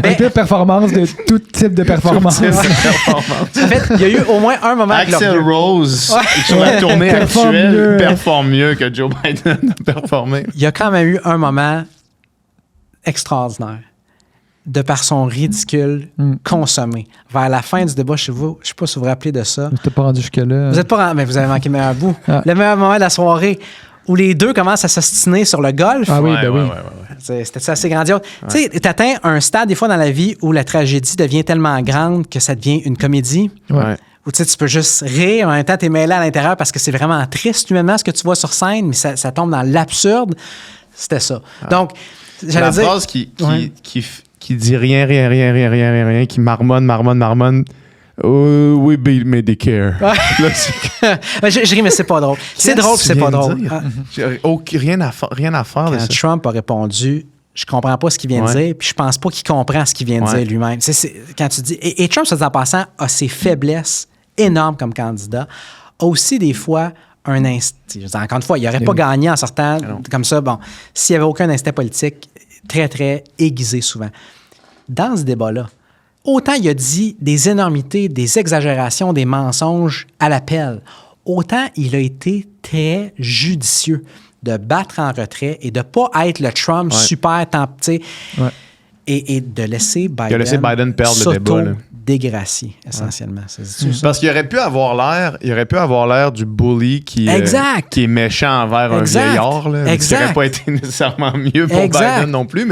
Un peu performance de tout type de performance. En fait, il y a eu au moins un moment... Axl Rose, sur la tournée actuelle, performe mieux que Joe Biden a performé. Il y a quand même eu un moment extraordinaire, de par son ridicule consommé. Vers la fin du débat chez vous, je ne sais pas si vous vous rappelez de ça. Vous n'êtes pas rendu jusque-là. Vous n'êtes pas rendu, mais vous avez manqué le meilleur bout. Le meilleur moment de la soirée, où les deux commencent à s'ostiner sur le golf. Ah oui, oui. C'était assez grandiose. Tu sais, tu atteins un stade, des fois, dans la vie où la tragédie devient tellement grande que ça devient une comédie. Ouais. Où tu peux juste rire, en même temps, tu es mêlé à l'intérieur parce que c'est vraiment triste, humainement, ce que tu vois sur scène, mais ça tombe dans l'absurde. C'était ça. Donc, la phrase qui dit rien, qui marmonne. Oh, oui, mais they care. Je ris, mais c'est pas drôle. C'est drôle, c'est pas drôle. Rien à faire de ça. Quand Trump a répondu, je comprends pas ce qu'il vient de dire, puis je pense pas qu'il comprend ce qu'il vient de dire lui-même. Quand tu dis... Et Trump, ça dit en passant, a ses faiblesses énormes comme candidat, a aussi des fois un instinct. Encore une fois, il n'aurait pas gagné en sortant comme ça. Bon, s'il n'y avait aucun instinct politique, très, très aiguisé souvent. Dans ce débat-là, autant il a dit des énormités, des exagérations, des mensonges à l'appel, autant il a été très judicieux de battre en retrait et de ne pas être le Trump super tempté. Et de laisser Biden, perdre le débat. Dégracier, essentiellement. Parce qu'il aurait pu avoir l'air du bully qui est méchant envers un vieillard. Là, ce qui n'aurait pas été nécessairement mieux pour Biden non plus,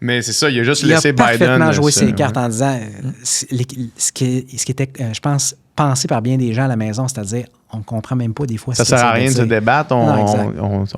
mais c'est ça, il a juste laissé Biden. Il a parfaitement joué ses cartes en disant ce qui était, je pense, pensé par bien des gens à la maison, c'est-à-dire on ne comprend même pas des fois. Ça ne sert à rien de se débattre.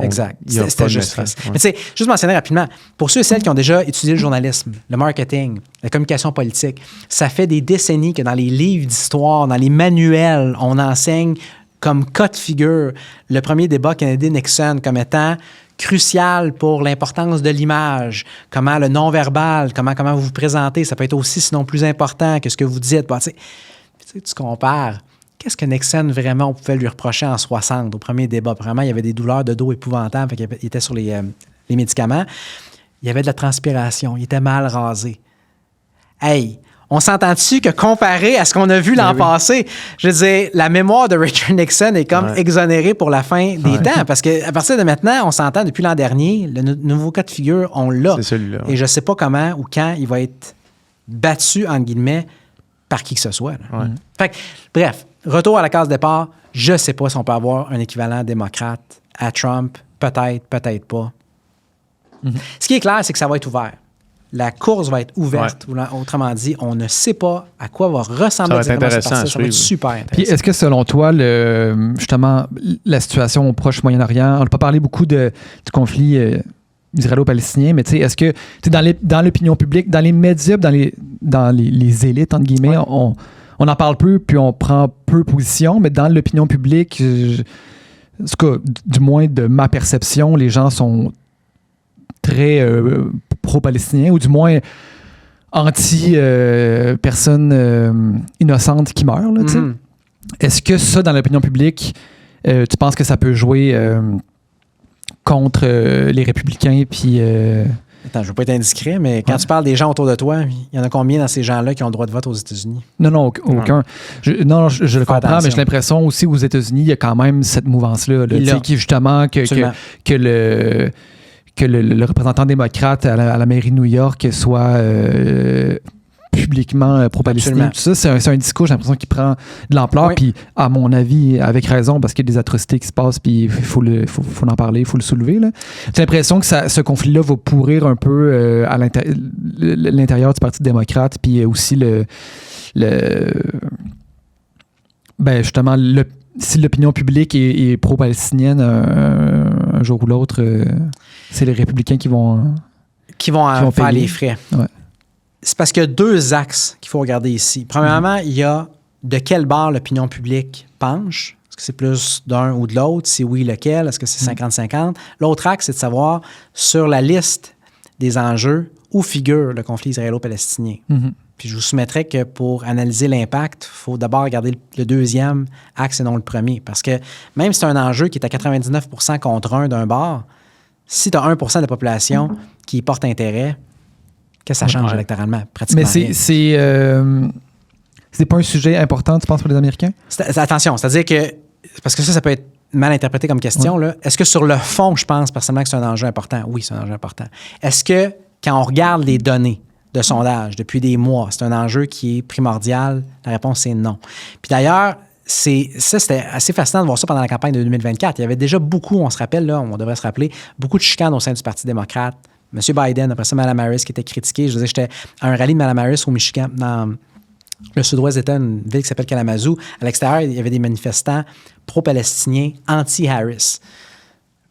Exact. C'était juste ça. Mais tu sais, juste mentionner rapidement, pour ceux et celles qui ont déjà étudié le journalisme, le marketing, la communication politique, ça fait des décennies que dans les livres d'histoire, dans les manuels, on enseigne comme cas de figure le premier débat Kennedy-Nixon comme étant crucial pour l'importance de l'image, comment le non-verbal, comment vous vous présentez, ça peut être aussi, sinon plus important que ce que vous dites. Bon, tu compares. Qu'est-ce que Nixon, vraiment, on pouvait lui reprocher en 60, au premier débat? Vraiment, il y avait des douleurs de dos épouvantables, il était sur les médicaments. Il y avait de la transpiration, il était mal rasé. Hey, on s'entend-tu que comparé à ce qu'on a vu l'an passé, je veux dire, la mémoire de Richard Nixon est comme exonérée pour la fin des temps, parce qu'à partir de maintenant, on s'entend depuis l'an dernier, le nouveau cas de figure, on l'a. C'est celui-là. Et je ne sais pas comment ou quand il va être battu, entre guillemets, par qui que ce soit. Fait que, bref, retour à la case départ, je ne sais pas si on peut avoir un équivalent démocrate à Trump, peut-être pas. Ce qui est clair, c'est que ça va être ouvert. La course va être ouverte. Autrement dit, on ne sait pas à quoi va ressembler ça va être super intéressant. Puis est-ce que selon toi, justement, la situation au Proche-Moyen-Orient, on n'a pas parlé beaucoup du conflit israélo-palestinien, mais est-ce que dans l'opinion publique, dans les médias, dans les élites, entre guillemets, on en parle peu, puis on prend peu position, mais dans l'opinion publique, en tout cas, du moins de ma perception, les gens sont très pro-palestiniens, ou du moins anti-personnes innocentes qui meurent. Là, Est-ce que ça, dans l'opinion publique, tu penses que ça peut jouer contre les républicains? Puis, Attends, je ne veux pas être indiscret, mais quand tu parles des gens autour de toi, il y en a combien dans ces gens-là qui ont le droit de vote aux États-Unis? Non, aucun. Je le comprends, mais j'ai l'impression aussi aux États-Unis, il y a quand même cette mouvance-là, qui justement que le représentant démocrate à la mairie de New York soit publiquement pro-palestinien. Tout ça, c'est un discours, j'ai l'impression, qui prend de l'ampleur. Puis, à mon avis, avec raison, parce qu'il y a des atrocités qui se passent, puis il faut en parler, il faut le soulever. Là. J'ai l'impression que ce conflit-là va pourrir un peu à l'intérieur du Parti démocrate, puis aussi justement, si l'opinion publique est pro-palestinienne, un jour ou l'autre, c'est les républicains qui vont faire payer les frais. Ouais. C'est parce qu'il y a deux axes qu'il faut regarder ici. Premièrement, il y a de quel bord l'opinion publique penche. Est-ce que c'est plus d'un ou de l'autre? Si oui, lequel? Est-ce que c'est 50-50? L'autre axe, c'est de savoir sur la liste des enjeux où figure le conflit israélo-palestinien. Puis je vous soumettrais que pour analyser l'impact, il faut d'abord regarder le deuxième axe et non le premier. Parce que même si c'est un enjeu qui est à 99% contre un d'un bord, si tu as 1% de la population qui y porte intérêt, qu'est-ce que ça change électoralement? Pratiquement rien. Mais c'est pas un sujet important, tu penses, pour les Américains? Attention, c'est-à-dire que, parce que ça peut être mal interprété comme question, là. Est-ce que sur le fond, je pense personnellement que c'est un enjeu important? Oui, c'est un enjeu important. Est-ce que, quand on regarde les données de sondage depuis des mois, c'est un enjeu qui est primordial? La réponse, c'est non. Puis d'ailleurs, c'était assez fascinant de voir ça pendant la campagne de 2024. Il y avait déjà beaucoup, on se rappelle, là, on devrait se rappeler, beaucoup de chicanes au sein du Parti démocrate. M. Biden, après ça, Mme Harris qui était critiquée. Je veux dire, j'étais à un rallye de Mme Harris au Michigan, dans le sud-ouest d'État, une ville qui s'appelle Kalamazoo. À l'extérieur, il y avait des manifestants pro-palestiniens, anti-Harris.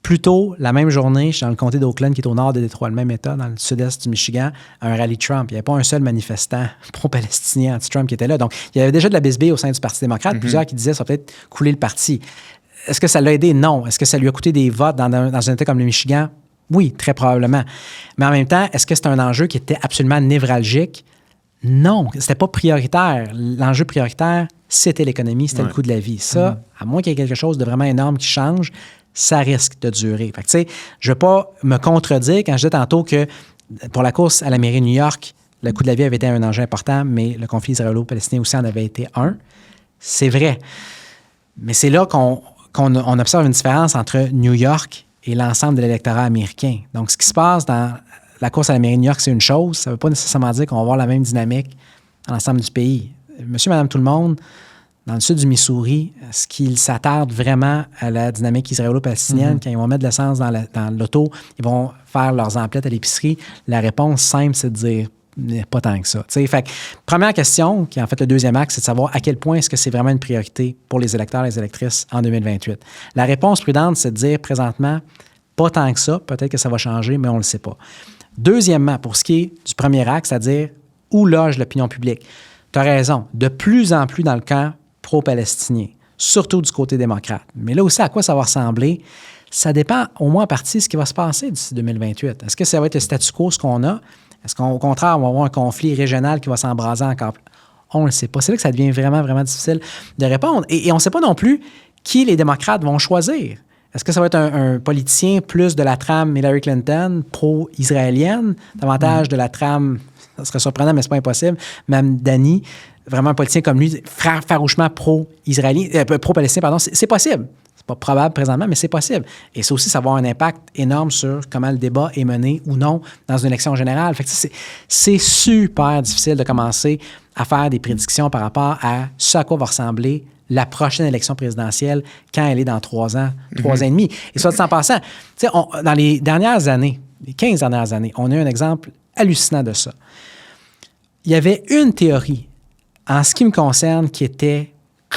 Plus tôt, la même journée, je suis dans le comté d'Oakland, qui est au nord de Détroit, le même État, dans le sud-est du Michigan, à un rallye Trump. Il n'y avait pas un seul manifestant pro-palestinien, anti-Trump qui était là. Donc, il y avait déjà de la bisbille au sein du Parti démocrate. Plusieurs qui disaient ça va peut-être couler le parti. Est-ce que ça l'a aidé? Non. Est-ce que ça lui a coûté des votes dans un État comme le Michigan? Oui, très probablement. Mais en même temps, est-ce que c'est un enjeu qui était absolument névralgique? Non, c'était pas prioritaire. L'enjeu prioritaire, c'était l'économie, c'était le coût de la vie. Ça, à moins qu'il y ait quelque chose de vraiment énorme qui change, ça risque de durer. Fait que, tu sais, je ne veux pas me contredire quand je disais tantôt que pour la course à la mairie de New York, le coût de la vie avait été un enjeu important, mais le conflit israélo-palestinien aussi en avait été un. C'est vrai. Mais c'est là qu'on observe une différence entre New York et l'ensemble de l'électorat américain. Donc, ce qui se passe dans la course à la mairie de New York, c'est une chose. Ça ne veut pas nécessairement dire qu'on va avoir la même dynamique dans l'ensemble du pays. Monsieur, madame, tout le monde, dans le sud du Missouri, est-ce qu'ils s'attardent vraiment à la dynamique israélo-palestinienne? Quand ils vont mettre de l'essence dans l'auto, ils vont faire leurs emplettes à l'épicerie? La réponse simple, c'est de dire pas tant que ça. Fait que, première question, qui est en fait le deuxième axe, c'est de savoir à quel point est-ce que c'est vraiment une priorité pour les électeurs et les électrices en 2028. La réponse prudente, c'est de dire présentement, pas tant que ça. Peut-être que ça va changer, mais on ne le sait pas. Deuxièmement, pour ce qui est du premier axe, c'est-à-dire où loge l'opinion publique, tu as raison, de plus en plus dans le camp pro-palestinien, surtout du côté démocrate. Mais là aussi, à quoi ça va ressembler? Ça dépend au moins en partie de ce qui va se passer d'ici 2028. Est-ce que ça va être le statu quo, ce qu'on a? Est-ce qu'au contraire, on va avoir un conflit régional qui va s'embraser encore plus? On ne le sait pas. C'est là que ça devient vraiment, vraiment difficile de répondre. Et on ne sait pas non plus qui les démocrates vont choisir. Est-ce que ça va être un politicien plus de la trame Hillary Clinton, pro-israélienne, davantage de la trame, ça serait surprenant, mais ce n'est pas impossible, Mme Dani, vraiment un politicien comme lui, farouchement pro-israélien, pro-palestinien, pardon, c'est possible. C'est pas probable présentement, mais c'est possible. Et ça aussi, ça va avoir un impact énorme sur comment le débat est mené ou non dans une élection générale. Fait que c'est super difficile de commencer à faire des prédictions par rapport à ce à quoi va ressembler la prochaine élection présidentielle quand elle est dans 3 ans, 3 ans et demi. Et soit dit en passant, dans les dernières années, les 15 dernières années, on a eu un exemple hallucinant de ça. Il y avait une théorie, en ce qui me concerne, qui était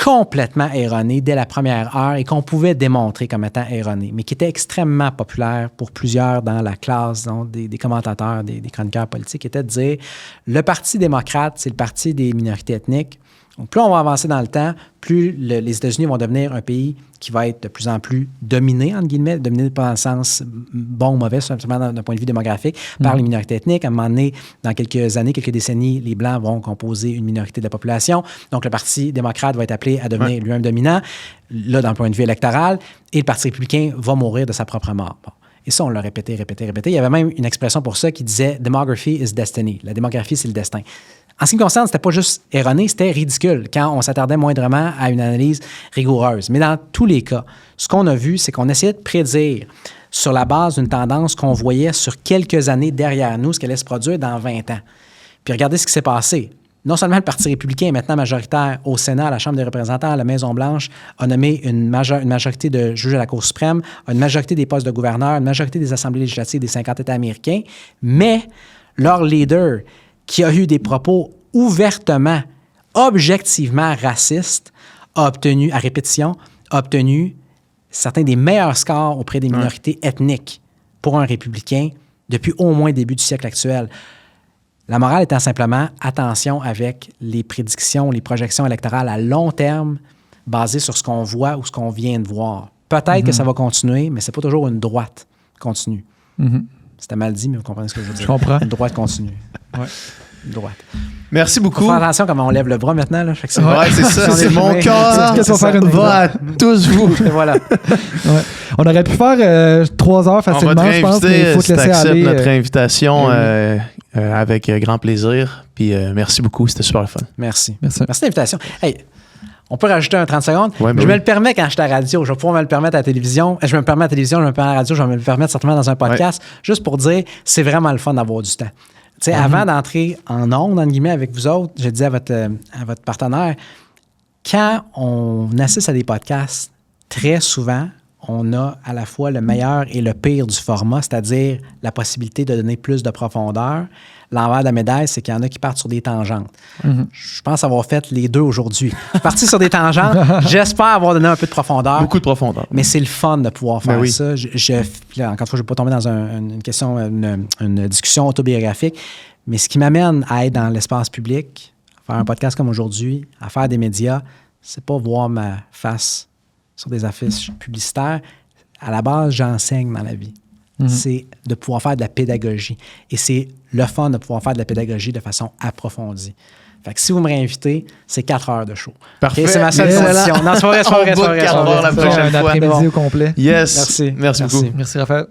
complètement erronée dès la première heure et qu'on pouvait démontrer comme étant erronée, mais qui était extrêmement populaire pour plusieurs dans la classe, donc des commentateurs, des chroniqueurs politiques, était de dire le Parti démocrate, c'est le parti des minorités ethniques. Donc, plus on va avancer dans le temps, plus les États-Unis vont devenir un pays qui va être de plus en plus dominé, entre guillemets, dominé pas dans le sens bon ou mauvais, simplement d'un point de vue démographique, par les minorités ethniques. À un moment donné, dans quelques années, quelques décennies, les Blancs vont composer une minorité de la population. Donc, le Parti démocrate va être appelé à devenir lui-même dominant, là, d'un point de vue électoral, et le Parti républicain va mourir de sa propre mort. Bon. Et ça, on l'a répété. Il y avait même une expression pour ça qui disait « Demography is destiny ». La démographie, c'est le destin. En ce qui me concerne, c'était pas juste erroné, c'était ridicule quand on s'attardait moindrement à une analyse rigoureuse. Mais dans tous les cas, ce qu'on a vu, c'est qu'on essayait de prédire sur la base d'une tendance qu'on voyait sur quelques années derrière nous, ce qu'elle allait se produire dans 20 ans. Puis regardez ce qui s'est passé. Non seulement le Parti républicain est maintenant majoritaire au Sénat, à la Chambre des représentants, à la Maison-Blanche, a nommé une majorité de juges à la Cour suprême, a une majorité des postes de gouverneurs, une majorité des assemblées législatives des 50 États américains, mais leur leader, qui a eu des propos ouvertement, objectivement racistes, a obtenu, à répétition, certains des meilleurs scores auprès des minorités ethniques pour un républicain depuis au moins le début du siècle actuel. La morale étant simplement, attention avec les prédictions, les projections électorales à long terme basées sur ce qu'on voit ou ce qu'on vient de voir. Peut-être que ça va continuer, mais c'est pas toujours une droite continue. C'était mal dit, mais vous comprenez ce que je veux dire. Je comprends. Une droite continue. Ouais. Une droite. Merci beaucoup. Faut faire attention comment on lève le bras maintenant. Là. C'est ça, c'est mon cœur. Va à tous vous. Et voilà. Ouais. On aurait pu faire 3 heures facilement, je pense, mais il faut te laisser aller. notre invitation avec grand plaisir. Puis merci beaucoup, c'était super le fun. Merci de l'invitation. Hey, on peut rajouter un 30 secondes. Ouais, je me le permets quand je suis à la radio. Je vais pouvoir me le permettre à la télévision. Je me le permets à la télévision, je me le permets à la radio, je vais me le permettre certainement dans un podcast. Juste pour dire, c'est vraiment le fun d'avoir du temps. Avant d'entrer en ondes, entre guillemets, avec vous autres, je disais à votre partenaire, quand on assiste à des podcasts, très souvent, on a à la fois le meilleur et le pire du format, c'est-à-dire la possibilité de donner plus de profondeur. L'envers de la médaille, c'est qu'il y en a qui partent sur des tangentes. Je pense avoir fait les deux aujourd'hui. Je suis parti sur des tangentes. J'espère avoir donné un peu de profondeur. Beaucoup de profondeur. Mais c'est le fun de pouvoir faire ça. Là, encore une fois, je ne vais pas tomber dans une question, une discussion autobiographique. Mais ce qui m'amène à être dans l'espace public, à faire un podcast comme aujourd'hui, à faire des médias, c'est pas voir ma face sur des affiches publicitaires. À la base, j'enseigne dans la vie. C'est de pouvoir faire de la pédagogie. Et c'est le fun de pouvoir faire de la pédagogie de façon approfondie. Fait que si vous me réinvitez, c'est 4 heures de show. Parfait. Okay, c'est ma seule condition. Non, c'est pas vrai. 4 heures la prochaine fois. Après-midi au complet. Yes. Merci beaucoup. Merci, Raphaël.